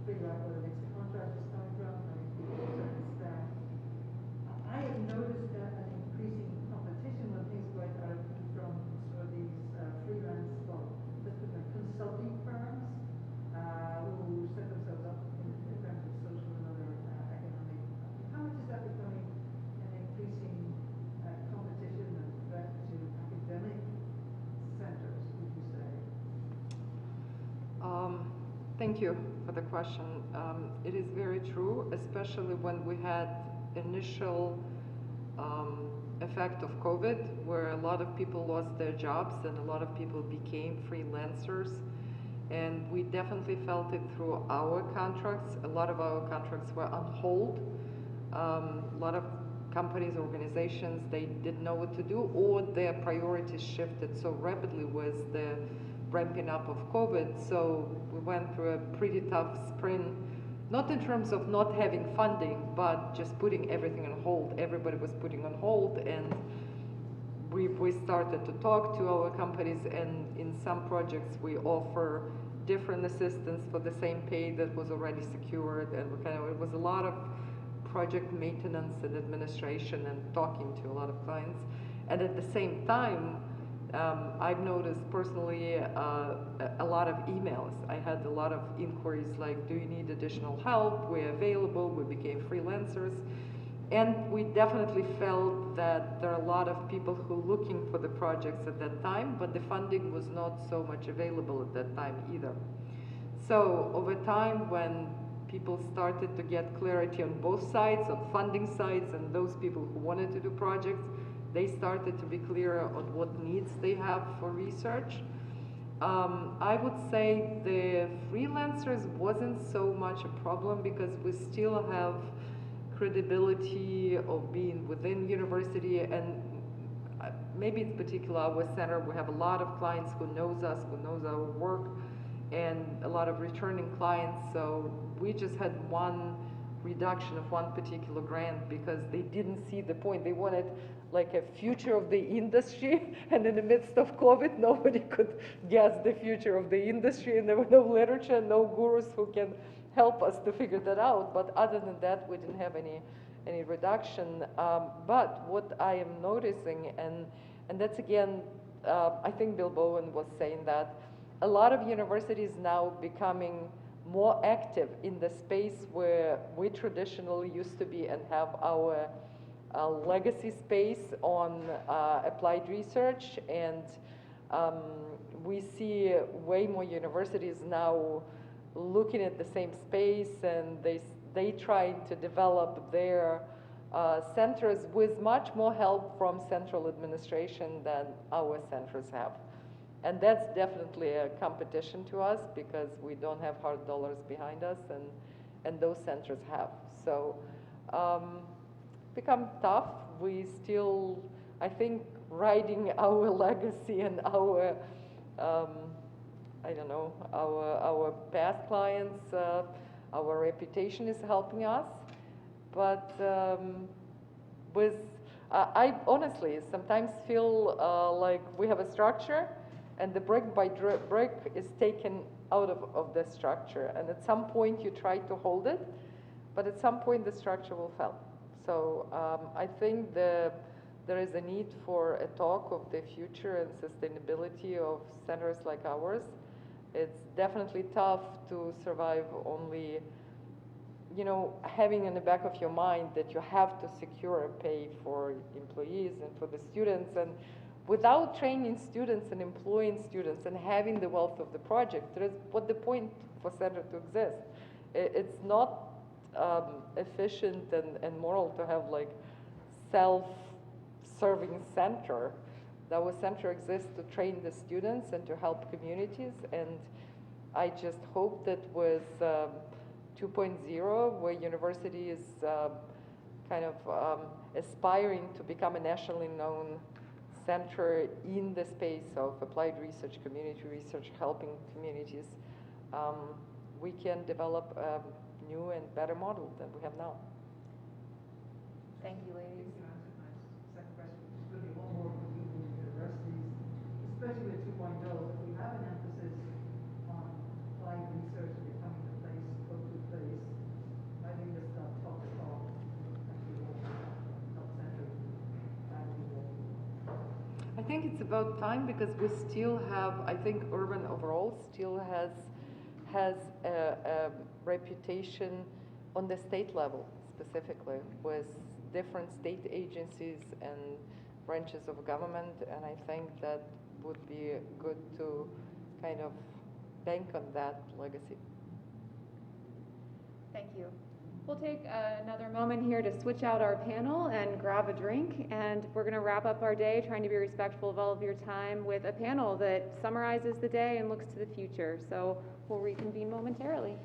figure out where the next contract is coming from, how many people are certain staff. I have noticed that an increasing competition when things go out from sort of these freelance, well, let's put them consulting firms. Who set themselves up in terms of social and other economic. How much is that becoming an increasing competition and threat to academic centers, would you say?
Thank you for the question. It is very true, especially when we had initial effect of COVID, where a lot of people lost their jobs and a lot of people became freelancers. And we definitely felt it through our contracts. A lot of our contracts were on hold. A lot of companies, organizations, they didn't know what to do, or their priorities shifted so rapidly with the ramping up of COVID. So we went through a pretty tough spring, not in terms of not having funding, but just putting everything on hold. Everybody was putting on hold, and we started to talk to our companies, and in some projects we offer different assistance for the same pay that was already secured, and it was a lot of project maintenance and administration and talking to a lot of clients. And at the same time, I've noticed personally a lot of emails. I had a lot of inquiries like, do you need additional help? We're available. We became freelancers. And we definitely felt that there are a lot of people who were looking for the projects at that time, but the funding was not so much available at that time either. So over time, when people started to get clarity on both sides, on funding sides, and those people who wanted to do projects, they started to be clearer on what needs they have for research. I would say the freelancers wasn't so much a problem because we still have credibility of being within university, and maybe in particular our center, we have a lot of clients who knows us, who knows our work, and a lot of returning clients. So we just had one reduction of one particular grant because they didn't see the point. They wanted like a future of the industry, and in the midst of COVID, nobody could guess the future of the industry, and there was no literature, no gurus who can help us to figure that out. But other than that, we didn't have any reduction. But what I am noticing, and that's again, I think Bill Bowen was saying that, a lot of universities now becoming more active in the space where we traditionally used to be and have our legacy space on applied research. And we see way more universities now looking at the same space, and they trying to develop their centers with much more help from central administration than our centers have. And that's definitely a competition to us because we don't have hard dollars behind us, and those centers have. So become tough. We still, I think, riding our legacy and our, I don't know, our past clients, our reputation is helping us. But I honestly sometimes feel like we have a structure, and the brick by brick is taken out of the structure. And at some point you try to hold it, but at some point the structure will fail. So I think there is a need for a talk of the future and sustainability of centers like ours. It's definitely tough to survive only, you know, having in the back of your mind that you have to secure a pay for employees and for the students, and without training students and employing students and having the wealth of the project, what's the point for center to exist? It's not efficient and moral to have like self-serving center. Our center exists to train the students and to help communities, and I just hope that with 2.0, where university is kind of aspiring to become a nationally known center in the space of applied research, community research, helping communities, we can develop a new and better model than we have now.
Thank you, ladies.
Second question, there's going to be one more for you in universities, especially with 2.0. We have an emphasis on applied research and becoming the place, go-to place. I think this talk the talk, actually help center.
I think it's about time because we still have, I think urban overall still has a reputation on the state level specifically with different state agencies and branches of government, and I think that would be good to kind of bank on that legacy.
Thank you. We'll take another moment here to switch out our panel and grab a drink, and we're going to wrap up our day trying to be respectful of all of your time with a panel that summarizes the day and looks to the future. So we'll reconvene momentarily.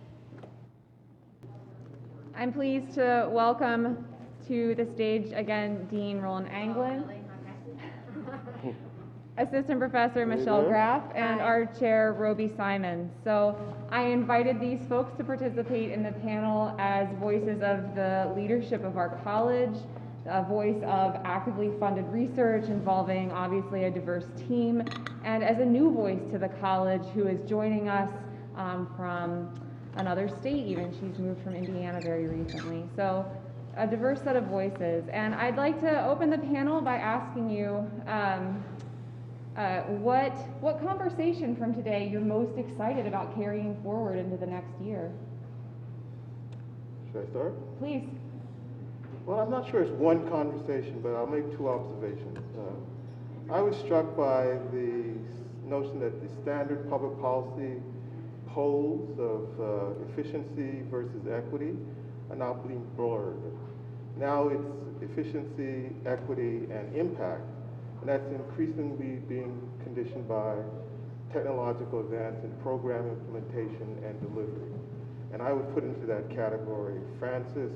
I'm pleased to welcome to the stage again Dean Roland Anglin, Assistant Professor Michelle Graff, and our Chair Roby Simon. So I invited these folks to participate in the panel as voices of the leadership of our college, a voice of actively funded research involving obviously a diverse team, and as a new voice to the college who is joining us from another state even. She's moved from Indiana very recently. So a diverse set of voices. And I'd like to open the panel by asking you what conversation from today you're most excited about carrying forward into the next year?
Should I start?
Please.
Well, I'm not sure it's one conversation, but I'll make two observations. I was struck by the notion that the standard public policy poles of efficiency versus equity are now being blurred. Now it's efficiency, equity, and impact, and that's increasingly being conditioned by technological advance in program implementation and delivery. And I would put into that category Francis,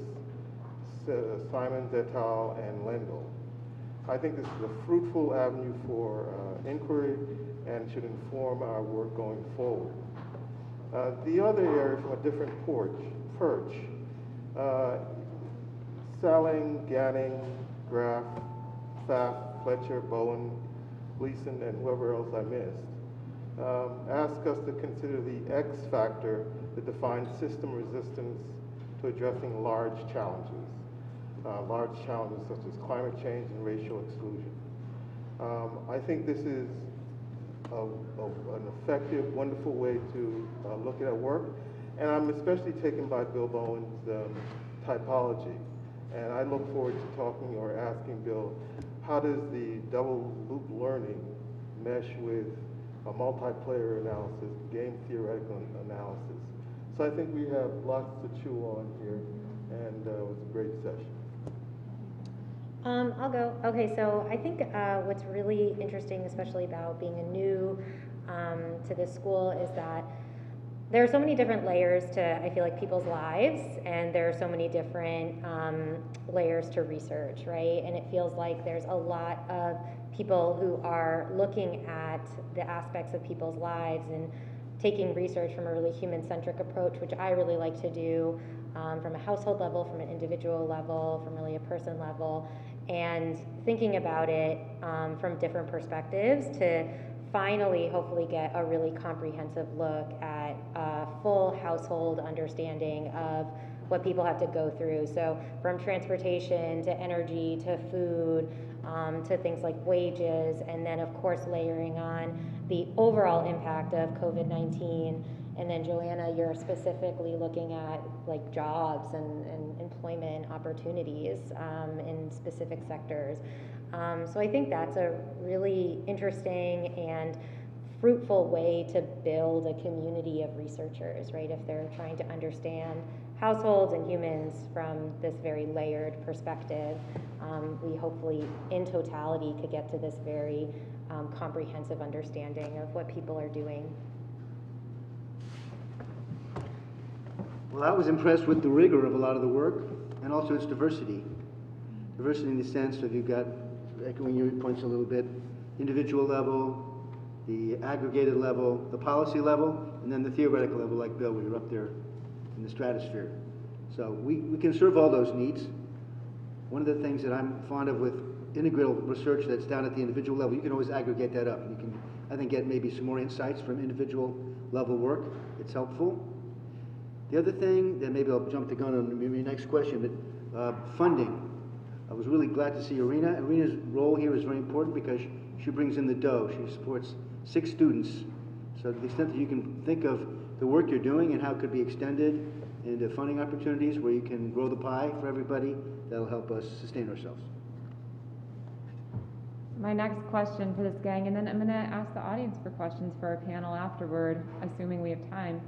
Simon et al., and Lendl. I think this is a fruitful avenue for inquiry and should inform our work going forward. The other area from a different perch, Salling, Ganning, Graff, Pfaff, Fletcher, Bowen, Gleason, and whoever else I missed, ask us to consider the X factor that defines system resistance to addressing large challenges such as climate change and racial exclusion. I think this is an effective, wonderful way to look at our work, and I'm especially taken by Bill Bowen's typology. And I look forward to talking or asking Bill, how does the double loop learning mesh with a multiplayer analysis, game theoretical analysis? So I think we have lots to chew on here, and it was a great session.
I'll go. Okay, so I think what's really interesting, especially about being a new to this school, is that there are so many different layers to, I feel like, people's lives, and there are so many different layers to research, right? And it feels like there's a lot of people who are looking at the aspects of people's lives and taking research from a really human-centric approach, which I really like to do, from a household level, from an individual level, from really a person level, and thinking about it from different perspectives to finally, hopefully, get a really comprehensive look at a full household understanding of what people have to go through. So from transportation to energy to food to things like wages, and then of course layering on the overall impact of COVID-19. And then Joanna, you're specifically looking at like jobs and employment opportunities in specific sectors. So I think that's a really interesting and fruitful way to build a community of researchers, right? If they're trying to understand households and humans from this very layered perspective, we hopefully in totality could get to this very comprehensive understanding of what people are doing.
Well, I was impressed with the rigor of a lot of the work and also its diversity. Diversity in the sense of you've got, echoing your points a little bit, individual level, the aggregated level, the policy level, and then the theoretical level like Bill, where you're up there in the stratosphere. So we can serve all those needs. One of the things that I'm fond of with integral research that's down at the individual level, you can always aggregate that up. You can, I think, get maybe some more insights from individual level work. It's helpful. The other thing, then maybe I'll jump the gun on maybe the next question, but funding. I was really glad to see Irina. Irina's role here is very important because she brings in the dough. She supports 6 students. So to the extent that you can think of the work you're doing and how it could be extended into funding opportunities where you can grow the pie for everybody, that'll help us sustain ourselves.
My next question for this gang, and then I'm going to ask the audience for questions for our panel afterward, assuming we have time,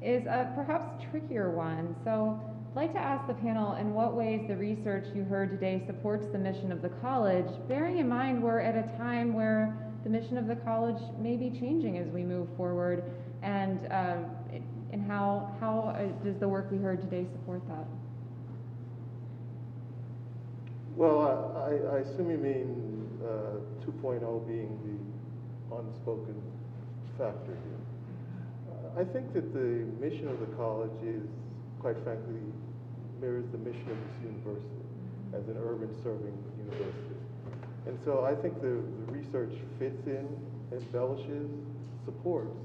is a perhaps trickier one. So I'd like to ask the panel in what ways the research you heard today supports the mission of the college, bearing in mind we're at a time where the mission of the college may be changing as we move forward, and how does the work we heard today support that?
Well, I assume you mean 2.0 being the unspoken factor here. I think that the mission of the college is, quite frankly, mirrors the mission of this university as an urban serving university. And so I think the research fits in, embellishes, supports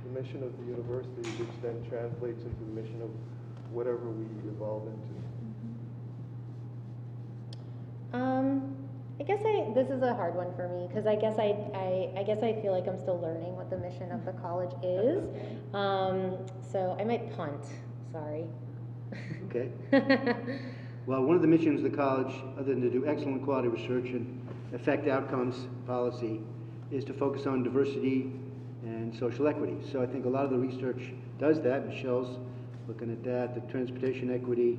the mission of the university, which then translates into the mission of whatever we evolve into.
I guess this is a hard one for me because I guess I feel like I'm still learning what the mission of the college is. So I might punt. Sorry.
Okay. Well, one of the missions of the college, other than to do excellent quality research and affect outcomes policy, is to focus on diversity and social equity. So I think a lot of the research does that. Michelle's looking at that, the transportation equity,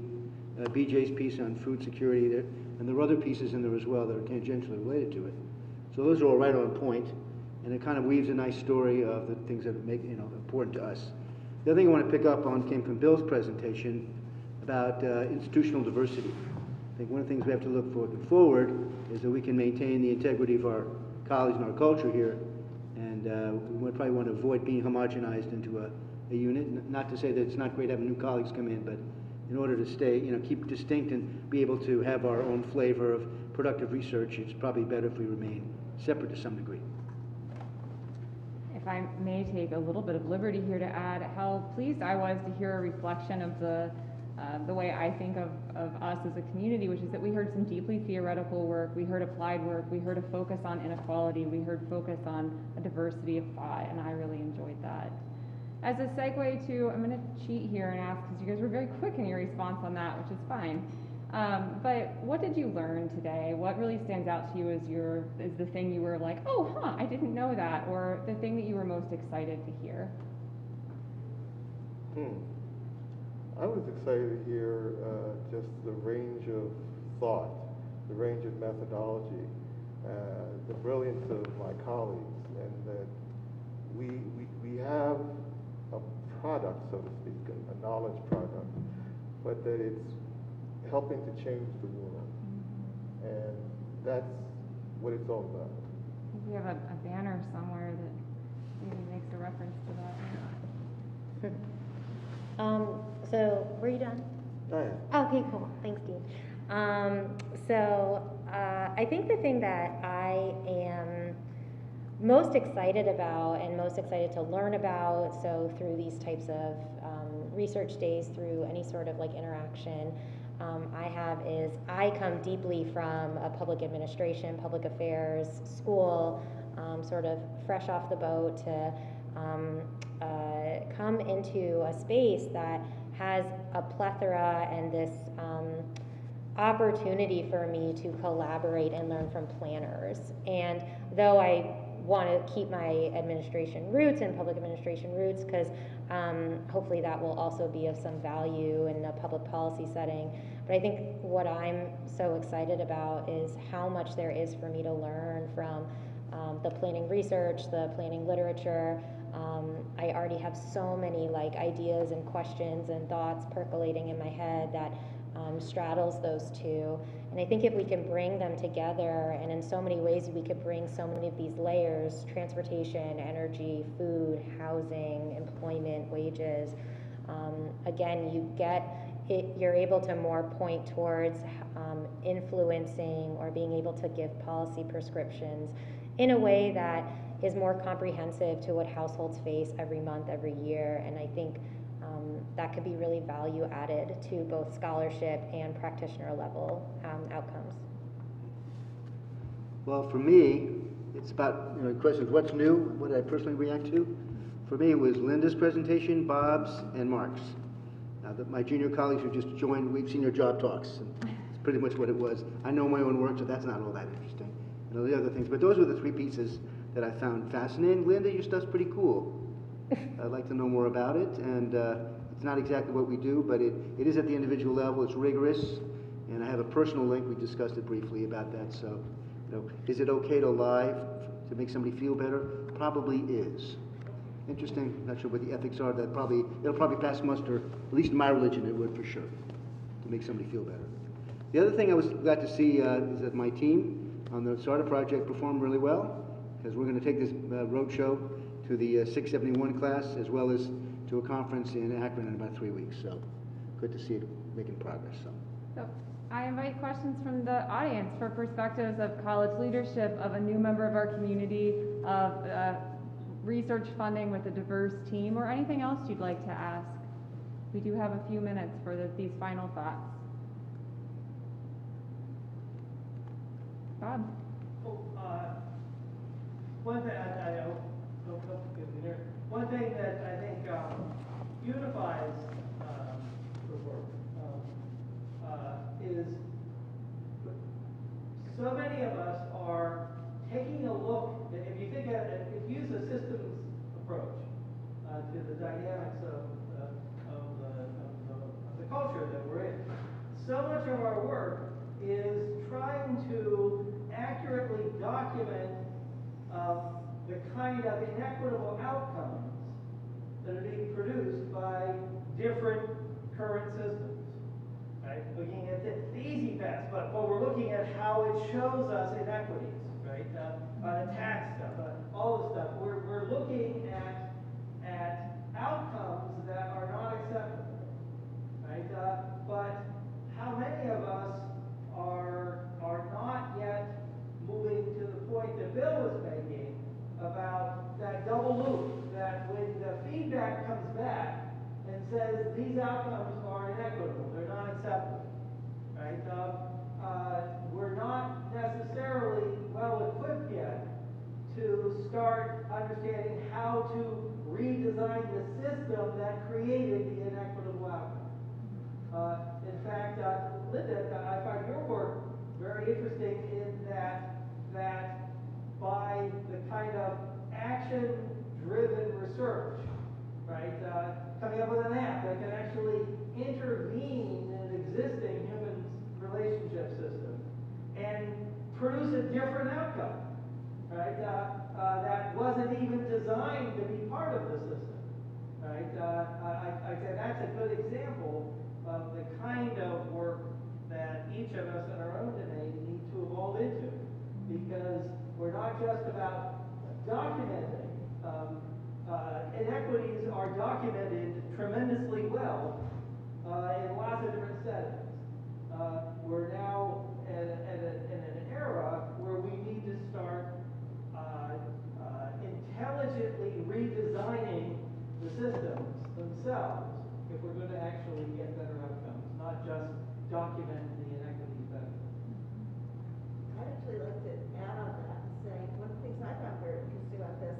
BJ's piece on food security, there, and there are other pieces in there as well that are tangentially related to it. So those are all right on point, and it kind of weaves a nice story of the things that make important to us. The other thing I want to pick up on came from Bill's presentation about institutional diversity. I think one of the things we have to look forward is that we can maintain the integrity of our college and our culture here, and we probably want to avoid being homogenized into a unit. Not to say that it's not great having new colleagues come in, but in order to stay, keep distinct and be able to have our own flavor of productive research, it's probably better if we remain separate to some degree.
If I may take a little bit of liberty here to add how pleased I was to hear a reflection of the way I think of us as a community, which is that we heard some deeply theoretical work, we heard applied work, we heard a focus on inequality, we heard focus on a diversity of thought, and I really enjoyed that. As a segue to, I'm going to cheat here and ask, because you guys were very quick in your response on that, which is fine. But what did you learn today? What really stands out to you as the thing you were like, oh, I didn't know that, or the thing that you were most excited to hear?
I was excited to hear just the range of thought, the range of methodology, the brilliance of my colleagues, and that we have a product, so to speak, a knowledge product, but that it's helping to change the world. And that's what it's all about.
I think we have a banner somewhere that maybe makes a reference to that.
So, were you done?
Oh, yeah.
Okay, cool. Thanks, Dean. I think the thing that I am most excited about and most excited to learn about, so through these types of research days, through any sort of like interaction I have, is I come deeply from a public administration, public affairs school, sort of fresh off the boat to come into a space that has a plethora and this opportunity for me to collaborate and learn from planners. And though I want to keep my administration roots and public administration roots, because hopefully that will also be of some value in a public policy setting. But I think what I'm so excited about is how much there is for me to learn from the planning research, the planning literature. I already have so many like ideas and questions and thoughts percolating in my head that straddles those two. And I think if we can bring them together, and in so many ways we could bring so many of these layers, transportation, energy, food, housing, employment, wages, again, you're able to more point towards influencing or being able to give policy prescriptions in a way that is more comprehensive to what households face every month, every year. And I think that could be really value added to both scholarship and practitioner level outcomes.
Well, for me, it's about, the question is what's new, what did I personally react to? For me, it was Linda's presentation, Bob's, and Mark's. Now, my junior colleagues who just joined, we've seen your job talks, and it's pretty much what it was. I know my own work, so that's not all that interesting. And all the other things, but those were the three pieces that I found fascinating. Linda, your stuff's pretty cool. I'd like to know more about it, and it's not exactly what we do, but it is at the individual level, it's rigorous, and I have a personal link, we discussed it briefly about that, so, is it okay to lie to make somebody feel better? Probably is. Interesting, not sure what the ethics are, it'll probably pass muster, at least in my religion it would for sure, to make somebody feel better. The other thing I was glad to see is that my team on the SARTA project performed really well, because we're going to take this roadshow to the 671 class, as well as to a conference in Akron in about 3 weeks. So good to see it making progress.
So I invite questions from the audience for perspectives of college leadership, of a new member of our community, of research funding with a diverse team, or anything else you'd like to ask. We do have a few minutes for these final thoughts. Bob?
One thing one thing that I think unifies the work is so many of us are taking a look, if you think of it, if you use a systems approach to the dynamics of the culture that we're in, so much of our work is trying to accurately document the kind of inequitable outcomes that are being produced by different current systems. Right? Looking at the easy path, but we're looking at how it shows us inequities, right? The tax stuff, all the stuff. We're looking at outcomes that are not acceptable, right? But how many of us are not yet moving to the point that Bill was making about that double loop, that when the feedback comes back and says these outcomes are inequitable, they're not acceptable, right? We're not necessarily well equipped yet to start understanding how to redesign the system that created the inequitable outcome. In fact, Linda, I find your work very interesting in that by the kind of action-driven research, right? Coming up with an app that can actually intervene in an existing human relationship system and produce a different outcome, right? That wasn't even designed to be part of the system, right? I say that's a good example of the kind of work that each of us in our own domain need to evolve into, because we're not just about documenting. Inequities are documented tremendously well in lots of different settings. We're now in an era where we need to start intelligently redesigning the systems themselves if we're going to actually get better outcomes, not just document the inequities better.
I'd actually like to add on that and say one of the things I found very interesting about this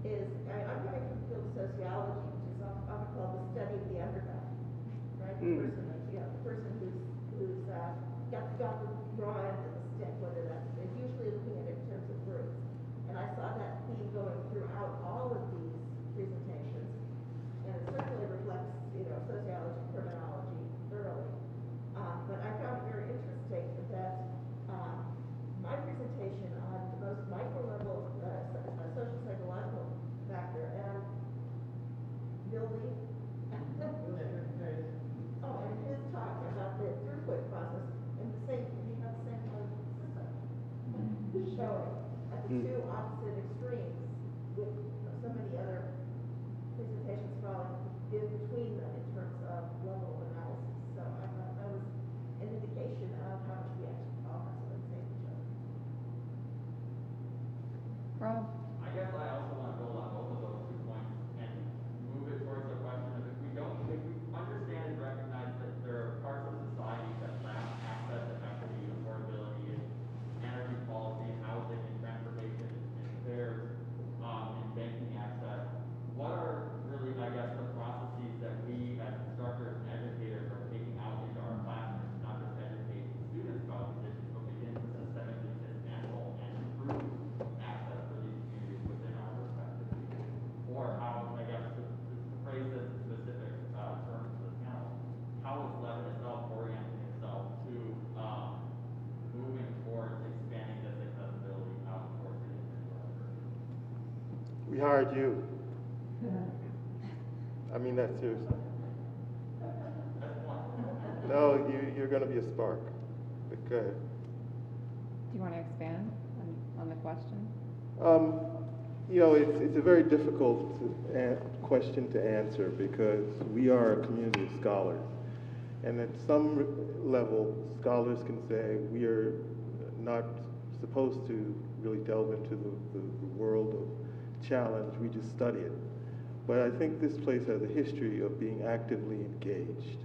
is I'm coming from the field of sociology, which is often called the study of the underdog, right? The person who's got the raw end of the stick, whether that's usually looking at it in terms of groups. And I saw that theme going throughout all of these presentations, and it certainly reflects, sociology terminology thoroughly. But I found it very interesting that my presentation on the most micro level social psychological factor and Bill Lee and his talk about the throughput process and we have the same kind of system showing at the two opposite extremes with so many other presentations falling in between them in terms of level of analysis. So I thought that was an indication of how much we actually all have to say each other.
Rob?
I guess I also want to build on both of those 2 points and move it towards the question of if we understand and recognize that there are parts of society that lack access to equity, affordability, and energy policy, and housing, and transportation, and fares, and banking access, what are really, I guess, the processes that we as instructors and educators are taking out into our classrooms, not just educate students about these issues, but begin to systemically dismantle and improve access for these communities within our respective regions? Or how, I guess, to phrase this in specific terms to the panel, how is Levin itself orienting itself to moving towards expanding this accessibility out towards the individual?
We hired you. I mean that seriously. No, you're going to be a spark. But go ahead.
Do you want to expand on the question?
It's a very difficult question to answer because we are a community of scholars. And at some level, scholars can say we are not supposed to really delve into the world of challenge, we just study it. But I think this place has a history of being actively engaged.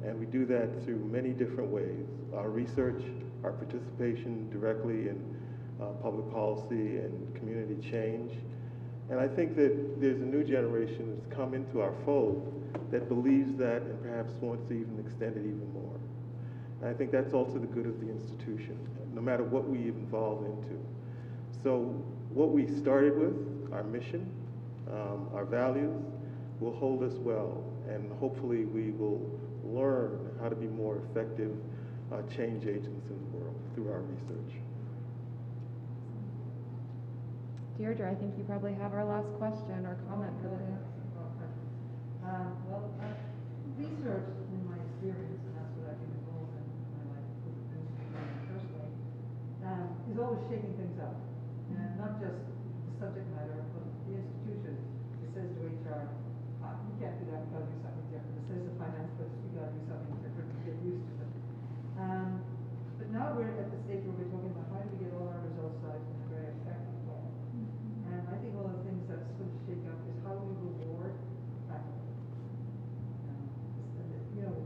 And we do that through many different ways. Our research, our participation directly in public policy and community change. And I think that there's a new generation that's come into our fold that believes that and perhaps wants to even extend it even more. And I think that's also the good of the institution, no matter what we evolve into. So what we started with, our mission, our values, will hold us well, and hopefully we will learn how to be more effective change agents in the world through our research.
Deirdre, I think you probably have our last question or comment for the day.
Research, in my experience, and that's what I've been involved in my life with the industry in the first way, is always shaking things up. And not just the subject matter, but the institution. It says to HR, you can't do that, we've got to do something different. It says to finance, but we've got to do something different to get used to it. But now we're at the stage where we're talking about how do we get all our results out in a very effective way. And I think one of the things that's going to shake up is how we reward faculty.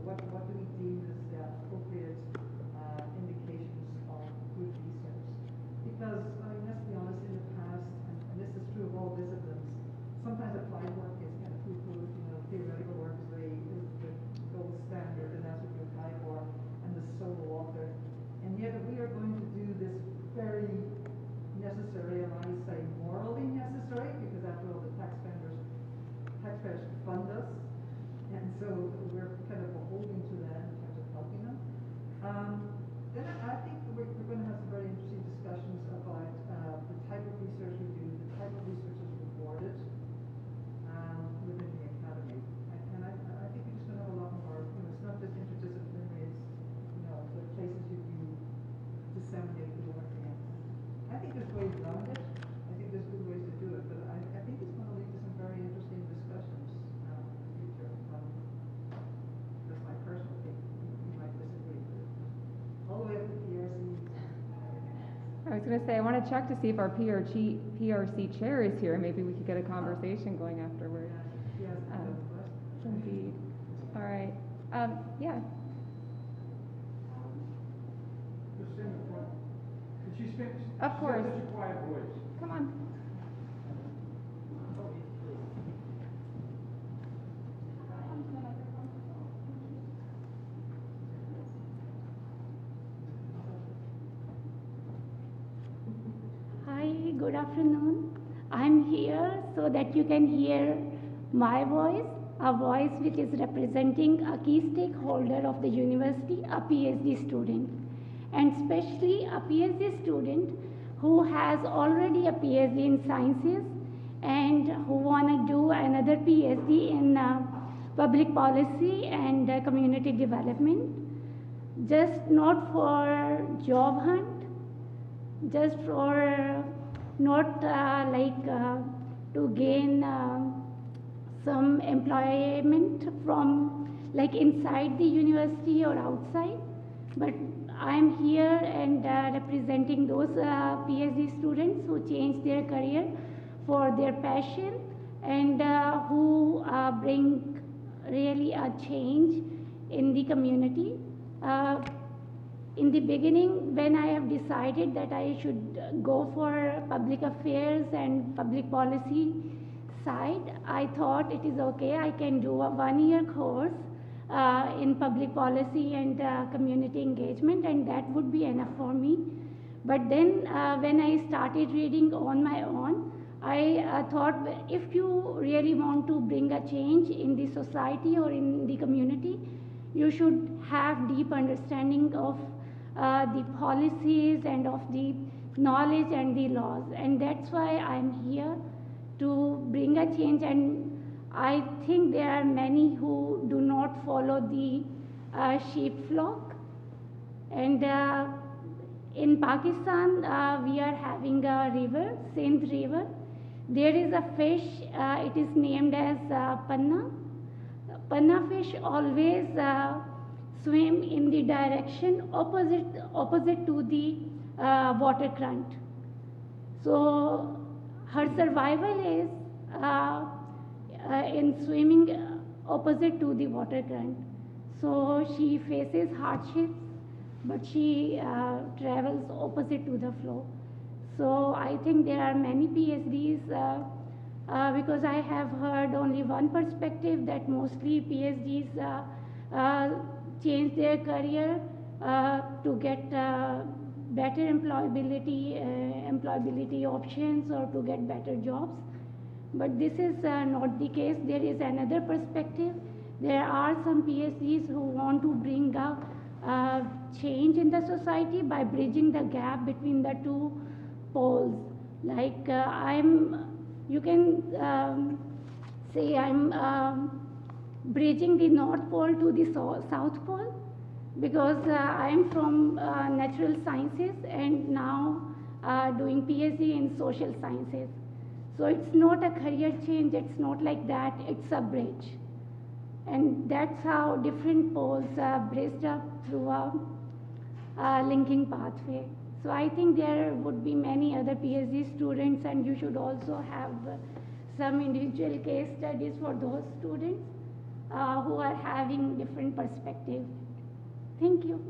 What do we deem as the appropriate indications of good research? Because, let's be honest, in the past, and this is true of all disciplines, sometimes applied work is kind of poo-pooed, theoretical work is the gold standard, and that's what you apply for, and the sole author. And yet we are going to do this very necessary, and I say morally necessary, because after all, the taxpayers fund us, and so we're kind of beholden to that in terms of helping them. Then I think we're going to have some very interesting discussions about the type of research we do, the type of research is rewarded within the academy. And I think we're just going to have a lot more, it's not just interdisciplinary, it's, the places you disseminate the work in. I think there's ways around it. I think there's good ways to do it, but I think it's going to lead to some very interesting discussions in the future. That's my personal opinion. You might disagree with it. All the way up to PRC.
I was going to say, I want to check to see if our PRC chair is here. Maybe we could get a conversation going afterward.
Yes,
indeed. All right. Yeah.
Just in the front. Could you speak?
Of course.
Such a quiet voice.
Come on.
Hi, good afternoon. I'm here so that you can hear my voice, a voice which is representing a key stakeholder of the university, a PhD student, and especially a PhD student who has already a PhD in sciences and who want to do another PhD in public policy and community development, just not for job hunt, just for not to gain some employment from inside the university or outside, but I'm here and representing those PhD students who change their career for their passion and who bring really a change in the community. In the beginning, when I have decided that I should go for public affairs and public policy side, I thought it is okay, I can do a one-year course in public policy and community engagement, and that would be enough for me. But then when I started reading on my own, I thought if you really want to bring a change in the society or in the community, you should have deep understanding of the policies and of the knowledge and the laws, and that's why I'm here to bring a change. And I think there are many who do not follow the sheep flock, and in Pakistan we are having a river, Sindh River. There is a fish, it is named as panna. Panna fish always swim in the direction opposite to the water current. So her survival is in swimming opposite to the water current. So she faces hardships, but she travels opposite to the flow. So I think there are many PhDs because I have heard only one perspective that mostly PhDs change their career to get better employability options or to get better jobs. But this is not the case. There is another perspective. There are some PhDs who want to bring up change in the society by bridging the gap between the two poles. Like you can say I'm bridging the North Pole to the South Pole, because I'm from natural sciences and now doing PhD in social sciences. So it's not a career change, it's not like that, it's a bridge. And that's how different poles are bridged up through a linking pathway. So I think there would be many other PhD students, and you should also have some individual case studies for those students who are having different perspectives. Thank you.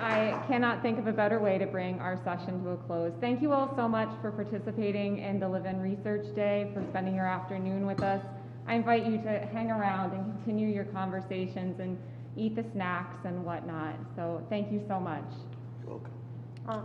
I cannot think of a better way to bring our session to a close. Thank you all so much for participating in the Levin Research Day, for spending your afternoon with us. I invite you to hang around and continue your conversations and eat the snacks and whatnot. So thank you so much.
You're welcome.
Oh,